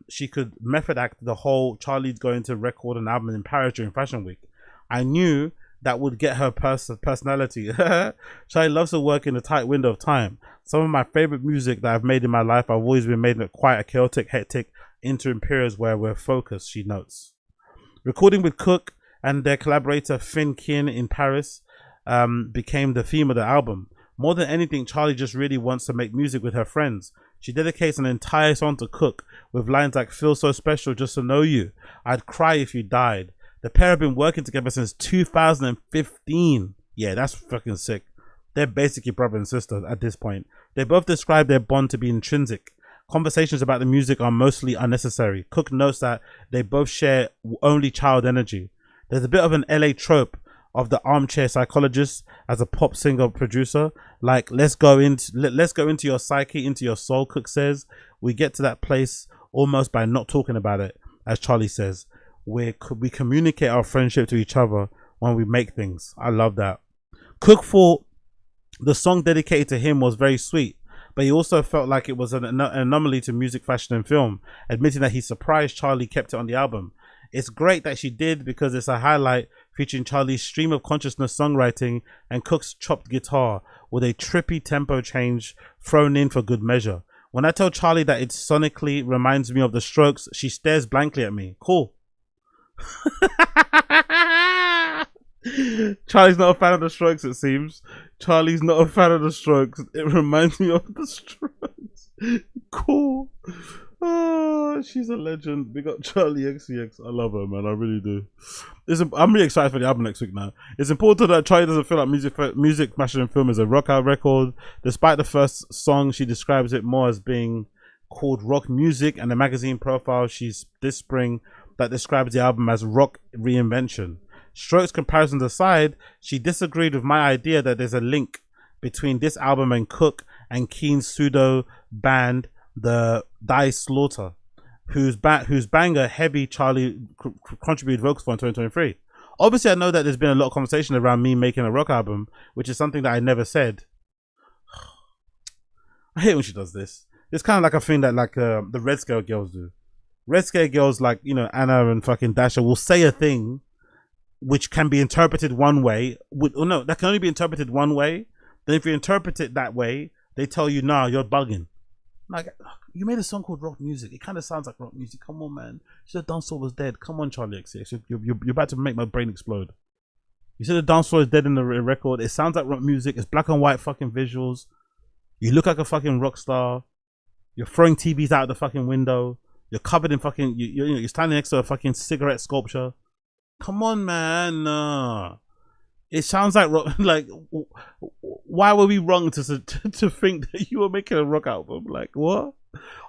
she could method act the whole Charli's going to record an album in Paris during Fashion Week. I knew that would get her personality. Charli loves to work in a tight window of time. Some of my favorite music that I've made in my life, I've always been made in quite a chaotic, hectic interim periods where we're focused, she notes. Recording with Cook and their collaborator Fin Kien in Paris became the theme of the album. More than anything, Charli just really wants to make music with her friends. She dedicates an entire song to Cook with lines like "Feel so special just to know you. I'd cry if you died." The pair have been working together since 2015. Yeah, that's fucking sick. They're basically brother and sister at this point. They both describe their bond to be intrinsic. Conversations about the music are mostly unnecessary. Cook notes that they both share only child energy. There's a bit of an LA trope of the armchair psychologist as a pop singer producer, like let's go into your psyche, into your soul. Cook says we get to that place almost by not talking about it. As Charli says, we communicate our friendship to each other when we make things. I love that. Cook thought the song dedicated to him was very sweet, but he also felt like it was an anomaly to music, fashion and film, admitting that he's surprised Charli kept it on the album. It's great that she did because it's a highlight featuring Charli's stream of consciousness songwriting and Cook's chopped guitar with a trippy tempo change thrown in for good measure. When I tell Charli that it sonically reminds me of The Strokes, she stares blankly at me. Cool. Charli's not a fan of The Strokes, it seems. Charli's not a fan of The Strokes. It reminds me of The Strokes. Cool. Oh, she's a legend. We got Charli Xcx. I love her, man. I really do. I'm really excited for the album next week now. It's important that Charli doesn't feel like music, fashion, and film is a rock out record. Despite the first song, she describes it more as being called rock music, and the magazine profile she's this spring that describes the album as rock reinvention. Strokes comparisons aside, she disagreed with my idea that there's a link between this album and Cook and Keen's pseudo band The Die Slaughter, whose banger Heavy Charli contributed vocals for in 2023. Obviously, I know that there's been a lot of conversation around me making a rock album, which is something that I never said. I hate when she does this. It's kind of like a thing that like the Red Scale girls do. Red Scale girls like, you know, Anna and fucking Dasha will say a thing which can be interpreted one way. That can only be interpreted one way. Then if you interpret it that way, they tell you, nah, you're bugging. Like, you made a song called rock music. It kind of sounds like rock music. Come on, man. You said the dance floor was dead. Come on, Charli Xcx. You're about to make my brain explode. You said the dance floor is dead in the record. It sounds like rock music. It's black and white fucking visuals. You look like a fucking rock star. You're throwing TVs out of the fucking window. You're covered in fucking... You're standing next to a fucking cigarette sculpture. Come on, man. Nah. It sounds like rock. Like, why were we wrong to think that you were making a rock album? Like, what?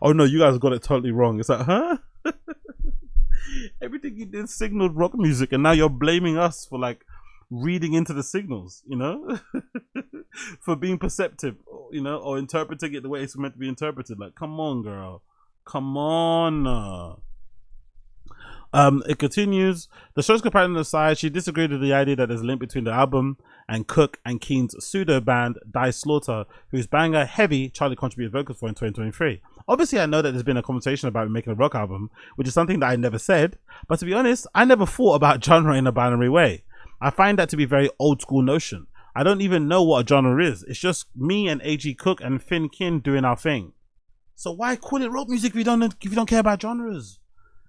Oh no, you guys got it totally wrong. It's like, huh? Everything you did signaled rock music, and now you're blaming us for like reading into the signals, you know, for being perceptive, you know, or interpreting it the way it's meant to be interpreted. Like, come on, girl. Come on. It continues. The show's comparison aside, she disagreed with the idea that there's a link between the album and Cook and Keen's pseudo band Die Slaughter, whose banger Heavy Charli contributed vocals for in 2023. Obviously, I know that there's been a conversation about making a rock album, which is something that I never said, but to be honest, I never thought about genre in a binary way. I find that to be a very old school notion. I don't even know what a genre is. It's just me and AG Cook and Finn Kin doing our thing. So why call it rock music if you don't care about genres?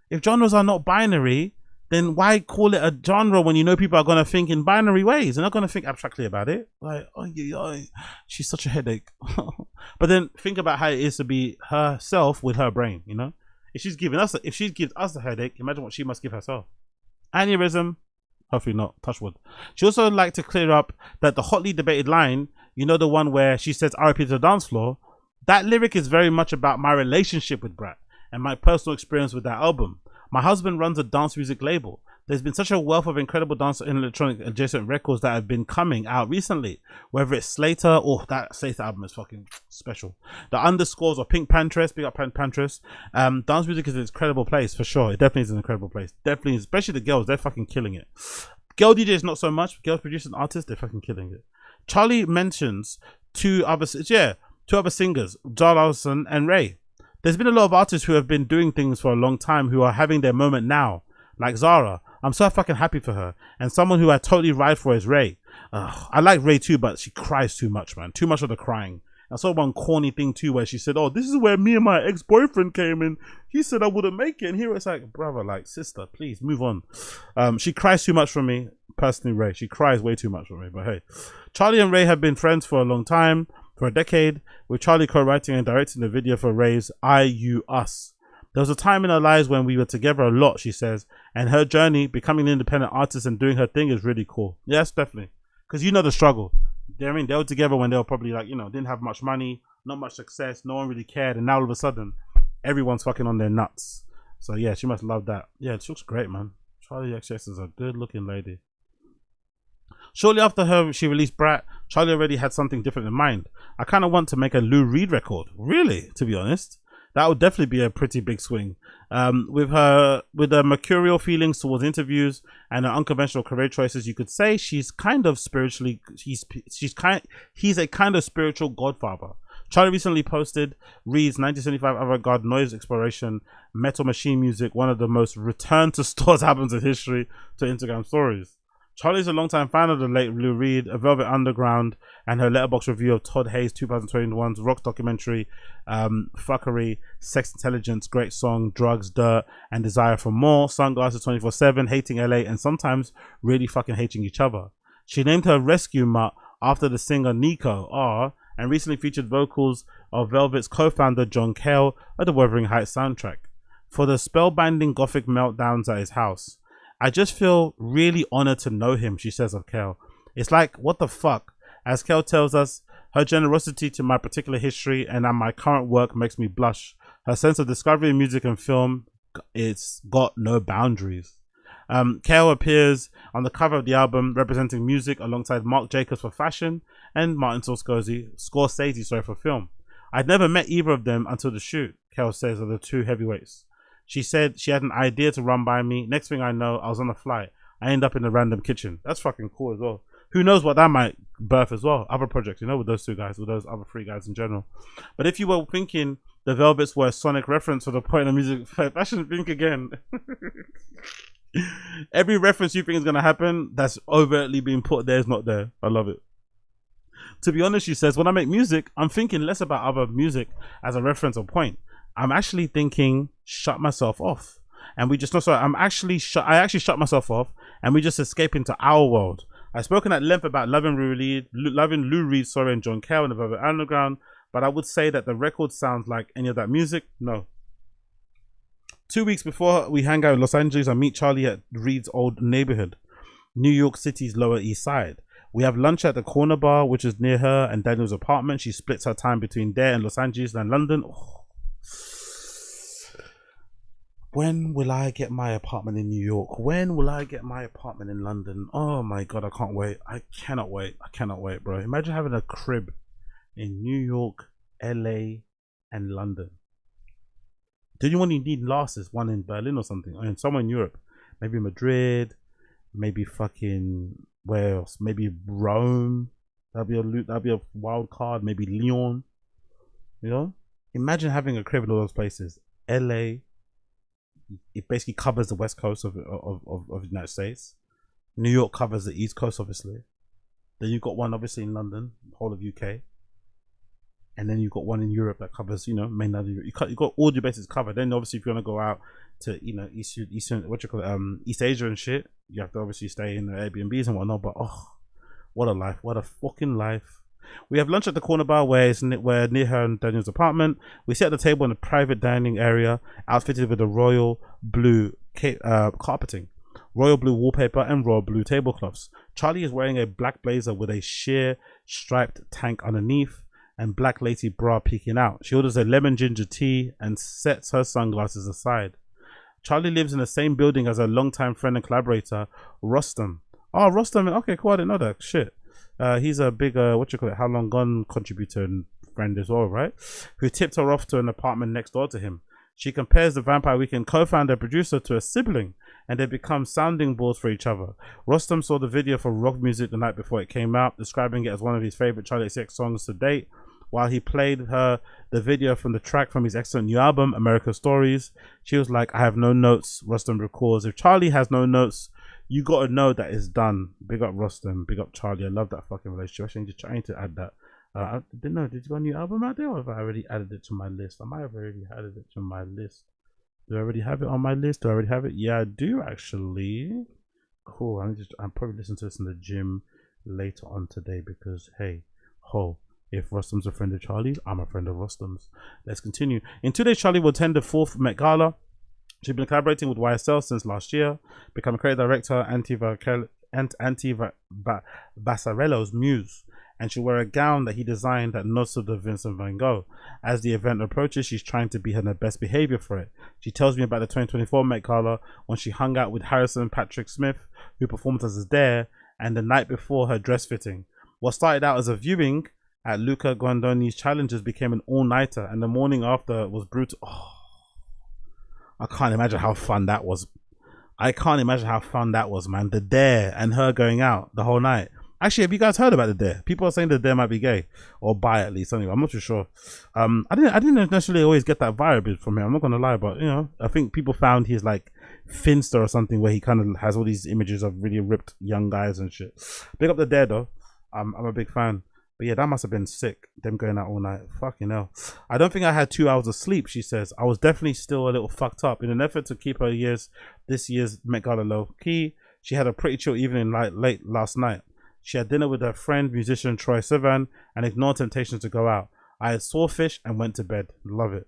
If genres are not binary, then why call it a genre when you know people are going to think in binary ways? They're not going to think abstractly about it. Like, oh, yeah, she's such a headache. But then think about how it is to be herself with her brain, you know? If she gives us a headache, imagine what she must give herself. Aneurysm? Hopefully not. Touch wood. She also liked to clear up that the hotly debated line, you know, the one where she says RIP to the dance floor, that lyric is very much about my relationship with Brat and my personal experience with that album. My husband runs a dance music label. There's been such a wealth of incredible dance and electronic adjacent records that have been coming out recently. Whether it's Slater, or that Slater album is fucking special. The Underscores or Pink Pantress, big up Pantress. Dance music is an incredible place for sure. It definitely is an incredible place. Definitely, especially the girls, they're fucking killing it. Girl DJs not so much. Girls producers and artists, they're fucking killing it. Charli mentions two other singers, Jar Larson and Ray. There's been a lot of artists who have been doing things for a long time who are having their moment now, like Zara. I'm so fucking happy for her. And someone who I totally ride for is Ray. I like Ray too, but she cries too much, man. Too much of the crying. I saw one corny thing too where she said, oh, this is where me and my ex-boyfriend came in. He said I wouldn't make it. And here it's like, brother, like, sister, please move on. She cries too much for me. Personally, Ray. She cries way too much for me. But hey, Charli and Ray have been friends for a long time. For a decade, with Charli co-writing and directing the video for Ray's I, You, Us. There was a time in our lives when we were together a lot, she says, and her journey, becoming an independent artist and doing her thing is really cool. Yes, definitely. Because you know the struggle. I mean, they were together when they were probably like, you know, didn't have much money, not much success, no one really cared, and now all of a sudden, everyone's fucking on their nuts. So yeah, she must love that. Yeah, she looks great, man. Charli Xcx is a good looking lady. Shortly after she released Brat, Charli already had something different in mind. I kind of want to make a Lou Reed record. Really, to be honest. That would definitely be a pretty big swing. With her mercurial feelings towards interviews and her unconventional career choices, you could say she's kind of spiritually, he's a kind of spiritual godfather. Charli recently posted Reed's 1975 avant-garde noise exploration, Metal Machine Music, one of the most return to stores albums in history, to Instagram stories. Charli's a longtime fan of the late Lou Reed, A Velvet Underground, and her letterbox review of Todd Hayes' 2021's rock documentary, Fuckery, Sex Intelligence, Great Song, Drugs, Dirt, and Desire for More, Sunglasses 24/7, Hating LA, and sometimes really fucking hating each other. She named her Rescue Mutt after the singer Nico R, and recently featured vocals of Velvet's co-founder John Cale at the Wuthering Heights soundtrack for the spellbinding gothic meltdowns at his house. I just feel really honored to know him, she says of Kel. It's like, what the fuck? As Kel tells us, her generosity to my particular history and my current work makes me blush. Her sense of discovery in music and film, it's got no boundaries. Kel appears on the cover of the album representing music alongside Marc Jacobs for fashion and Martin Scorsese for film. I'd never met either of them until the shoot, Kel says, of the two heavyweights. She said she had an idea to run by me. Next thing I know, I was on a flight. I end up in a random kitchen. That's fucking cool as well. Who knows what that might birth as well. Other projects, you know, with those two guys, with those other three guys in general. But if you were thinking the Velvets were a sonic reference for the point of music, fashion, think again. Every reference you think is going to happen that's overtly being put there is not there. I love it. To be honest, she says, when I make music, I'm thinking less about other music as a reference or point. I'm actually thinking, shut myself off. And we just, no, sorry, I actually shut myself off and we just escape into our world. I've spoken at length about loving Lou Reed, and John Cale and the Velvet Underground, but I would say that the record sounds like any of that music. No. 2 weeks before we hang out in Los Angeles, I meet Charli at Reed's old neighborhood, New York City's Lower East Side. We have lunch at the Corner Bar, which is near her and Daniel's apartment. She splits her time between there and Los Angeles and London. Oh. When will I get my apartment in New York? When will I get my apartment in London? Oh my God, I can't wait. I cannot wait. I cannot wait, bro. Imagine having a crib in New York, LA, and London. The only one you need last is one in Berlin or something, or in somewhere in Europe. Maybe Madrid, maybe fucking where else? Maybe Rome. That'd be a wild card. Maybe Lyon. You know, imagine having a crib in all those places. LA. It basically covers the west coast of the United States. New York covers the east coast, obviously. Then you've got one obviously in London, whole of UK. And then you've got one in Europe that covers, you know, mainland Europe. You've got all your bases covered. Then obviously if you want to go out to, you know, Eastern what you call it, East Asia and shit, you have to obviously stay in the Airbnbs and whatnot. But oh, what a life! What a fucking life! We have lunch at the corner bar where near her and Daniel's apartment. We sit at the table in a private dining area, outfitted with a royal blue carpeting, royal blue wallpaper, and royal blue tablecloths. Charli is wearing a black blazer with a sheer striped tank underneath and black lacy bra peeking out. She orders a lemon ginger tea and sets her sunglasses aside. Charli lives in the same building as her longtime friend and collaborator, Rostam. Oh, Rostam, okay, cool, I didn't know that. Shit. He's a big, How Long Gone contributor and friend as well, right? Who tipped her off to an apartment next door to him. She compares the Vampire Weekend co-founder producer to a sibling, and they become sounding boards for each other. Rostam saw the video for Rock Music the night before it came out, describing it as one of his favorite Charli Xcx songs to date, while he played her the video from the track from his excellent new album, America Stories. She was like, I have no notes, Rostam recalls. If Charli has no notes, you gotta know that it's done. Big up Rostam, big up Charli. I love that fucking relationship. Actually, I'm just trying to add that. I didn't know, did you got a new album out there, or have I already added it to my list? I might have already added it to my list. Do I already have it on my list? Do I already have it? Yeah, I do actually. Cool. I'm probably listening to this in the gym later on today because hey, if Rostam's a friend of Charli's, I'm a friend of Rostam's. Let's continue. In 2 days, Charli will attend the 4th Met Gala. She's been collaborating with YSL since last year, become a creative director, Anti Bassarello's muse, and she'll wear a gown that he designed that nods to the Vincent van Gogh. As the event approaches, she's trying to be her best behavior for it. She tells me about the 2024 Met Gala when she hung out with Harrison Patrick Smith, who performed as Adair, and the night before her dress fitting. What started out as a viewing at Luca Guandoni's Challenges became an all-nighter, and the morning after was brutal. Oh, I can't imagine how fun that was. I can't imagine how fun that was, man. The Dare and her going out the whole night. Actually, have you guys heard about the Dare? People are saying the Dare might be gay or bi at least. Anyway, I'm not too sure. I didn't necessarily always get that vibe from him. I'm not gonna lie, but you know, I think people found he's like Finster or something, where he kind of has all these images of really ripped young guys and shit. Big up the Dare though. I'm a big fan. But yeah, that must have been sick, them going out all night. Fucking hell. I don't think I had 2 hours of sleep, she says. I was definitely still a little fucked up. In an effort to keep her this year's Met Gala low key, she had a pretty chill evening late last night. She had dinner with her friend, musician Troye Sivan, and ignored temptations to go out. I had sawfish and went to bed. Love it.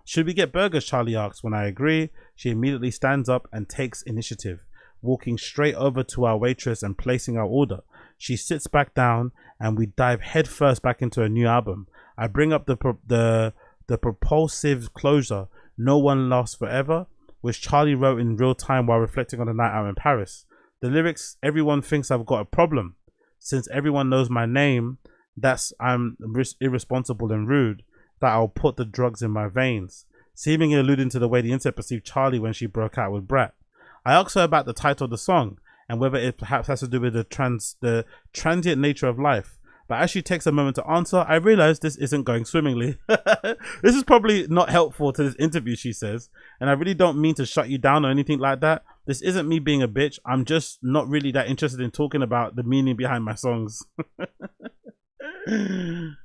Should we get burgers, Charli asks. When I agree, she immediately stands up and takes initiative, walking straight over to our waitress and placing our order. She sits back down and we dive headfirst back into a new album. I bring up the propulsive closure, No One Lasts Forever, which Charli wrote in real time while reflecting on the night out in Paris. The lyrics, everyone thinks I've got a problem. Since everyone knows my name, that's I'm irresponsible and rude, that I'll put the drugs in my veins. Seemingly alluding to the way the internet perceived Charli when she broke out with Brat. I asked her about the title of the song, and whether it perhaps has to do with the transient nature of life. But as she takes a moment to answer, I realize this isn't going swimmingly. This is probably not helpful to this interview, she says, and I really don't mean to shut you down or anything like that. This isn't me being a bitch. I'm just not really that interested in talking about the meaning behind my songs. Only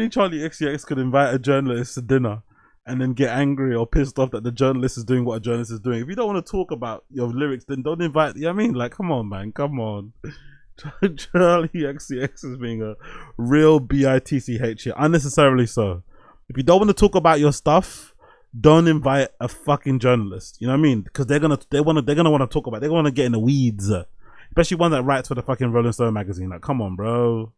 Charli Xcx could invite a journalist to dinner and then get angry or pissed off that the journalist is doing what a journalist is doing. If you don't want to talk about your lyrics, then don't invite. You know what I mean? Like, come on, man, come on. Charli Xcx is being a real bitch here, unnecessarily so. If you don't want to talk about your stuff, don't invite a fucking journalist. You know what I mean? Because they're gonna want to talk about. They're gonna want to get in the weeds, especially one that writes for the fucking Rolling Stone magazine. Like, come on, bro.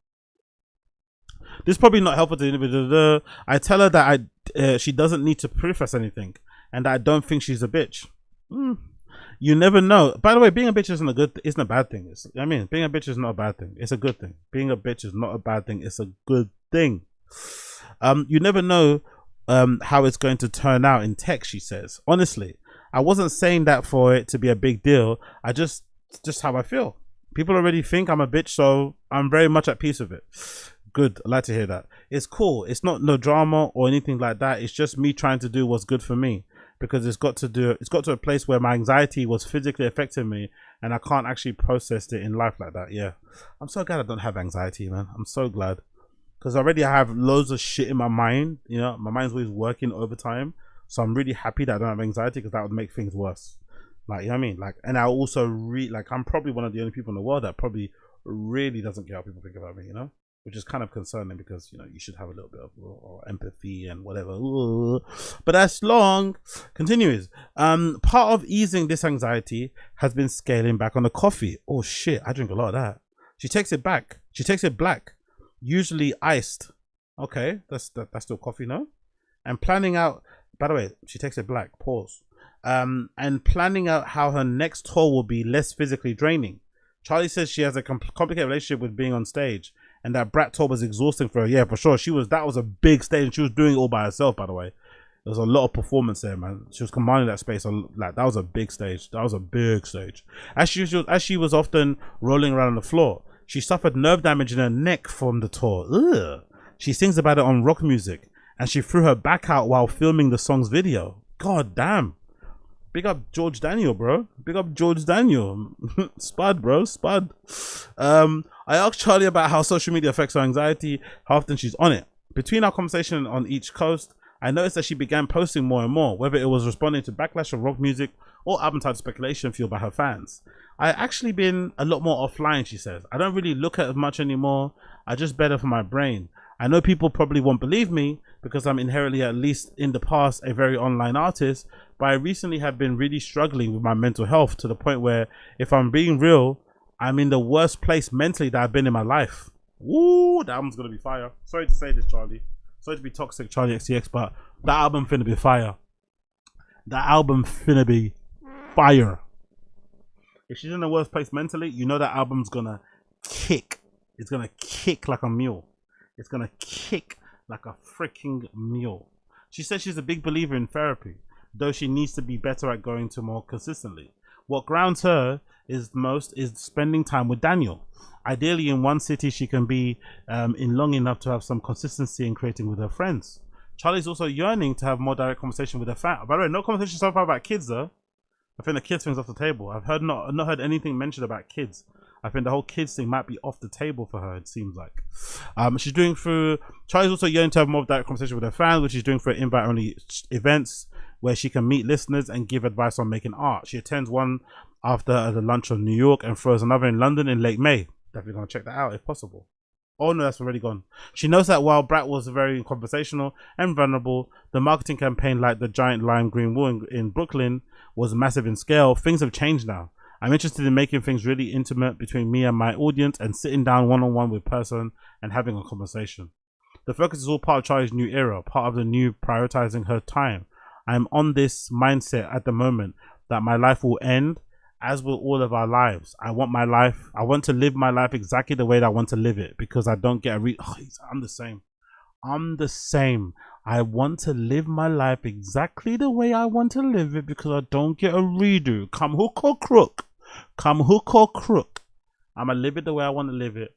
This is probably not helpful to the individual. I tell her that she doesn't need to preface anything, and I don't think she's a bitch. You never know. By the way, being a bitch isn't a bad thing. I mean, being a bitch is not a bad thing. It's a good thing. Being a bitch is not a bad thing. It's a good thing. You never know how it's going to turn out in tech, she says. Honestly, I wasn't saying that for it to be a big deal. I just how I feel. People already think I'm a bitch, so I'm very much at peace with it. Good, I like to hear that. It's cool. It's not no drama or anything like that. It's just me trying to do what's good for me, because it's got to a place where my anxiety was physically affecting me and I can't actually process it in life like that. Yeah, I'm so glad I don't have anxiety, man. I'm so glad, because already I have loads of shit in my mind. You know, my mind's always working overtime, so I'm really happy that I don't have anxiety, because that would make things worse. Like, you know what I mean? Like, and I also like, I'm probably one of the only people in the world that probably really doesn't care how people think about me, you know, which is kind of concerning, because, you know, you should have a little bit of empathy and whatever. But that's long. Continues. Part of easing this anxiety has been scaling back on the coffee. Oh shit, I drink a lot of that. She takes it back. She takes it black, usually iced. Okay, that's still coffee, no? And planning out, by the way, she takes it black, pause. And planning out how her next tour will be less physically draining. Charli says she has a complicated relationship with being on stage, and that Brat tour was exhausting for her. Yeah, for sure. That was a big stage, and she was doing it all by herself, by the way. There was a lot of performance there, man. She was commanding that space. Like, that was a big stage. That was a big stage. As she was often rolling around on the floor, she suffered nerve damage in her neck from the tour. Ugh. She sings about it on rock music, and she threw her back out while filming the song's video. God damn. Big up George Daniel, bro. Big up George Daniel. Spud, bro. Spud. I asked Charli about how social media affects her anxiety, how often she's on it. Between our conversation on each coast, I noticed that she began posting more and more, whether it was responding to backlash of rock music or album title speculation fueled by her fans. I actually been a lot more offline, she says. I don't really look at it much anymore. I just better for my brain. I know people probably won't believe me because I'm inherently, at least in the past, a very online artist, but I recently have been really struggling with my mental health to the point where, if I'm being real, I'm in the worst place mentally that I've been in my life. Woo, that album's gonna be fire. Sorry to say this, Charli. Sorry to be toxic, Charli Xcx, but that album finna be fire. That album finna be fire. If she's in the worst place mentally, you know that album's gonna kick. It's gonna kick like a mule. It's gonna kick like a freaking mule. She says she's a big believer in therapy, though she needs to be better at going to more consistently. What grounds her is spending time with Daniel. Ideally in one city she can be in long enough to have some consistency in creating with her friends. Charli's also yearning to have more direct conversation with her fan. By the way, no conversation so far about kids though. I think the kids thing's off the table. I've not heard anything mentioned about kids. I think the whole kids thing might be off the table for her, it seems like. Charli's also yearning to have more direct conversation with her fans, which she's doing through invite-only events where she can meet listeners and give advice on making art. She attends one after the lunch in New York and throws another in London in late May. Definitely gonna check that out if possible. Oh no, that's already gone. She knows that while Brat was very conversational and vulnerable, the marketing campaign like the giant lime green wall in Brooklyn was massive in scale. Things have changed now. I'm interested in making things really intimate between me and my audience and sitting down one-on-one with person and having a conversation. The focus is all part of Charli's new era, part of the new prioritizing her time. I'm on this mindset at the moment that my life will end, as will all of our lives. I want to live my life exactly the way that I want to live it, because I don't get I'm the same. I want to live my life exactly the way I want to live it, because I don't get a redo. Come hook or crook. I'ma live it the way I want to live it.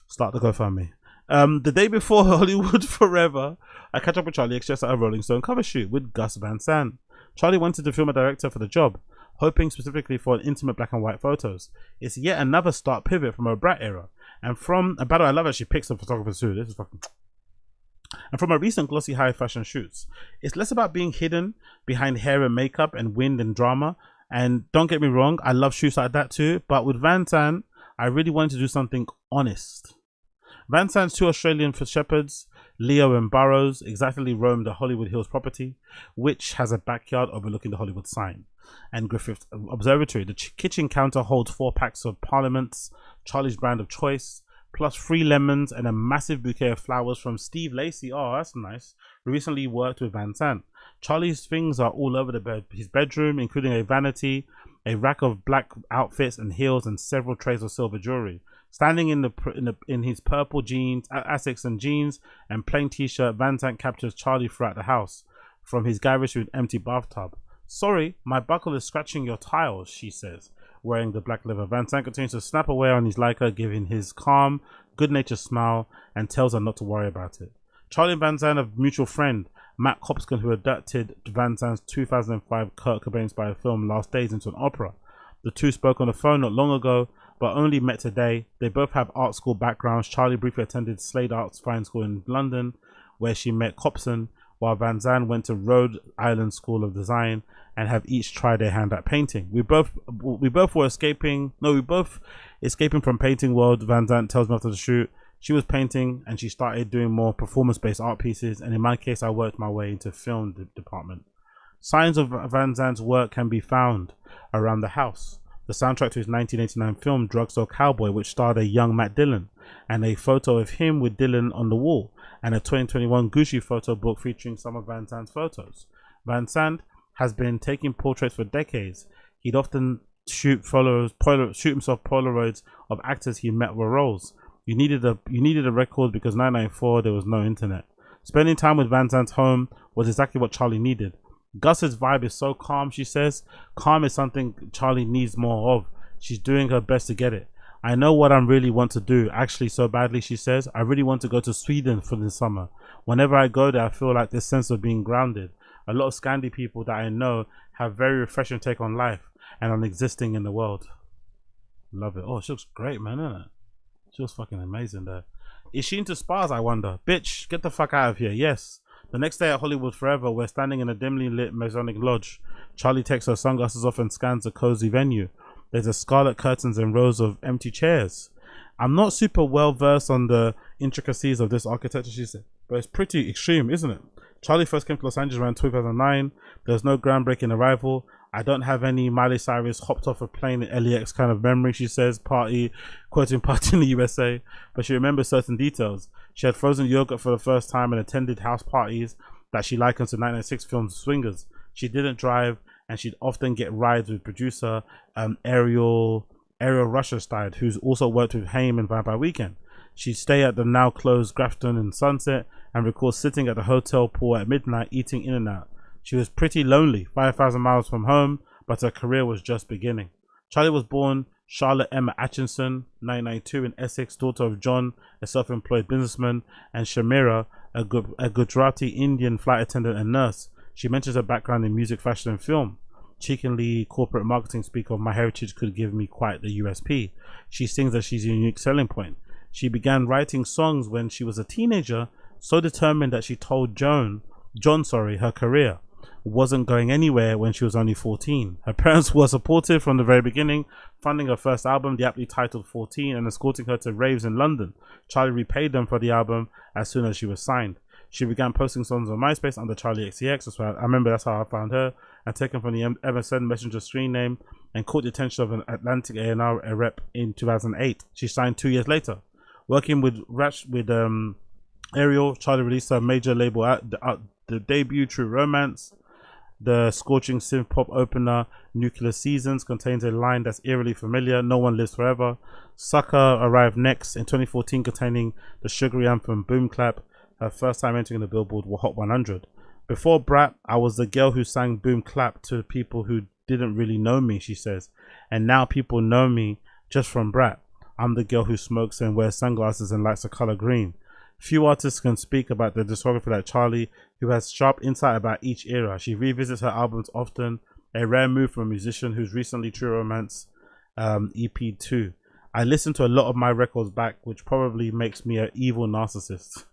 Start the GoFundMe. The day before Hollywood Forever, I catch up with Charli Xcx at a Rolling Stone cover shoot with Gus Van Sant. Charli wanted to film a director for the job, hoping specifically for an intimate black and white photos. It's yet another stark pivot from her Brat era. And by the way, I love that she picks up photographers too. This is fucking... And from her recent glossy high fashion shoots, it's less about being hidden behind hair and makeup and wind and drama. And don't get me wrong, I love shoots like that too. But with Van Sant, I really wanted to do something honest. Van Sant's two Australian shepherds, Leo and Burrows, exactly roam the Hollywood Hills property, which has a backyard overlooking the Hollywood sign and Griffith Observatory. The kitchen counter holds 4 packs of Parliaments, Charli's brand of choice, plus 3 lemons and a massive bouquet of flowers from Steve Lacey. Oh, that's nice. We recently worked with Van Sant. Charli's things are all over his bedroom, including a vanity, a rack of black outfits and heels, and several trays of silver jewelry. Standing in his purple jeans, Asics and jeans, and plain t-shirt, Van Zandt captures Charli throughout the house, from his garage to an empty bathtub. "Sorry, my buckle is scratching your tiles," she says, wearing the black leather. Van Zandt continues to snap away on his Leica, giving his calm, good-natured smile, and tells her not to worry about it. Charli and Van Zandt have a mutual friend, Matt Kopskin, who adapted Van Zandt's 2005 Kurt Cobain-inspired film Last Days into an opera. The two spoke on the phone not long ago, but only met today. They both have art school backgrounds. Charli briefly attended Slade Arts Fine School in London, where she met Kopson, while Van Zandt went to Rhode Island School of Design, and have each tried their hand at painting. We both escaping from painting world, Van Zandt tells me after the shoot. She was painting and she started doing more performance-based art pieces, and in my case I worked my way into film department. Signs of Van Zandt's work can be found around the house. The soundtrack to his 1989 film Drugstore Cowboy, which starred a young Matt Dillon, and a photo of him with Dillon on the wall, and a 2021 Gucci photo book featuring some of Van Zandt's photos. Van Zandt has been taking portraits for decades. He'd often shoot himself Polaroids of actors he met for roles. You needed a record because 1994 there was no internet. Spending time with Van Zandt's home was exactly what Charli needed. Gus's vibe is so calm, she says. Calm is something Charli needs more of. She's doing her best to get it. "I know what I really want to do, actually so badly," she says. "I really want to go to Sweden for the summer. Whenever I go there, I feel like this sense of being grounded. A lot of Scandi people that I know have very refreshing take on life and on existing in the world." Love it. Oh, she looks great, man, isn't it? She was fucking amazing there. Is she into spas, I wonder? Bitch, get the fuck out of here. Yes. The next day at Hollywood Forever, we're standing in a dimly lit Masonic lodge. Charli takes her sunglasses off and scans the cozy venue. There's a scarlet curtains and rows of empty chairs. "I'm not super well versed on the intricacies of this architecture," she said, "but it's pretty extreme, isn't it?" Charli first came to Los Angeles around 2009. There was no groundbreaking arrival. "I don't have any Miley Cyrus hopped off a plane in LAX kind of memory," she says, quoting party in the USA, but she remembers certain details. She had frozen yogurt for the first time and attended house parties that she likens to 1996 film Swingers. She didn't drive, and she'd often get rides with producer Ariel Rusherstein, who's also worked with Haim and Vampire Weekend. She'd stay at the now closed Grafton in Sunset and recalls sitting at the hotel pool at midnight eating In-N-Out. She was pretty lonely, 5,000 miles from home, but her career was just beginning. Charli was born Charlotte Emma Atchison, 1992, in Essex, daughter of John, a self-employed businessman, and Shamira, a Gujarati Indian flight attendant and nurse. She mentions her background in music, fashion, and film. Cheekily corporate marketing speak of "my heritage could give me quite the USP." She sings that she's a unique selling point. She began writing songs when she was a teenager, so determined that she told John, her career wasn't going anywhere when she was only 14. Her parents were supportive from the very beginning, funding her first album, the aptly titled 14, and escorting her to raves in London. Charli repaid them for the album as soon as she was signed. She began posting songs on MySpace under Charli Xcx. I remember that's how I found her, and taken from the MSN Messenger screen name, and caught the attention of an Atlantic A&R rep in 2008. She signed 2 years later. Working with Ariel, Charli released her major label the debut True Romance. The scorching synth pop opener Nuclear Seasons contains a line that's eerily familiar, "No One Lives Forever." Sucker arrived next in 2014, containing the sugary anthem Boom Clap, her first time entering the Billboard Hot 100. "Before Brat, I was the girl who sang Boom Clap to people who didn't really know me," she says, "and now people know me just from Brat. I'm the girl who smokes and wears sunglasses and likes the color green." Few artists can speak about the discography like Charli, who has sharp insight about each era. She revisits her albums often, a rare move from a musician who's recently True Romance EP 2. "I listen to a lot of my records back, which probably makes me an evil narcissist."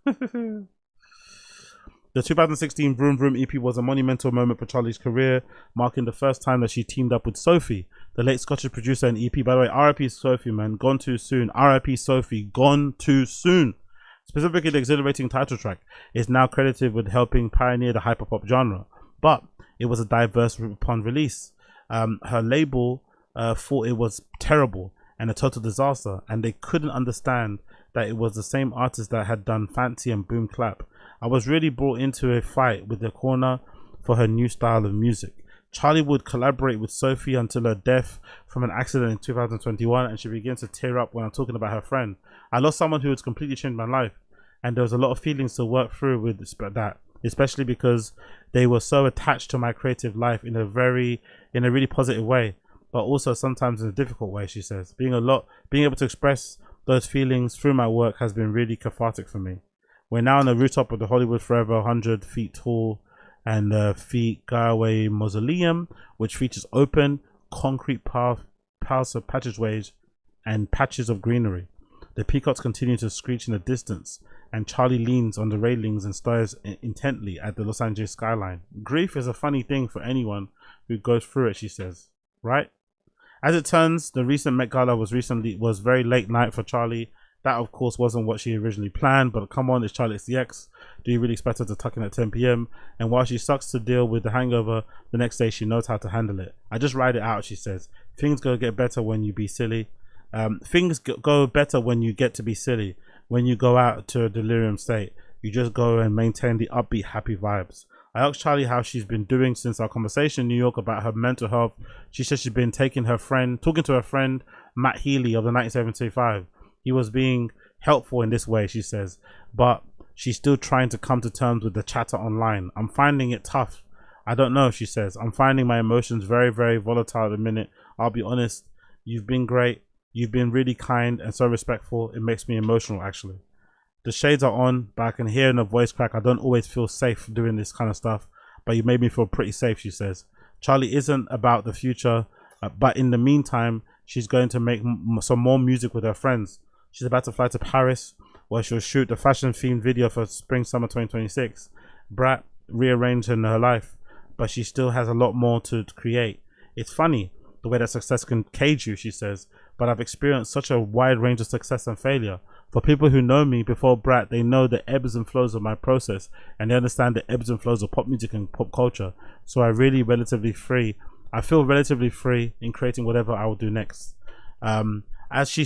The 2016 Vroom Vroom EP was a monumental moment for Charli's career, marking the first time that she teamed up with Sophie, the late Scottish producer and EP. By the way, RIP Sophie, man, gone too soon. RIP Sophie, gone too soon. Specifically, the exhilarating title track is now credited with helping pioneer the hyperpop genre, but it was a diverse upon release. Her label thought it was terrible and a total disaster, and they couldn't understand that it was the same artist that had done Fancy and Boom Clap. I was really brought into a fight with the corner for her new style of music. Charli would collaborate with Sophie until her death from an accident in 2021, and she begins to tear up when I'm talking about her friend. I lost someone who has completely changed my life, and there was a lot of feelings to work through with that, especially because they were so attached to my creative life in a really positive way, but also sometimes in a difficult way, she says. Being able to express those feelings through my work has been really cathartic for me. We're now on the rooftop of the Hollywood Forever 100 feet tall and Fimiguerrero mausoleum, which features open concrete paths of passageways and patches of greenery. The peacocks continue to screech in the distance, and Charli leans on the railings and stares intently at the Los Angeles skyline. Grief is a funny thing for anyone who goes through it, she says. Right? As it turns, the recent Met Gala was very late night for Charli. That, of course, wasn't what she originally planned, but come on, it's Charli Xcx. Do you really expect her to tuck in at 10 p.m? And while she sucks to deal with the hangover, the next day she knows how to handle it. I just ride it out, she says. Things go get better when you be silly. Things go better when you get to be silly. When you go out to a delirium state, you just go and maintain the upbeat, happy vibes. I asked Charli how she's been doing since our conversation in New York about her mental health. She said she's been talking to her friend Matt Healy of the 1975. He was being helpful in this way, she says, but she's still trying to come to terms with the chatter online. I'm finding it tough. I don't know, she says. I'm finding my emotions very, very volatile at the minute. I'll be honest. You've been great. You've been really kind and so respectful. It makes me emotional, actually. The shades are on, but I can hear in the voice crack. I don't always feel safe doing this kind of stuff, but you made me feel pretty safe, she says. Charli isn't about the future, but in the meantime, she's going to make some more music with her friends. She's about to fly to Paris, where she'll shoot the fashion-themed video for spring-summer 2026. Brat rearranged in her life, but she still has a lot more to create. It's funny, the way that success can cage you, she says, but I've experienced such a wide range of success and failure. For people who know me before Brat, they know the ebbs and flows of my process, and they understand the ebbs and flows of pop music and pop culture. So I feel relatively free in creating whatever I will do next. As she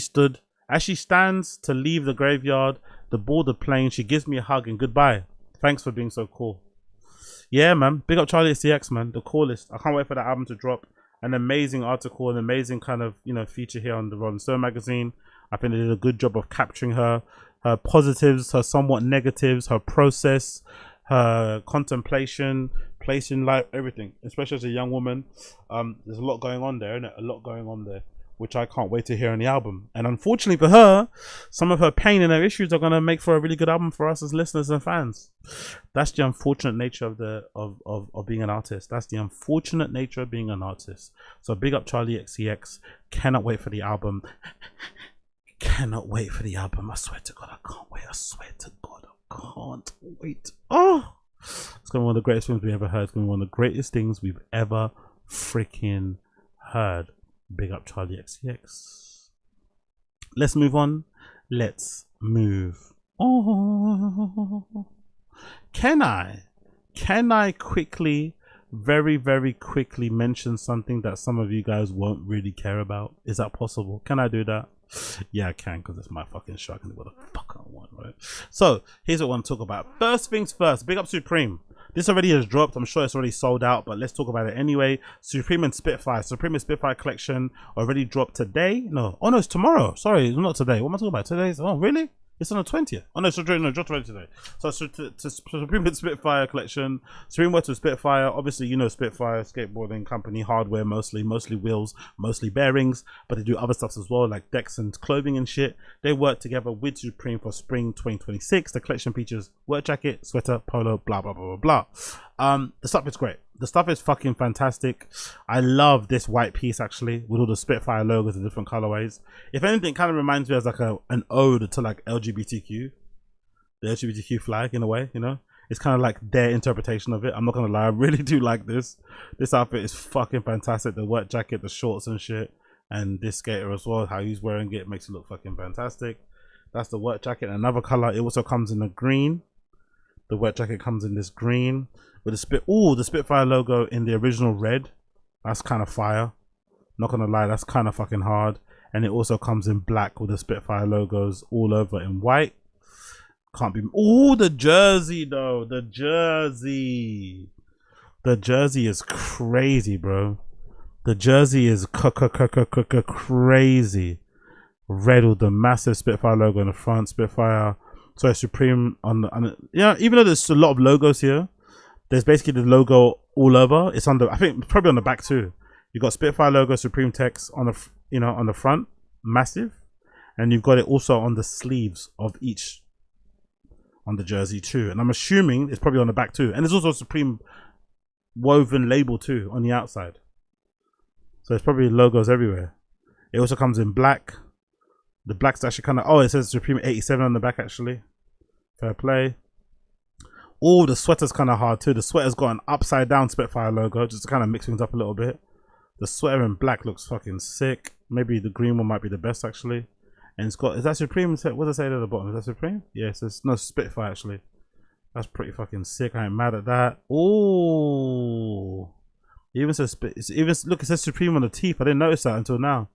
stands to leave the graveyard, the boarded plane, she gives me a hug and goodbye. Thanks for being so cool. Yeah, man. Big up Charli Xcx, man. The coolest. I can't wait for that album to drop. An amazing article, an amazing kind of, feature here on the Rolling Stone magazine. I think they did a good job of capturing her positives, her somewhat negatives, her process, her contemplation, place in life, everything. Especially as a young woman, there's a lot going on there, isn't it? A lot going on there, which I can't wait to hear on the album. And unfortunately for her, some of her pain and her issues are going to make for a really good album for us as listeners and fans. That's the unfortunate nature of being an artist. That's the unfortunate nature of being an artist. So big up Charli Xcx. Cannot wait for the album. Cannot wait for the album. I swear to God, I can't wait. I swear to God, I can't wait. Oh, it's going to be one of the greatest things we ever heard. It's going to be one of the greatest things we've ever freaking heard. Big up Charli Xcx. Let's move on. Let's move on. Can I quickly, very, very quickly mention something that some of you guys won't really care about? Is that possible? Can I do that? Yeah, I can, because it's my fucking show. I can do what the fuck I want, right? So here's what I want to talk about. First things first. Big up Supreme. This already has dropped. I'm sure it's already sold out, but let's talk about it anyway. Supreme and Spitfire. Supreme and Spitfire collection already dropped today. No, oh no, it's tomorrow. Sorry, it's not today. What am I talking about? Today's, oh really? It's on the 20th. Oh no, so no, dropped already today. So Supreme and Spitfire collection. Supreme works with Spitfire. Obviously, you know Spitfire, skateboarding company, hardware mostly wheels, mostly bearings, but they do other stuff as well, like decks and clothing and shit. They work together with Supreme for spring 2026. The collection features work jacket, sweater, polo, blah blah blah blah blah. The stuff is great. The stuff is fucking fantastic. I love this white piece actually, with all the Spitfire logos in different colorways. If anything, it kind of reminds me as like an ode to like LGBTQ, the LGBTQ flag in a way, you know. It's kind of like their interpretation of it. I'm not gonna lie, I really do like this. This outfit is fucking fantastic. The work jacket, the shorts and shit, and this skater as well, how he's wearing it makes it look fucking fantastic. That's the work jacket. Another color, it also comes in a green. The work jacket comes in this green with the Spitfire logo in the original red. That's kind of fire. Not gonna lie, that's kind of fucking hard. And it also comes in black with the Spitfire logos all over in white. Can't be. Oh, the jersey though, the jersey. The jersey is crazy, bro. The jersey is crazy. Red with the massive Spitfire logo on the front. Spitfire, sorry, Supreme on the yeah. Even though there's a lot of logos here, there's basically the logo all over. It's on the, I think probably on the back too. You got Spitfire logo, Supreme text on the, you know, on the front, massive, and you've got it also on the sleeves of each on the jersey too. And I'm assuming it's probably on the back too. And there's also a Supreme woven label too on the outside. So it's probably logos everywhere. It also comes in black. The black's actually kind of, oh, it says Supreme 87 on the back actually. Fair play. Oh, the sweater's kind of hard too. The sweater's got an upside down Spitfire logo just to kind of mix things up a little bit. The sweater in black looks fucking sick. Maybe the green one might be the best actually. And it's got, is that Supreme? What does it say at the bottom? Is that Supreme? Yeah, it says, no, Spitfire actually. That's pretty fucking sick. I ain't mad at that. Oh, it even says, look, it says Supreme on the teeth. I didn't notice that until now.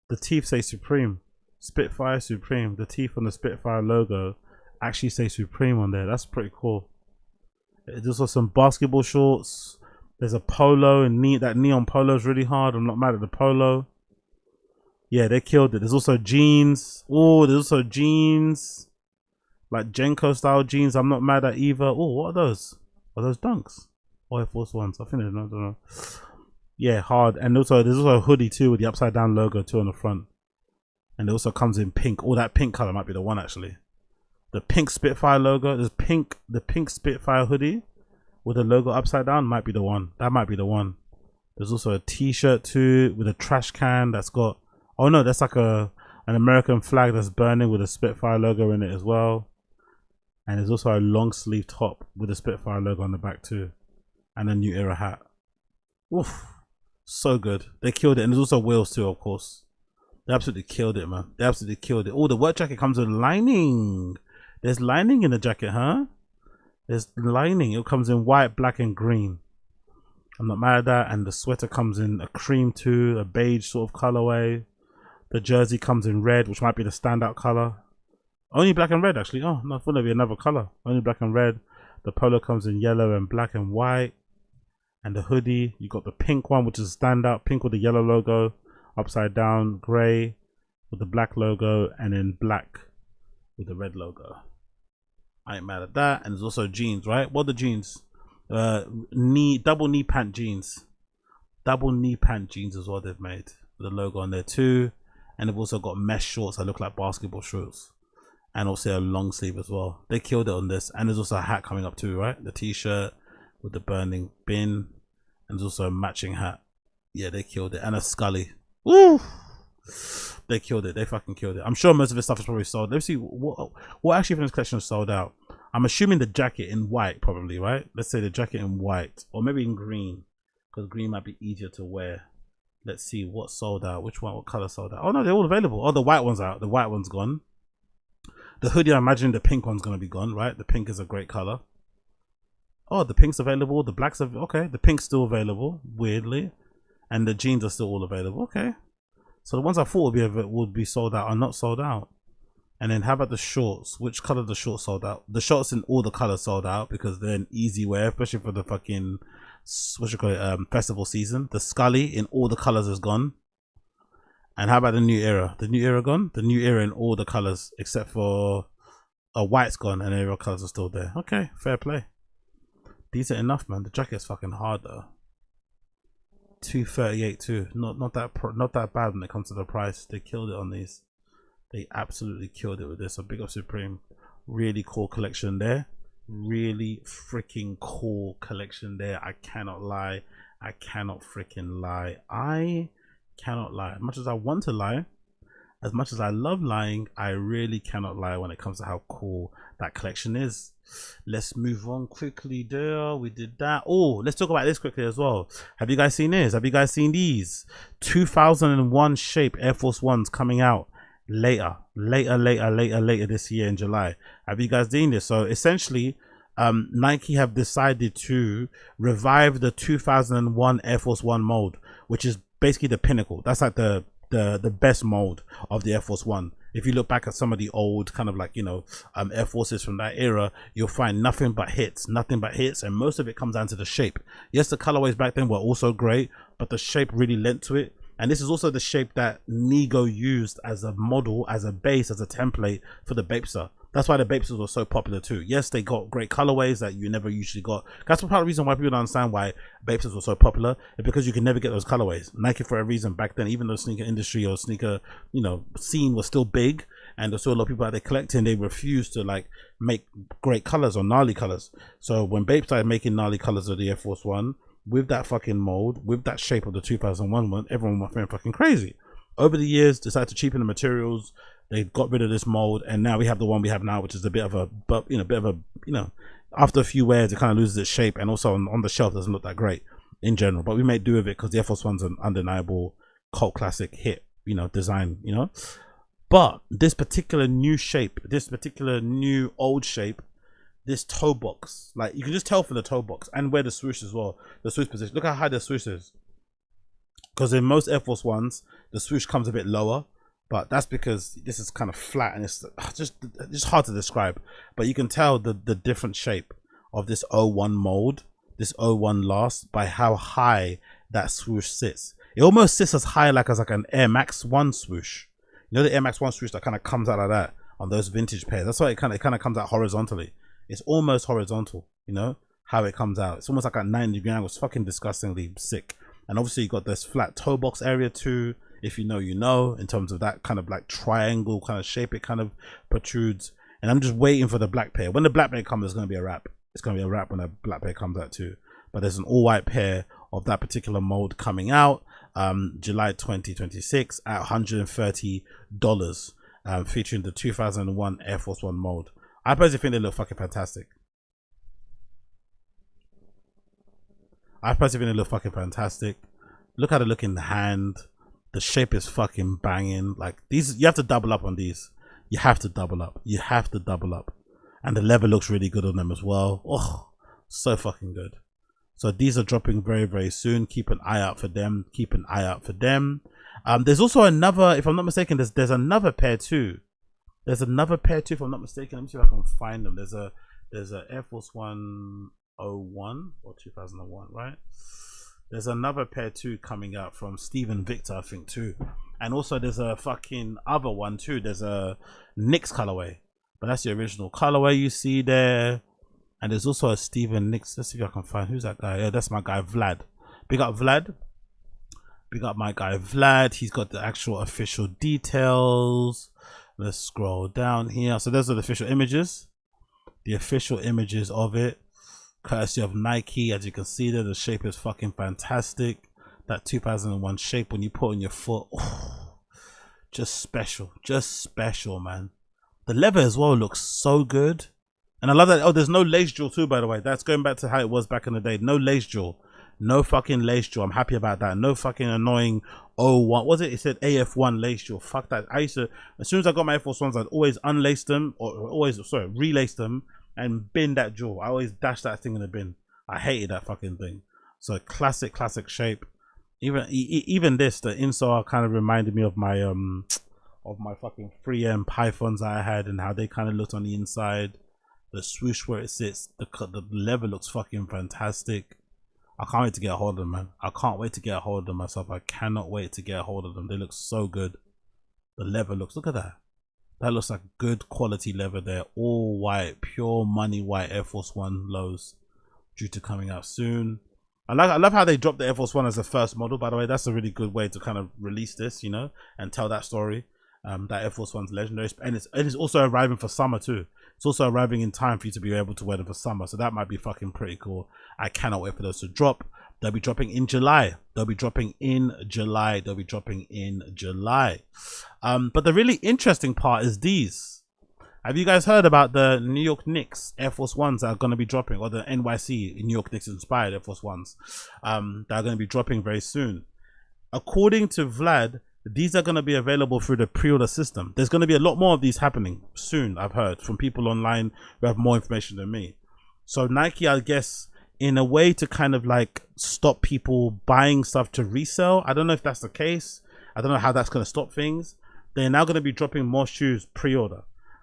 The teeth say Supreme. Spitfire Supreme. The teeth on the Spitfire logo actually say Supreme on there. That's pretty cool. There's also some basketball shorts. There's a polo, and that neon polo is really hard. I'm not mad at the polo. Yeah, they killed it. There's also jeans. Oh, there's also jeans. Like Jenko style jeans. I'm not mad at either. Oh, what are those? Are those Dunks? Or Air Force Ones? I think they're, I don't know. Yeah, hard. And also there's also a hoodie too with the upside down logo too on the front. And it also comes in pink. Oh, that pink color might be the one actually. The pink Spitfire logo. There's pink, the pink Spitfire hoodie with the logo upside down might be the one. That might be the one. There's also a t-shirt too with a trash can that's got, oh no, that's like an American flag that's burning with a Spitfire logo in it as well. And there's also a long sleeve top with a Spitfire logo on the back too. And a New Era hat. Oof. So good. They killed it. And there's also wheels too, of course. They absolutely killed it, man. They absolutely killed it. Oh, the work jacket comes with lining. There's lining in the jacket, huh? There's lining. It comes in white, black, and green. I'm not mad at that. And the sweater comes in a cream too, a beige sort of colorway. The jersey comes in red, which might be the standout color. Only black and red, actually. Oh, no, I thought there'd be another color. Only black and red. The polo comes in yellow and black and white. And the hoodie, you got the pink one, which is a standout. Pink with the yellow logo, upside down, grey with the black logo, and then black with the red logo. I ain't mad at that. And there's also jeans, right? What are the jeans? Double knee pant jeans. Double knee pant jeans is what they've made. With the logo on there too. And they've also got mesh shorts that look like basketball shorts. And also a long sleeve as well. They killed it on this. And there's also a hat coming up too, right? The t-shirt with the burning bin. And there's also a matching hat. Yeah, they killed it. And a Scully. Woo! They killed it. They fucking killed it. I'm sure most of this stuff is probably sold. Let's see what actually from this collection is sold out. I'm assuming the jacket in white probably, right? Let's say the jacket in white. Or maybe in green. Because green might be easier to wear. Let's see what sold out. Which one? What color sold out? Oh no, they're all available. Oh, the white one's out. The white one's gone. The hoodie, I imagine the pink one's going to be gone, right? The pink is a great color. Oh, the pink's available. The black's okay. The pink's still available, weirdly. And the jeans are still all available. Okay. So the ones I thought would be sold out are not sold out. And then how about the shorts? Which color the shorts sold out? The shorts in all the colors sold out because they're an easy wear, especially for the fucking, what you call it, festival season. The Scully in all the colors is gone. And how about the New Era? The New Era gone? The New Era in all the colors except for white's gone and the other colors are still there. Okay, fair play. Decent enough, man. The jacket's fucking hard though. 238 too. Not that bad when it comes to the price. They killed it on these. They absolutely killed it with this. So big up Supreme. Really cool collection there. Really freaking cool collection there. I cannot lie. I cannot freaking lie. I cannot lie. As much as I want to lie, as much as I love lying, I really cannot lie when it comes to how cool that collection is. Let's move on quickly there. We did that. Oh, let's talk about this quickly as well. Have you guys seen this? Have you guys seen these 2001 shape Air Force Ones coming out later this year in July? Have you guys seen this? So essentially Nike have decided to revive the 2001 Air Force One mold, which is basically the pinnacle. That's like the best mold of the Air Force One. If you look back at some of the old kind of like, you know, Air Forces from that era, you'll find nothing but hits, and most of it comes down to the shape. Yes, the colorways back then were also great, but the shape really lent to it. And this is also the shape that Nego used as a model, as a base, as a template for the Bapester. That's why the Bapesters were so popular too. Yes, they got great colorways that you never usually got. That's part of the reason why people don't understand why Bapesters were so popular, is because you can never get those colorways. Nike, for a reason back then, even though sneaker industry or sneaker, you know, scene was still big, and there's still a lot of people out there collecting, they refused to like make great colors or gnarly colors. So when Bape started making gnarly colors of the Air Force One, with that fucking mold, with that shape of the 2001 one, everyone went fucking crazy. Over the years, decided to cheapen the materials. They got rid of this mold, and now we have the one we have now, which is a bit of a, after a few wears, it kind of loses its shape, and also on the shelf doesn't look that great in general. But we may do with it because the Air Force One's an undeniable cult classic hit, you know, design, you know. But this particular new shape, this particular new old shape, this toe box, like you can just tell from the toe box and where the swoosh as well, the swoosh position. Look how high the swoosh is. Because in most Air Force Ones, the swoosh comes a bit lower. But that's because this is kind of flat and it's just hard to describe. But you can tell the different shape of this 01 mold, this 01 last, by how high that swoosh sits. It almost sits as high like as like an Air Max 1 swoosh. You know the Air Max 1 swoosh that kind of comes out like that on those vintage pairs. That's why it kind of comes out horizontally. It's almost horizontal, you know, how it comes out. It's almost like a 90-degree angle. It's fucking disgustingly sick. And obviously you got this flat toe box area too. If you know, you know, in terms of that kind of like triangle kind of shape, it kind of protrudes. And I'm just waiting for the black pair. When the black pair comes, it's going to be a wrap. It's going to be a wrap when the black pair comes out too. But there's an all white pair of that particular mold coming out July 2026 at $130, featuring the 2001 Air Force One mold. I personally think they look fucking fantastic. Look how they look in the hand. The shape is fucking banging. Like these, you have to double up on these. You have to double up. And the leather looks really good on them as well. Oh, so fucking good. So these are dropping very, very soon. Keep an eye out for them. There's also another, if I'm not mistaken, there's another pair too. If I'm not mistaken. Let me see if I can find them. There's a Air Force One 01 or 2001, right? There's another pair too coming out from Steven Victor, I think too. And also there's a fucking other one too. There's a Nicks colorway, but that's the original colorway you see there. And there's also a Steven Nicks. Let's see if I can find, who's that guy? Yeah, that's my guy Vlad. Big up Vlad. Big up my guy Vlad. He's got the actual official details. Let's scroll down here. So those are the official images. The official images of it, courtesy of Nike. As you can see there, the shape is fucking fantastic. That 2001 shape when you put on your foot, oh, just special, man. The leather as well looks so good, and I love that. Oh, there's no lace jaw too, by the way. That's going back to how it was back in the day. No lace jaw, no fucking lace jaw. I'm happy about that. No fucking annoying, oh, what was it? It said AF1 lace jaw. Fuck that. I used to, as soon as I got my Air Force Ones, I'd always unlace them relace them and bin that jaw. I always dash that thing in the bin. I hated that fucking thing. So classic shape. Even this, the insole kind of reminded me of my fucking 3M Pythons I had and how they kind of looked on the inside. The swoosh where it sits, the leather looks fucking fantastic. I can't wait to get a hold of them, man. I can't wait to get a hold of them myself. I cannot wait to get a hold of them. They look so good. The leather looks, look at that. That looks like good quality leather there. All white, pure money white Air Force One lows, due to coming out soon. I love how they dropped the Air Force One as the first model, by the way. That's a really good way to kind of release this, you know, and tell that story. That Air Force One's legendary, and it's also arriving for summer too. It's also arriving in time for you to be able to wear them for summer, so that might be fucking pretty cool. I cannot wait for those to drop. They'll be dropping in July. But the really interesting part is these. Have you guys heard about the New York Knicks Air Force Ones that are going to be dropping, or the NYC New York Knicks inspired Air Force Ones that are going to be dropping very soon? According to Vlad, these are going to be available through the pre-order system. There's going to be a lot more of these happening soon, I've heard from people online who have more information than me. So Nike, I guess, in a way to kind of like stop people buying stuff to resell. I don't know if that's the case. I don't know how that's going to stop things, they're now going to be dropping more shoes pre-order.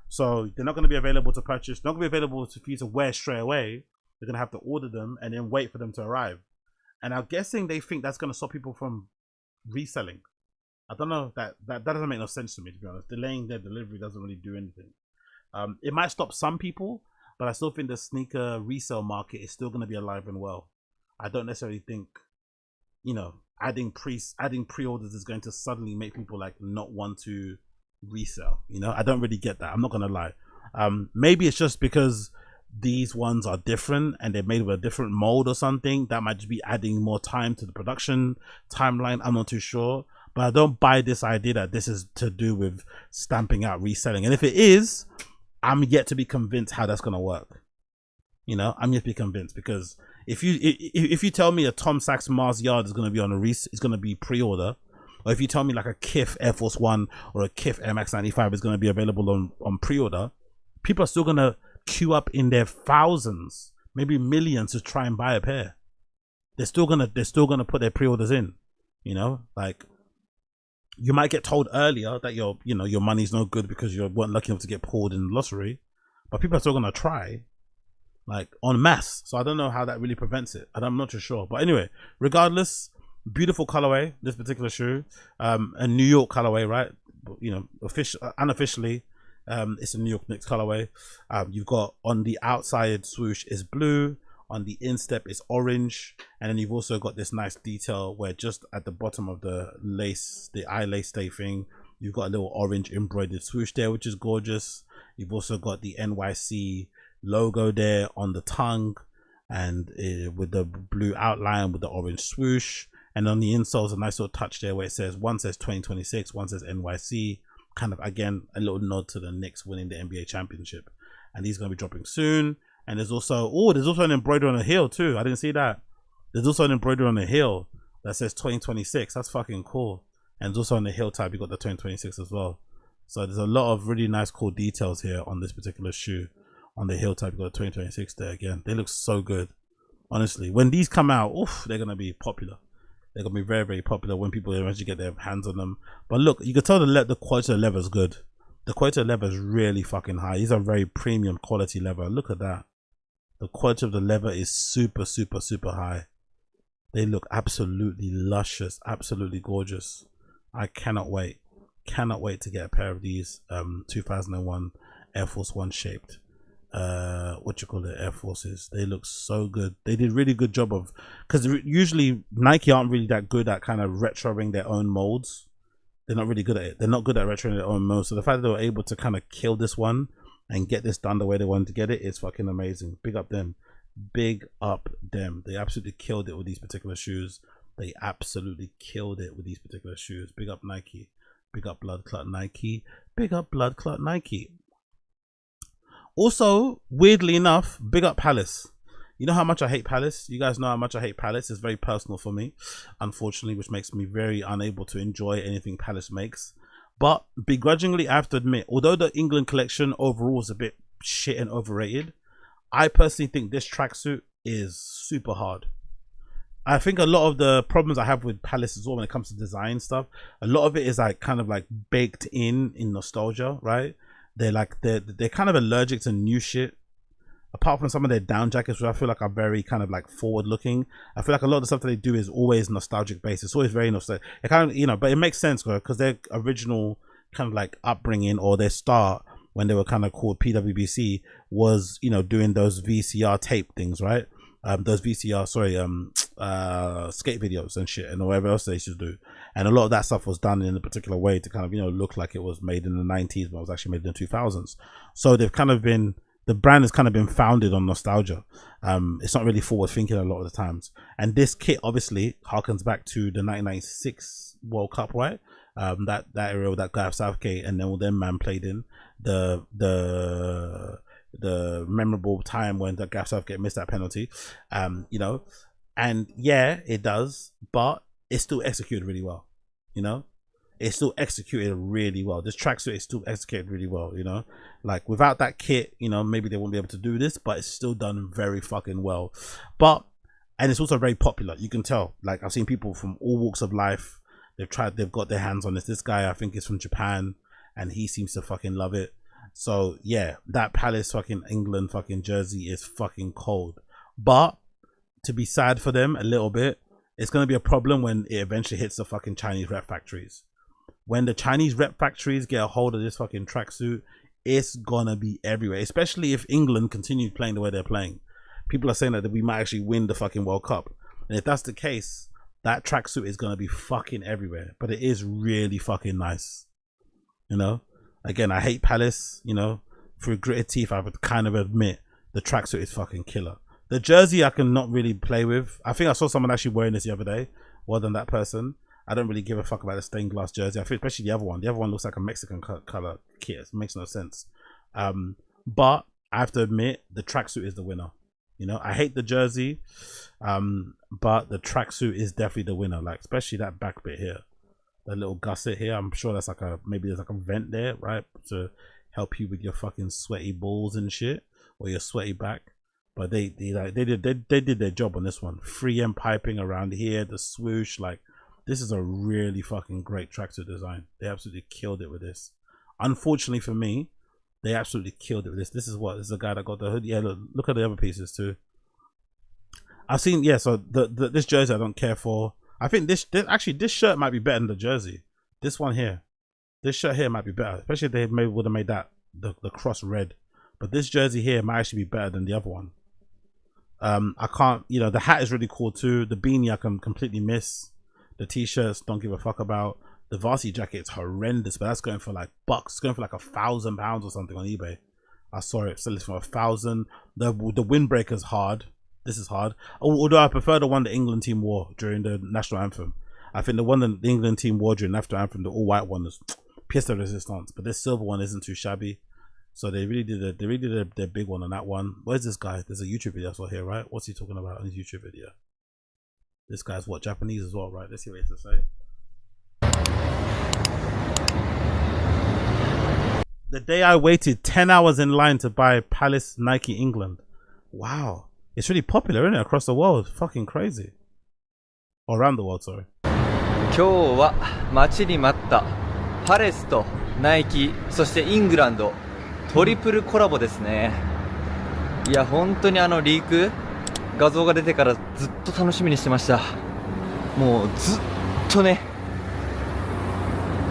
So they're not going to be available to purchase, not going to be available for you to wear straight away. You're going to have to order them and then wait for them to arrive. And I'm guessing they think that's going to stop people from reselling. I don't know, that doesn't make no sense to me, to be honest. Delaying their delivery doesn't really do anything. It might stop some people, but I still think the sneaker resale market is still going to be alive and well. I don't necessarily think, you know, adding pre-orders is going to suddenly make people like not want to resell. You know, I don't really get that. I'm not gonna lie. Maybe it's just because these ones are different and they're made with a different mold or something. That might just be adding more time to the production timeline. I'm not too sure, but I don't buy this idea that this is to do with stamping out reselling. And if it is, I'm yet to be convinced how that's gonna work. You know, I'm yet to be convinced, because if you tell me a Tom Sachs Mars Yard is gonna be on it's gonna be pre-order, or if you tell me like a Kith Air Force One or a Kith Air Max 95 is gonna be available on pre-order, people are still gonna queue up in their thousands, maybe millions, to try and buy a pair. They're still gonna put their pre-orders in. You know, like, you might get told earlier that your money's no good because you weren't lucky enough to get pulled in the lottery, but people are still gonna try, like, en masse. So I don't know how that really prevents it, and I'm not too sure. But anyway, regardless, beautiful colorway, this particular shoe. A New York colorway, right? You know, unofficially, it's a New York Knicks colorway. You've got, on the outside swoosh is blue, on the instep is orange, and then you've also got this nice detail where just at the bottom of the lace, the eye lace stay thing, you've got a little orange embroidered swoosh there, which is gorgeous. You've also got the NYC logo there on the tongue, and with the blue outline with the orange swoosh. And on the insole is a nice little touch there where it says, one says 2026, one says NYC, kind of, again, a little nod to the Knicks winning the NBA championship. And these are going to be dropping soon. And there's also an embroidery on the heel too. I didn't see that. There's also an embroidery on the heel that says 2026. That's fucking cool. And it's also on the heel tab, you got the 2026 as well. So there's a lot of really nice, cool details here on this particular shoe. On the heel tab, you got the 2026 there again. They look so good. Honestly, when these come out, oof, they're going to be popular. They're going to be very, very popular when people eventually get their hands on them. But look, you can tell the quality of the leather is good. The quality of the leather is really fucking high. These are very premium quality leather. Look at that. The quality of the leather is super, super, super high. They look absolutely luscious, absolutely gorgeous. I cannot wait. Cannot wait to get a pair of these 2001 Air Force One shaped Air Forces. They look so good. They did really good job of, because usually Nike aren't really that good at kind of retroing their own molds. They're not really good at it. They're not good at retroing their own molds. So the fact that they were able to kind of kill this one and get this done the way they wanted to get it is fucking amazing. Big up them. Big up them. They absolutely killed it with these particular shoes. They absolutely killed it with these particular shoes. Big up Nike. Big up Blood Clot Nike. Big up Blood Clot Nike. Also, weirdly enough, big up Palace. You know how much I hate Palace? You guys know how much I hate Palace. It's very personal for me, unfortunately, which makes me very unable to enjoy anything Palace makes. But begrudgingly, I have to admit, although the England collection overall is a bit shit and overrated, I personally think this tracksuit is super hard. I think a lot of the problems I have with Palace as well when it comes to design stuff, a lot of it is like kind of like baked in nostalgia, right? They're kind of allergic to new shit. Apart from some of their down jackets, which I feel like are very kind of like forward looking, I feel like a lot of the stuff that they do is always nostalgic based. It's always very nostalgic. It kind of, you know, but it makes sense because their original kind of like upbringing, or their start when they were kind of called PWBC, was, you know, doing those VCR tape things, right? Those VCR, skate videos and shit, and whatever else they used to do. And a lot of that stuff was done in a particular way to kind of, you know, look like it was made in the 90s, but it was actually made in the 2000s. So they've kind of been, the brand has kind of been founded on nostalgia. It's not really forward thinking a lot of the times. And this kit obviously harkens back to the 1996 World Cup, right? That area that Gareth Southgate and then all them man played in, the memorable time when the Gareth Southgate missed that penalty, you know. And yeah, it does, but it's still executed really well, you know. It's still executed really well. This tracksuit is still executed really well, you know. Like, without that kit, you know, maybe they won't be able to do this, but it's still done very fucking well. And it's also very popular. You can tell, like, I've seen people from all walks of life they've got their hands on this. This guy, I think, is from Japan, and he seems to fucking love it. So yeah, that Palace fucking England fucking jersey is fucking cold. But to be sad for them a little bit, it's gonna be a problem when it eventually hits the fucking Chinese rep factories. When the Chinese rep factories get a hold of this fucking tracksuit, it's gonna be everywhere. Especially if England continue playing the way they're playing. People are saying that we might actually win the fucking World Cup, and if that's the case, that tracksuit is gonna be fucking everywhere. But it is really fucking nice, you know. Again, I hate Palace, you know. Through gritted teeth, I would kind of admit the tracksuit is fucking killer. The jersey I can not really play with. I think I saw someone actually wearing this the other day. Well done, that person. I don't really give a fuck about the stained glass jersey. I think especially the other one. The other one looks like a Mexican color kit. It makes no sense. But I have to admit, the tracksuit is the winner. You know, I hate the jersey, but the tracksuit is definitely the winner. Like, especially that back bit here, the little gusset here. I'm sure that's like maybe there's like a vent there, right, to help you with your fucking sweaty balls and shit, or your sweaty back. But they did their job on this one. 3M piping around here, the swoosh. Like, this is a really fucking great tracksuit design. They absolutely killed it with this. Unfortunately for me, they absolutely killed it with this. This is the guy that got the hoodie. Yeah, look at the other pieces too. I've seen, yeah, so this jersey I don't care for. I think this shirt might be better than the jersey. This one here, this shirt here might be better, especially if they would have made that the cross red. But this jersey here might actually be better than the other one. I can't, you know, the hat is really cool too. The beanie I can completely miss. The t-shirts don't give a fuck about. The varsity jacket is horrendous, but that's going for like bucks. It's going for like £1,000 or something on eBay. I saw it selling for 1,000. The windbreaker's hard. This is hard. Although I prefer the one the England team wore during the national anthem. I think the one that the England team wore during the national anthem, the all white one, is pièce de résistance. But this silver one isn't too shabby. So they really did their big one on that one. Where's this guy? There's a YouTube video I saw here, right? What's he talking about on his YouTube video? This guy's what, Japanese as well, right? Let's see what he has to say. The day I waited 10 hours in line to buy Palace Nike England. Wow. It's really popular, isn't it? Across the world. Fucking crazy. Or around the world, sorry. 今日は待ちに待ったパレスとナイキ、そしてイングランドトリプルコラボですね。いや本当にリーク画像が出てからずっと楽しみにしてました。もうずっとね。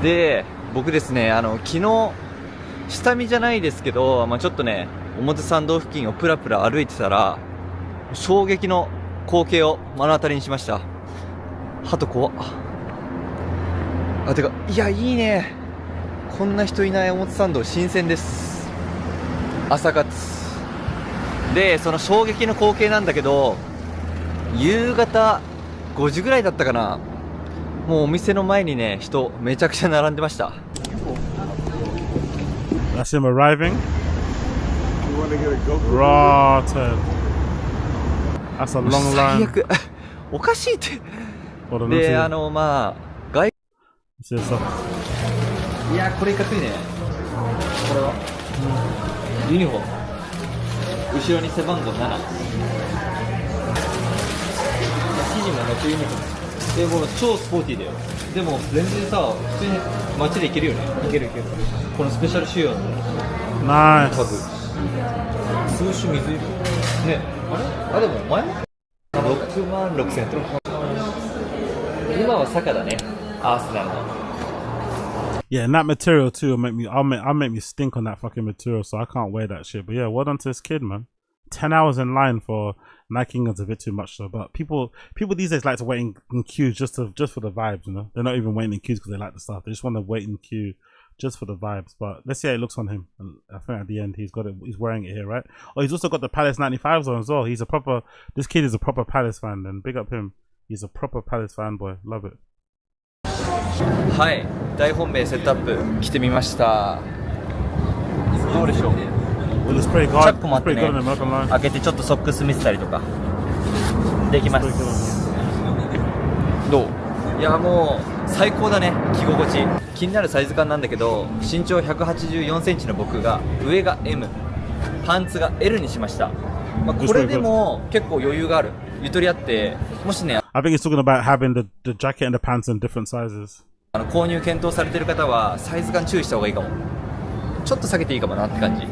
で僕ですね、昨日下見じゃないですけど、ちょっとね表参道付近をプラプラ歩いてたら衝撃の光景を目の当たりにしました。鳩怖っ。てかいやいいね、こんな人いない表参道新鮮です。朝活でその衝撃の光景なんだけど、夕方5時ぐらいだったかな、もうお店の前にね人めちゃくちゃ並んでました。That's him arriving. Rotten. That's a long line. 最悪おかしいって。で外いやこれいかついね。これは、ユニフォーム後ろに背番号7、生地もめっちゃユニフォームで、これ超スポーティーだよ。でも全然さ普通に街で行けるよね。行ける。このスペシャル仕様のナイスタグ、数種水色ね。あれでも前も66,000円とか。今は坂だね、アーセナルの。Yeah, and that material too will make me stink on that fucking material, so I can't wear that shit. But yeah, well done to this kid, man. 10 hours in line for Nike England's a bit too much though. But people these days like to wait in queues just for the vibes, you know. They're not even waiting in queues because they like the stuff. They just want to wait in queue just for the vibes. But let's see how it looks on him. I think at the end he's got it. He's wearing it here, right? Oh, he's also got the Palace 95s on as well. This kid is a proper Palace fan. And big up him. He's a proper Palace fanboy. Love it. はい、大本命セットアップ着てみました。どうでしょう。チャックもあってね、開けてちょっとソックス見せたりとかできます。どう？いやもう最高だね、着心地。気になるサイズ感なんだけど、身長184センチの僕が上が M、パンツが L にしました。これでも結構余裕がある。ゆとりあって、もしね。I think he's talking about having the jacket and the pants in different sizes. 購入検討されてる方はサイズ感注意した方がいいかも。ちょっと下げていいかもなって感じ。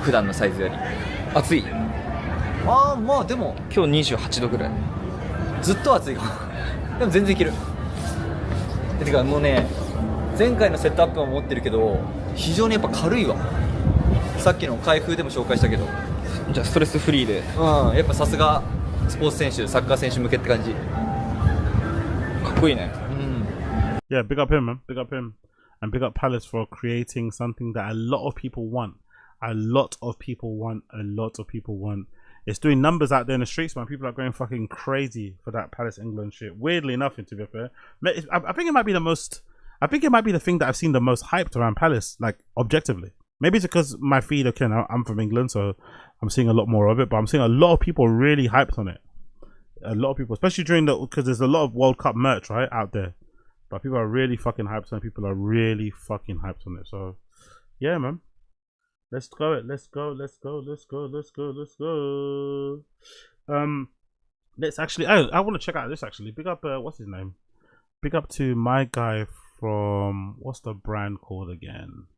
普段のサイズより。暑い。まあでも今日28度ぐらい。ずっと暑いかも。でも全然いける。てかもうね、前回のセットアップも持ってるけど、非常にやっぱ軽いわ。さっきの開封でも紹介したけど。じゃあストレスフリーで。やっぱさすがスポーツ選手、サッカー選手向けって感じ。かっこいいね。Yeah, big up him, man. Big up him. And big up Palace for creating something that a lot of people want. A lot of people want. It's doing numbers out there in the streets, man. People are going fucking crazy for that Palace England shit. Weirdly enough, to be fair, I think it might be the most. I think it might be the thing that I've seen the most hyped around Palace, like objectively. Maybe it's because my feed, okay, now I'm from England, so I'm seeing a lot more of it. But I'm seeing a lot of people really hyped on it. A lot of people, especially during because there's a lot of World Cup merch right out there. But people are really fucking hyped on it. People are really fucking hyped on it. So, yeah, man. Let's go. Let's actually, I want to check out this actually. Big up, what's his name? Big up to my guy from, what's the brand called again?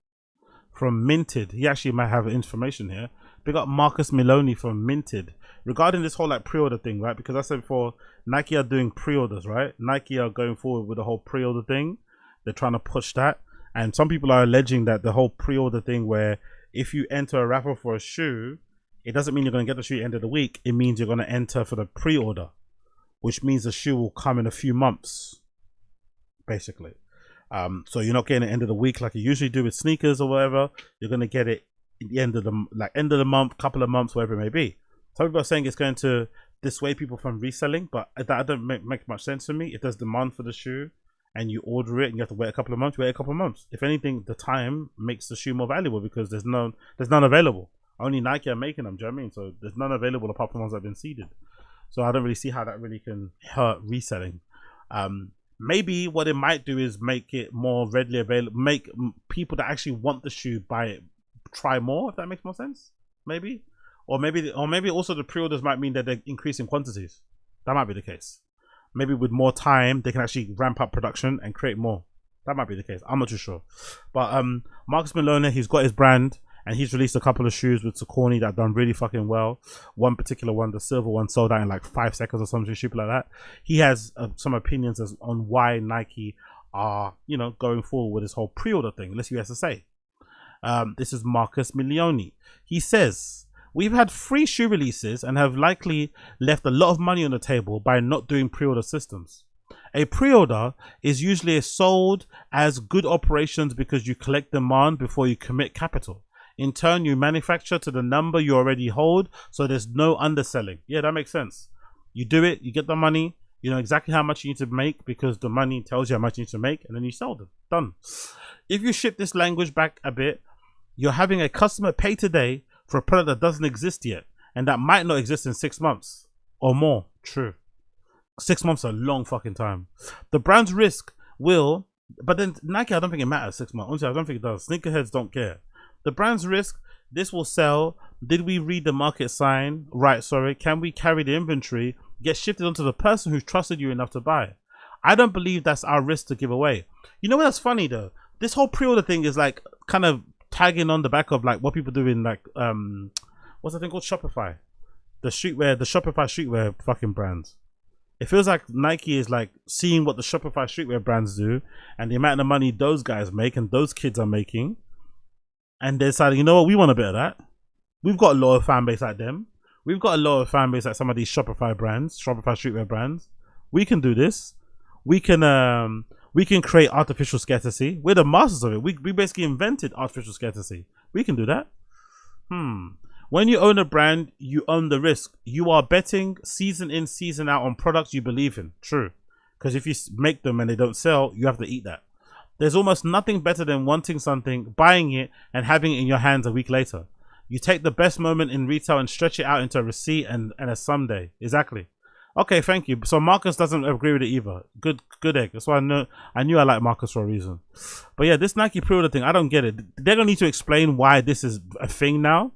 From Minted. He actually might have information here. Big up Marcus Milione from Minted. Regarding this whole like pre-order thing, right? Because I said before, Nike are doing pre-orders, right? Nike are going forward with the whole pre-order thing. They're trying to push that. And some people are alleging that the whole pre-order thing where if you enter a raffle for a shoe, it doesn't mean you're going to get the shoe at the end of the week. It means you're going to enter for the pre-order, which means the shoe will come in a few months, basically. So you're not getting it at the end of the week like you usually do with sneakers or whatever. You're going to get it at the end of the month, couple of months, whatever it may be. Some people are saying it's going to dissuade people from reselling, but that don't make much sense to me. If there's demand for the shoe and you order it and you have to wait a couple of months, wait a couple of months. If anything, the time makes the shoe more valuable because there's none available. Only Nike are making them, do you know what I mean? So there's none available apart from the ones that have been seeded. So I don't really see how that really can hurt reselling. Maybe what it might do is make it more readily available, make people that actually want the shoe buy it, try more, if that makes more sense. Maybe. Or maybe also the pre-orders might mean that they're increasing quantities. That might be the case. Maybe with more time, they can actually ramp up production and create more. That might be the case. I'm not too sure. But Marcus Milione, he's got his brand and he's released a couple of shoes with Saucony that have done really fucking well. One particular one, the silver one, sold out in like 5 seconds or something stupid like that. He has some opinions on why Nike are, you know, going forward with this whole pre-order thing. Let's see what he has to say. This is Marcus Milione. He says, we've had 3 shoe releases and have likely left a lot of money on the table by not doing pre-order systems. A pre-order is usually sold as good operations because you collect demand before you commit capital. In turn, you manufacture to the number you already hold, so there's no underselling. Yeah, that makes sense. You do it, you get the money, you know exactly how much you need to make because the money tells you how much you need to make, and then you sell them. Done. If you shift this language back a bit, you're having a customer pay today for a product that doesn't exist yet and that might not exist in 6 months or more. True. 6 months is a long fucking time. The brand's risk will, but then Nike, I don't think it matters 6 months. Honestly, I don't think it does. Sneakerheads don't care. The brand's risk, this will sell. Did we read the market sign? Right, sorry. Can we carry the inventory? Get shifted onto the person who trusted you enough to buy. I don't believe that's our risk to give away. You know what, that's funny though? This whole pre-order thing is like kind of tagging on the back of like what people do in like what's that thing called, Shopify, the Shopify streetwear fucking brands. It feels like Nike is like seeing what the Shopify streetwear brands do and the amount of money those guys make and those kids are making, and they're deciding, you know what, we want a bit of that. We've got a loyal fan base like them. We've got a loyal fan base like some of these Shopify brands, Shopify streetwear brands. We can do this. We can create artificial scarcity. We're the masters of it. We basically invented artificial scarcity. We can do that. When you own a brand, you own the risk. You are betting season in, season out on products you believe in. True. Because if you make them and they don't sell, you have to eat that. There's almost nothing better than wanting something, buying it, and having it in your hands a week later. You take the best moment in retail and stretch it out into a receipt and a someday. Exactly. Okay, thank you. So Marcus doesn't agree with it either. Good egg. That's why I knew I liked Marcus for a reason. But yeah, this Nike pre-order thing, I don't get it. They're gonna need to explain why this is a thing now.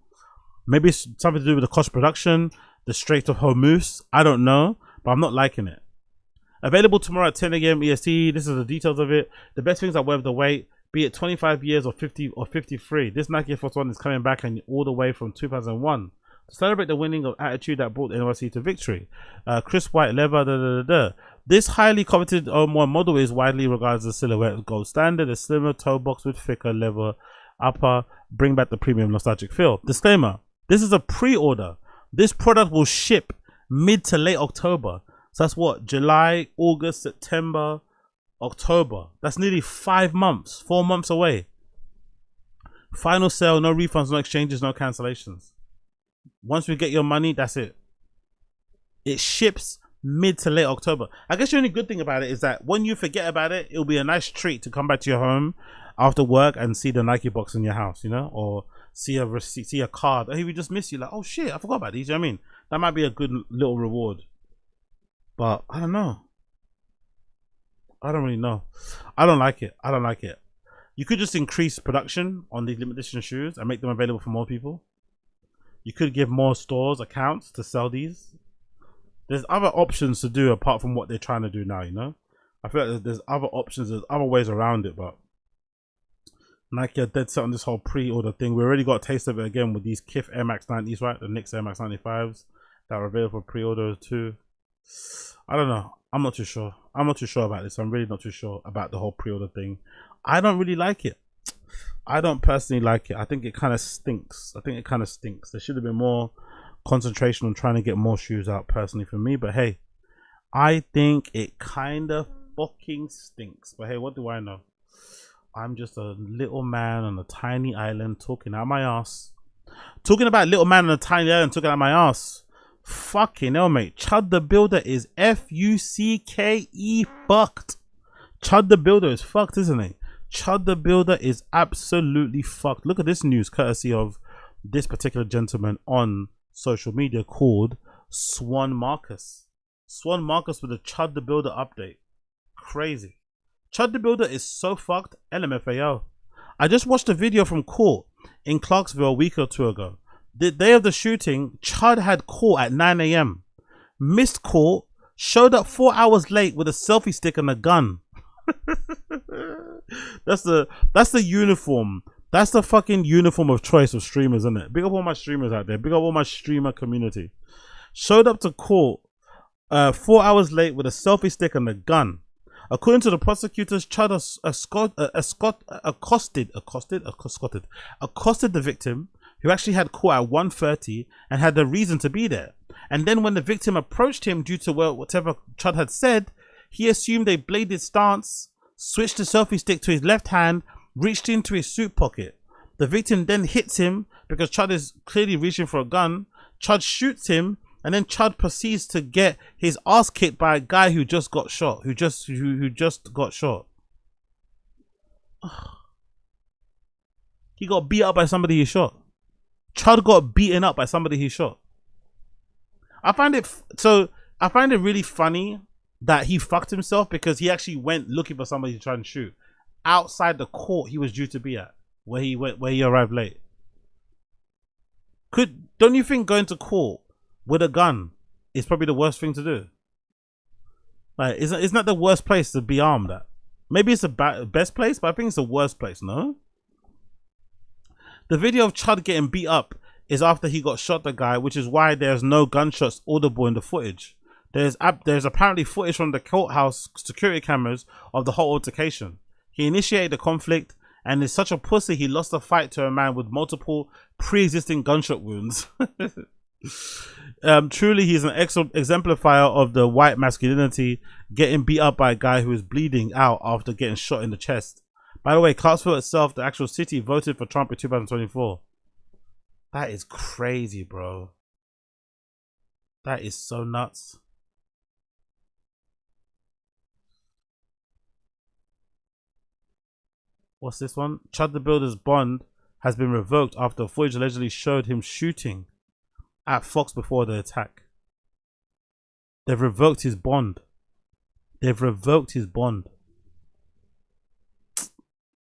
Maybe it's something to do with the cost of production, the Strait of Hormuz. I don't know, but I'm not liking it. Available tomorrow at 10 a.m. EST. This is the details of it. The best things are worth the wait, be it 25 years or 50 or 53. This Nike Air Force One is coming back and all the way from 2001 to celebrate the winning of attitude that brought NYC to victory. Crisp white leather. This highly coveted one model is widely regarded as a silhouette gold standard. A slimmer toe box with thicker leather upper, bring back the premium nostalgic feel. Disclaimer: this is a pre-order. This product will ship mid to late October. So that's what, July, August, September, October. That's nearly 5 months, 4 months away. Final sale, no refunds, no exchanges, no cancellations. Once we get your money, that's it. It ships mid to late October. I guess the only good thing about it is that when you forget about it, it'll be a nice treat to come back to your home after work and see the Nike box in your house, you know, or see a receipt, see a card. Hey, we just missed you. Like, oh shit, I forgot about these. You know what I mean? That might be a good little reward. But I don't know. I don't really know. I don't like it. I don't like it. You could just increase production on these limited edition shoes and make them available for more people. You could give more stores accounts to sell these. There's other options to do apart from what they're trying to do now, you know? I feel like there's other options, there's other ways around it, but Nike are dead set on this whole pre-order thing. We already got a taste of it again with these Kith Air Max 90s, right? The Knicks Air Max 95s that are available for pre-order too. I don't know. I'm not too sure. I'm not too sure about this. I'm really not too sure about the whole pre-order thing. I don't really like it. I don't personally like it. I think it kind of stinks. I think it kind of stinks. There should have been more concentration on trying to get more shoes out personally for me. But hey, I think it kind of fucking stinks. But hey, what do I know? I'm just a little man on a tiny island talking out my ass. Talking about little man on a tiny island talking out my ass. Fucking hell, mate. Chud the Builder is F-U-C-K-E fucked. Chud the Builder is fucked, isn't it? Chud the Builder is absolutely fucked. Look at this news courtesy of this particular gentleman on social media called Swan Marcus. Swan Marcus with a Chud the Builder update. Crazy. Chud the Builder is so fucked. LMFAO. I just watched a video from court in Clarksville a week or two ago. The day of the shooting, Chud had court at 9 a.m. Missed court, showed up 4 hours late with a selfie stick and a gun. That's the uniform. That's the fucking uniform of choice of streamers, isn't it? Big up all my streamers out there. Big up all my streamer community. Showed up to court 4 hours late with a selfie stick and a gun. According to the prosecutors, Chud accosted the victim, who actually had court at 1:30 and had the reason to be there. And then when the victim approached him due to whatever Chud had said, he assumed a bladed stance, switched the selfie stick to his left hand, reached into his suit pocket. The victim then hits him because Chud is clearly reaching for a gun. Chud shoots him, and then Chud proceeds to get his ass kicked by a guy who just got shot, who just got shot. He got beat up by somebody he shot. Chud got beaten up by somebody he shot. I find it really funny that he fucked himself because he actually went looking for somebody to try and shoot outside the court he was due to be at, where he arrived late. Don't you think going to court with a gun is probably the worst thing to do? Like, isn't that the worst place to be armed at? Maybe it's the best place, but I think it's the worst place, no? The video of Chud getting beat up is after he got shot the guy, which is why there's no gunshots audible in the footage. There's apparently footage from the courthouse security cameras of the whole altercation. He initiated the conflict and is such a pussy he lost the fight to a man with multiple pre-existing gunshot wounds. Truly, he's an exemplifier of the white masculinity, getting beat up by a guy who is bleeding out after getting shot in the chest. By the way, Clarksville itself, the actual city, voted for Trump in 2024. That is crazy, bro. That is so nuts. What's this one? Chud the Builder's bond has been revoked after footage allegedly showed him shooting at Fox before the attack. They've revoked his bond. They've revoked his bond.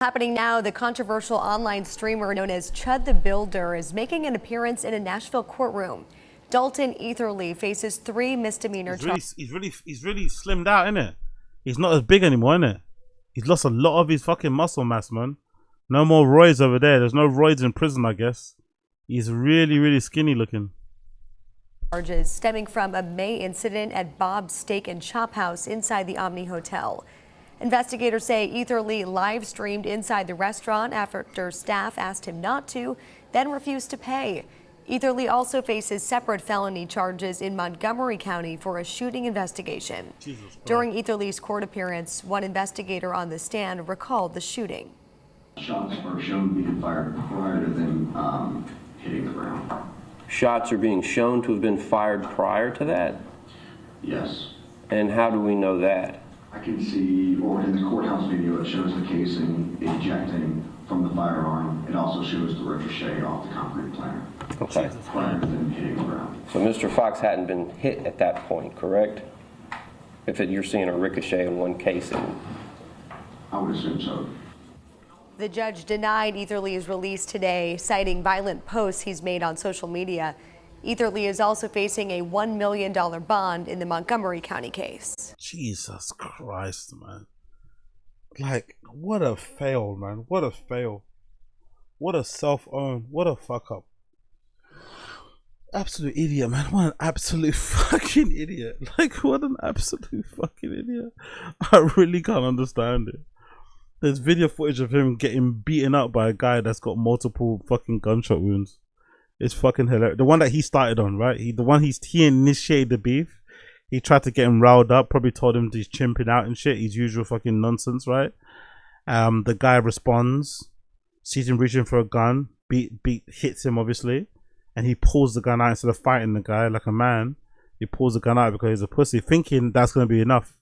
Happening now, the controversial online streamer known as Chud the Builder is making an appearance in a Nashville courtroom. Dalton Etherly faces 3 misdemeanor charges. He's really slimmed out, innit? He's not as big anymore, innit? He's lost a lot of his fucking muscle mass, man. No more roids over there. There's no roids in prison, I guess. He's really skinny looking. Charges stemming from a May incident at Bob's Steak and Chop House inside the Omni Hotel. Investigators say Etherly live streamed inside the restaurant after staff asked him not to, then refused to pay. Etherly also faces separate felony charges in Montgomery County for a shooting investigation. During Etherly's court appearance, one investigator on the stand recalled the shooting. Shots are shown to be fired prior to them hitting the ground. Shots are being shown to have been fired prior to that? Yes. And how do we know that? I can see, or in the courthouse video, it shows the casing ejecting from the firearm. It also shows the ricochet off the concrete planter. Okay. Prior to them hitting the ground. So Mr. Fox hadn't been hit at that point, correct? If you're seeing a ricochet in one casing. I would assume so. The judge denied Etherly's release today, citing violent posts he's made on social media. Etherly is also facing a $1 million bond in the Montgomery County case. Jesus Christ, man. Like, what a fail, man. What a fail. What a self-own. What a fuck up. Absolute idiot, man. What an absolute fucking idiot. Like, what an absolute fucking idiot. I really can't understand it. There's video footage of him getting beaten up by a guy that's got multiple fucking gunshot wounds. It's fucking hilarious. The one that he started on, right? He initiated the beef. He tried to get him riled up, probably told him he's chimping out and shit, his usual fucking nonsense, right? The guy responds, sees him reaching for a gun, hits him obviously, and he pulls the gun out instead of fighting the guy like a man. He pulls the gun out because he's a pussy, thinking that's gonna be enough.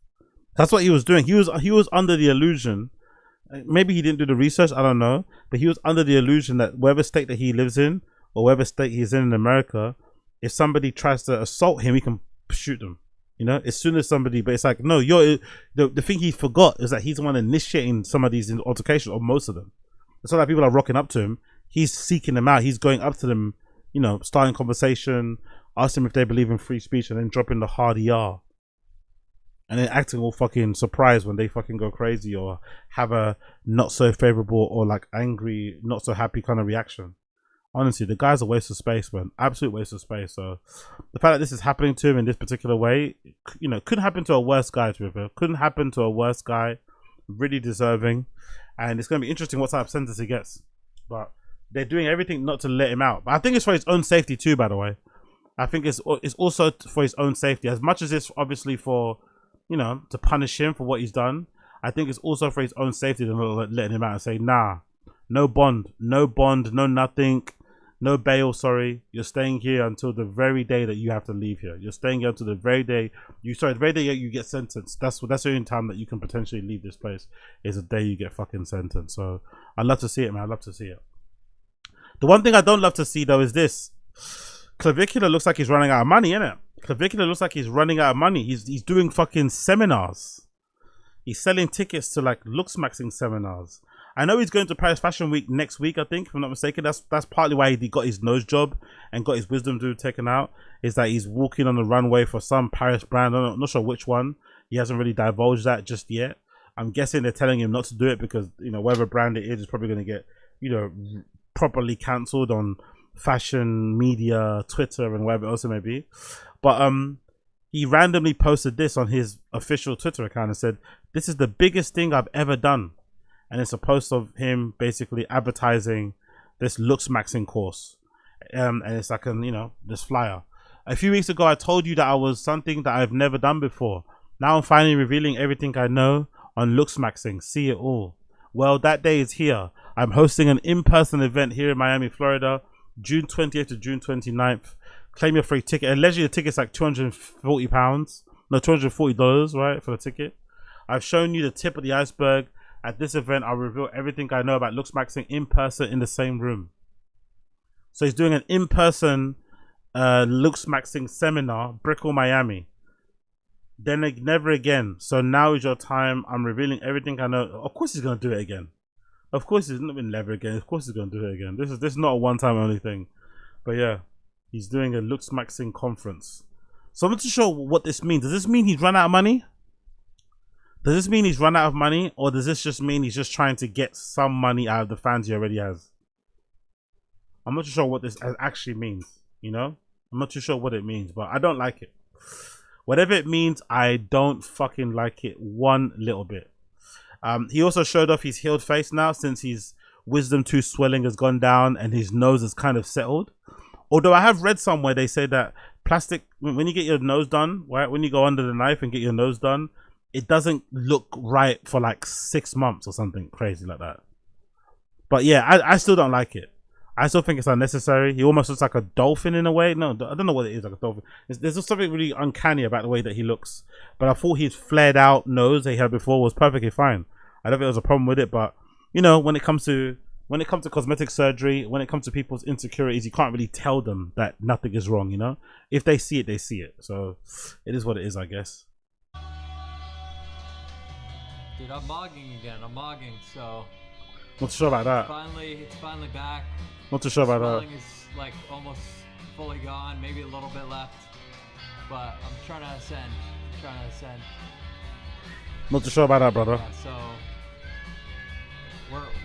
That's what he was doing. He was under the illusion. Maybe he didn't do the research, I don't know, but he was under the illusion that whatever state that he lives in or whatever state he's in America, if somebody tries to assault him, he can shoot them. You know, as soon as somebody, but it's like, no, the thing he forgot is that he's the one initiating some of these altercations, or most of them. It's not like people are rocking up to him. He's seeking them out. He's going up to them, you know, starting conversation, asking them if they believe in free speech, and then dropping the hard ER. And then acting all fucking surprised when they fucking go crazy or have a not so favorable or like angry, not so happy kind of reaction. Honestly, the guy's a waste of space, man. Absolute waste of space. So the fact that this is happening to him in this particular way, you know, couldn't happen to a worse guy, to be. Couldn't happen to a worse guy. Really deserving. And it's going to be interesting what type of sentence he gets. But they're doing everything not to let him out. But I think it's for his own safety too, by the way. I think it's also for his own safety. As much as it's obviously for, you know, to punish him for what he's done, I think it's also for his own safety to not letting him out and say, nah, no bond, no nothing, no bail, sorry. You're staying here until the very day that you have to leave here. You're staying here until the very day you get sentenced. That's the only time that you can potentially leave this place, is the day you get fucking sentenced. So I'd love to see it, man. I'd love to see it. The one thing I don't love to see though is this. Clavicular looks like he's running out of money, innit? Clavicular looks like he's running out of money. He's doing fucking seminars. He's selling tickets to like looks maxing seminars. I know he's going to Paris Fashion Week next week, I think, if I'm not mistaken. That's partly why he got his nose job and got his wisdom tooth taken out, is that he's walking on the runway for some Paris brand. I'm not sure which one. He hasn't really divulged that just yet. I'm guessing they're telling him not to do it because, you know, whatever brand it is probably going to get, you know, properly cancelled on fashion media, Twitter, and whatever else it may be. But he randomly posted this on his official Twitter account and said, "This is the biggest thing I've ever done." And it's a post of him basically advertising this looks maxing course. And it's like, you know, this flyer. A few weeks ago, I told you that I was something that I've never done before. Now I'm finally revealing everything I know on looks maxing. See it all. Well, that day is here. I'm hosting an in-person event here in Miami, Florida, June 20th to June 29th. Claim your free ticket. Allegedly, the ticket's like £240. No, $240, right, for the ticket. I've shown you the tip of the iceberg. At this event, I'll reveal everything I know about looks maxing in person in the same room. So he's doing an in-person looks maxing seminar, Brickell, Miami. Then never again. So now is your time. I'm revealing everything I know. Of course he's gonna do it again. Of course he's not been never again. Of course he's gonna do it again. This is not a one-time only thing. But yeah, He's doing a Lux Maxing conference. So I'm not too sure what this means. Does this mean he's run out of money? Does this mean he's run out of money? Or does this just mean he's just trying to get some money out of the fans he already has? I'm not too sure what this actually means, you know? I'm not too sure what it means, but I don't like it. Whatever it means, I don't fucking like it one little bit. He also showed off his healed face now since his wisdom tooth swelling has gone down and his nose is kind of settled. Although I have read somewhere they say that plastic, when you get your nose done, right, when you go under the knife and get your nose done, it doesn't look right for like 6 months or something crazy like that. But yeah, I still don't like it. I still think it's unnecessary. He almost looks like a dolphin in a way. No, I don't know what it is, like a dolphin. There's just something really uncanny about the way that he looks. But I thought his flared out nose that he had before was perfectly fine. I don't think there was a problem with it. But you know, when it comes to cosmetic surgery, when it comes to people's insecurities, you can't really tell them that nothing is wrong. You know, if they see it, they see it. So it is what it is, I guess. Dude, I'm mogging again. I'm mogging, so. Not too sure about that. It's finally back. Not too sure about that. Swelling is like almost fully gone, maybe a little bit left, but I'm trying to ascend. Not too sure about that, brother. Yeah, so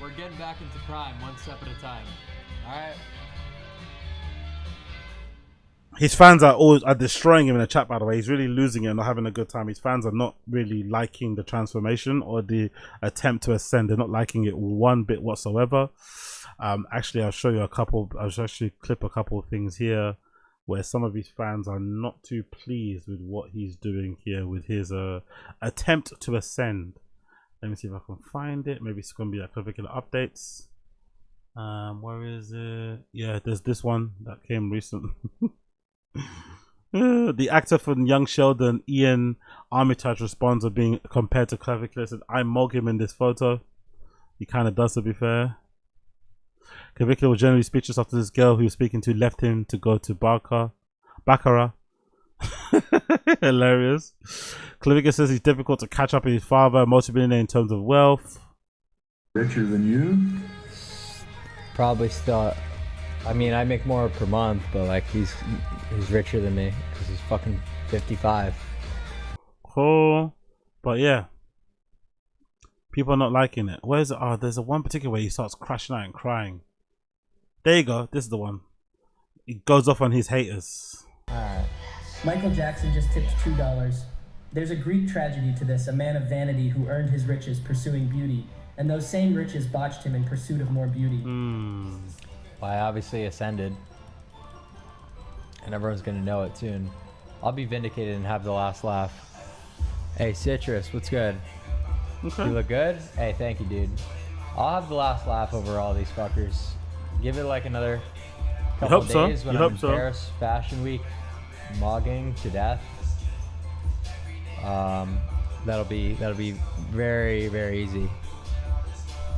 we're getting back into prime, one step at a time. All right. His fans are destroying him in the chat, by the way. He's really losing it and not having a good time. His fans are not really liking the transformation or the attempt to ascend. They're not liking it one bit whatsoever. Actually, I'll show you a couple. I'll actually clip a couple of things here where some of his fans are not too pleased with what he's doing here with his attempt to ascend. Let me see if I can find it. Maybe it's going to be like Clavicular updates. Where is it? Yeah, there's this one that came recently. The actor from Young Sheldon, Ian Armitage, responds of being compared to Clavicular. Said, I mog him in this photo. He kind of does, to be fair. Clavicular was generally speechless after this girl who he was speaking to left him to go to Baccarat. Hilarious. Clavicular says he's difficult to catch up with his father, multi-billionaire in terms of wealth. Richer than you? Probably still. I mean, I make more per month, but like he's richer than me because he's fucking 55. Cool, but yeah, people are not liking it. Where's it? Oh, there's a one particular way he starts crashing out and crying. There you go. This is the one. He goes off on his haters. Alright. Michael Jackson just tipped $2. There's a Greek tragedy to this, a man of vanity who earned his riches pursuing beauty, and those same riches botched him in pursuit of more beauty. Well, I obviously ascended, and everyone's gonna know it soon. I'll be vindicated and have the last laugh. Hey, Citrus, what's good? Okay. You look good? Hey, thank you, dude. I'll have the last laugh over all these fuckers. Give it like another couple of days when I'm in Paris Fashion Week, mogging to death. That'll be very, very easy.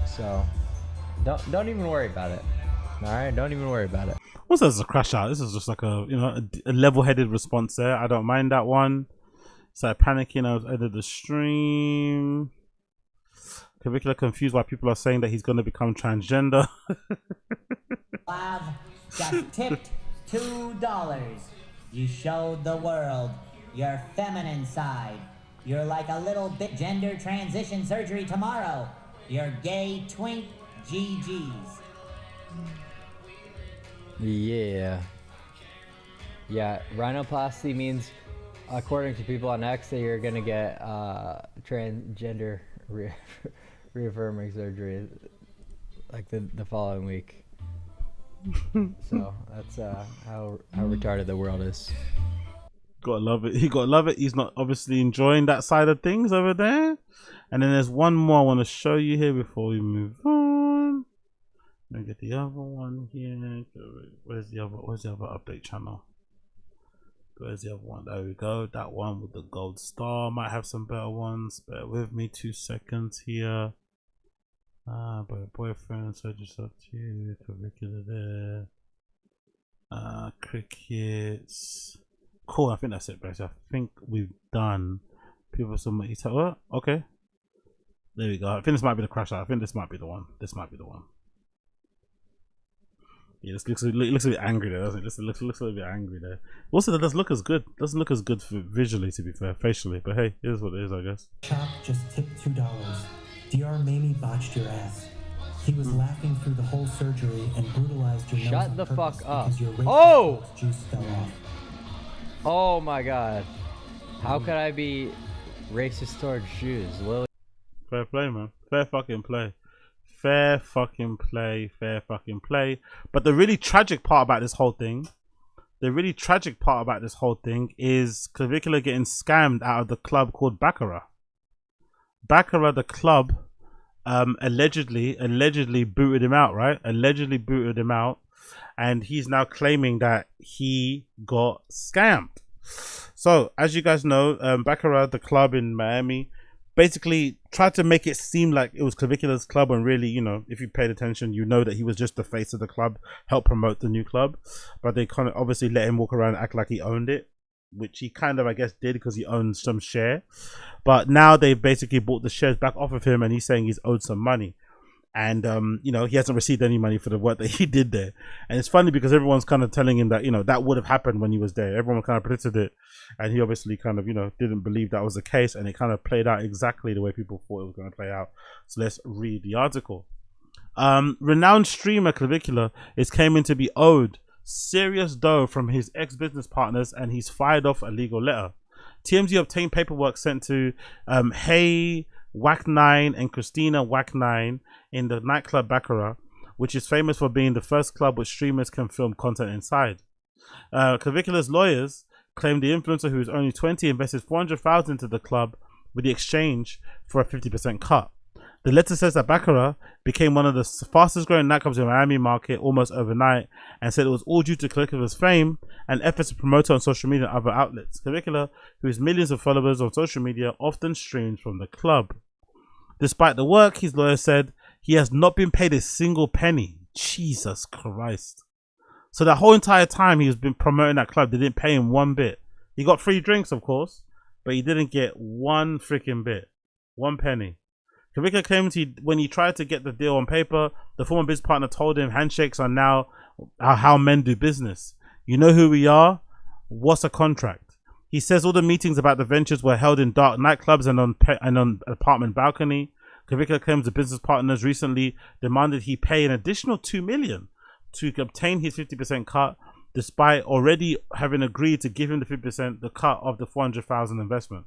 So don't even worry about it. All right, don't even worry about it. What's this? A crash out? This is just like a a level-headed response there. I don't mind that one. Started panicking. I ended the stream. Clavicular confused why people are saying that he's going to become transgender. Bob just tipped $2. You showed the world your feminine side. You're like a little bit gender transition surgery tomorrow. You're gay twink GGs. Yeah. Yeah, rhinoplasty means, according to people on X, that you're gonna get transgender reaffirming surgery like the following week. So that's how retarded the world is. Gotta love it. He gotta love it. He's not obviously enjoying that side of things over there. And then there's one more I want to show you here before we move on. Let me get the other one here. Where's the other update channel? Where's the other one? There we go. That one with the gold star. Might have some better ones. Bear with me 2 seconds here. Boyfriend, so just up to you. Clavicular there. Crickets. Cool, I think that's it, guys. I think we've done people some okay. There we go. I think this might be the crash out. I think this might be the one. This might be the one. Yeah, it looks a bit angry there, doesn't it? It looks a little bit angry there. Also, that doesn't look as good. Doesn't look as good visually, to be fair, facially. But hey, it is what it is, I guess. Shop just tipped $2. DR Mamie botched your ass. He was laughing through the whole surgery and brutalized your nose. Shut on the purpose fuck up. because your racist Oh! juice fell off. Oh my god. How could I be racist towards Jews? Lily. Fair play, man. Fair fucking play. Fair fucking play. Fair fucking play. But the really tragic part about this whole thing, is Clavicular getting scammed out of the club called Baccarat. Baccarat, the club, allegedly booted him out, right? Allegedly booted him out, and he's now claiming that he got scammed. So, as you guys know, Baccarat, the club in Miami, basically tried to make it seem like it was Clavicular's club, when really, you know, if you paid attention, you know that he was just the face of the club, helped promote the new club. But they kind of obviously let him walk around and act like he owned it, which he kind of, I guess, did because he owned some share. But now they've basically bought the shares back off of him, and he's saying he's owed some money. And, you know, he hasn't received any money for the work that he did there. And it's funny because everyone's kind of telling him that, you know, that would have happened when he was there. Everyone kind of predicted it. And he obviously kind of, you know, didn't believe that was the case. And it kind of played out exactly the way people thought it was going to play out. So let's read the article. Renowned streamer Clavicular is claiming to be owed serious dough from his ex-business partners, and he's fired off a legal letter. TMZ obtained paperwork sent to Hey Wack 9 and Christina Wack 9 in the nightclub Baccarat, which is famous for being the first club where streamers can film content inside. Clavicular's lawyers claim the influencer, who is only 20, invested $400,000 into the club with the exchange for a 50% cut. The letter says that Baccarat became one of the fastest growing nightclubs in the Miami market almost overnight, and said it was all due to Clavicular's fame and efforts to promote it on social media and other outlets. Clavicular, who has millions of followers on social media, often streams from the club. Despite the work, his lawyer said he has not been paid a single penny. Jesus Christ. So that whole entire time he's been promoting that club, they didn't pay him one bit. He got free drinks, of course, but he didn't get one freaking bit. One penny. Clavicular claims when he tried to get the deal on paper, the former business partner told him handshakes are now how men do business. You know who we are? What's a contract? He says all the meetings about the ventures were held in dark nightclubs and on apartment balcony. Clavicular claims the business partners recently demanded he pay an additional $2 million to obtain his 50% cut, despite already having agreed to give him the 50% the cut of the $400,000 investment.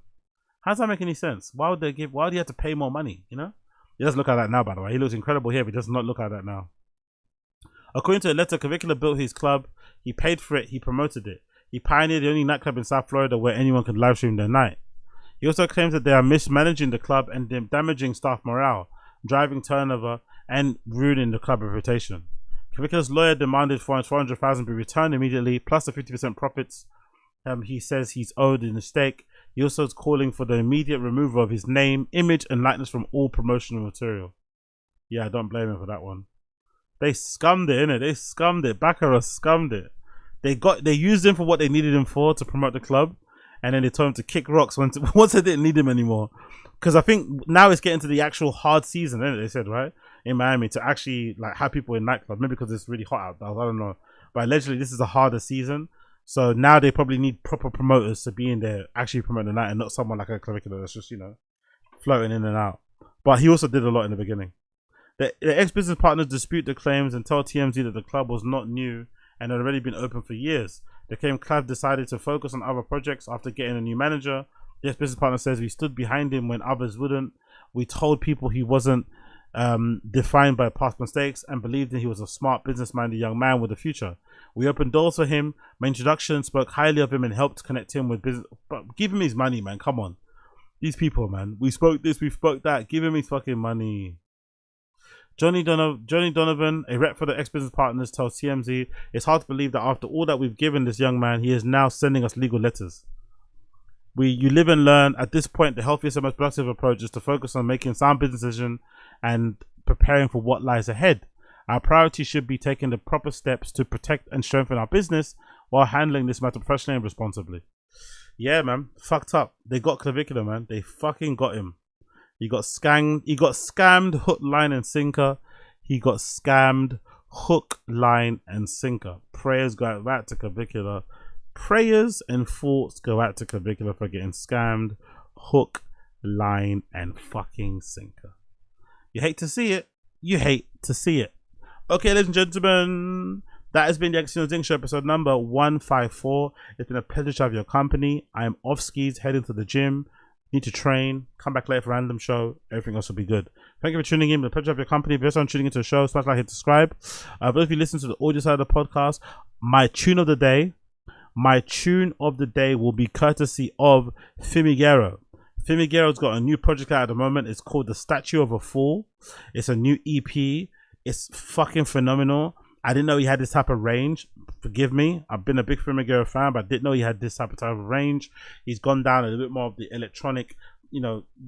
How does that make any sense? Why would they give? Why do you have to pay more money? You know, he doesn't look like that now, by the way. He looks incredible here, but he does not look like that now. According to a letter, Clavicular built his club. He paid for it. He promoted it. He pioneered the only nightclub in South Florida where anyone could live stream their night. He also claims that they are mismanaging the club and damaging staff morale, driving turnover, and ruining the club reputation. Clavicular's lawyer demanded $400,000 be returned immediately, plus the 50% profits he says he's owed in the stake. He also is calling for the immediate removal of his name, image, and likeness from all promotional material. Yeah, I don't blame him for that one. They scummed it, innit? They scummed it. Baccarat scummed it. They used him for what they needed him for, to promote the club, and then they told him to kick rocks once they didn't need him anymore. Because I think now it's getting to the actual hard season, innit? They said, right, in Miami, to actually like have people in nightclubs. Maybe because it's really hot out there. I don't know, but allegedly this is a harder season. So now they probably need proper promoters to be in there actually promoting the night, and not someone like a Clavicular that's just, you know, floating in and out. But he also did a lot in the beginning. The ex-business partners dispute the claims and tell TMZ that the club was not new and had already been open for years. They claim Clav decided to focus on other projects after getting a new manager. The ex-business partner says we stood behind him when others wouldn't. We told people he wasn't defined by past mistakes and believed that he was a smart, business-minded young man with a future. We opened doors for him, made introductions, spoke highly of him, and helped connect him with business. But give him his money, man. Come on. These people, man. We spoke this, we spoke that. Give him his fucking money. Johnny Donovan, a rep for the ex-business partners, tells TMZ it's hard to believe that after all that we've given this young man, he is now sending us legal letters. You live and learn. At this point, the healthiest and most productive approach is to focus on making sound business decisions and preparing for what lies ahead. Our priority should be taking the proper steps to protect and strengthen our business while handling this matter professionally and responsibly. Yeah, man. Fucked up. They got Clavicular, man. They fucking got him. He got scammed. He got scammed hook, line, and sinker. He got scammed hook, line, and sinker. Prayers go out to Clavicular. Prayers and thoughts go out to Clavicular for getting scammed. Hook, line, and fucking sinker. You hate to see it. You hate to see it. Okay, ladies and gentlemen, that has been the XTikkyTokky Show, episode number 154. It's been a pleasure to have your company. I am off skis, heading to the gym. Need to train. Come back later for a random show. Everything else will be good. Thank you for tuning in. It's a pleasure to have your company. If you're also tuning into the show, smash like, hit subscribe. But if you listen to the audio side of the podcast, my tune of the day will be courtesy of Fimiguerrero. Fimiguerrero's got a new project out at the moment. It's called The Statue of a Fool. It's a new EP. It's fucking phenomenal. I didn't know he had this type of range. Forgive me. I've been a big Fimiguerrero fan, but I didn't know he had this type of range. He's gone down a little bit more of the electronic,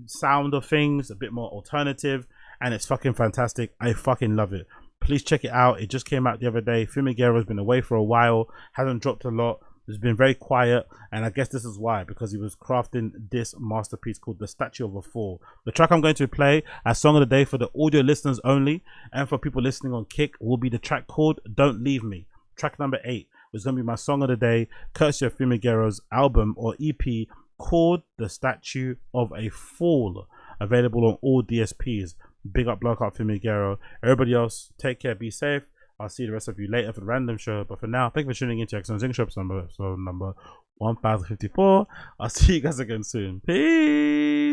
sound of things, a bit more alternative, and it's fucking fantastic. I fucking love it. Please check it out. It just came out the other day. Fimiguerrero's been away for a while, hasn't dropped a lot. It's been very quiet, and I guess this is why, because he was crafting this masterpiece called The Statue of a Fool. The track I'm going to play as song of the day for the audio listeners only, and for people listening on Kick, will be the track called Don't Leave Me. Track number 8 was going to be my song of the day, courtesy of Fimiguerrero's album or EP called The Statue of a Fool, available on all DSPs. Big up, block out Fimiguerrero. Everybody else, take care, be safe. I'll see the rest of you later for the random show. But for now, thank you for tuning into XTikkyTokky Show episode number 1054. I'll see you guys again soon. Peace.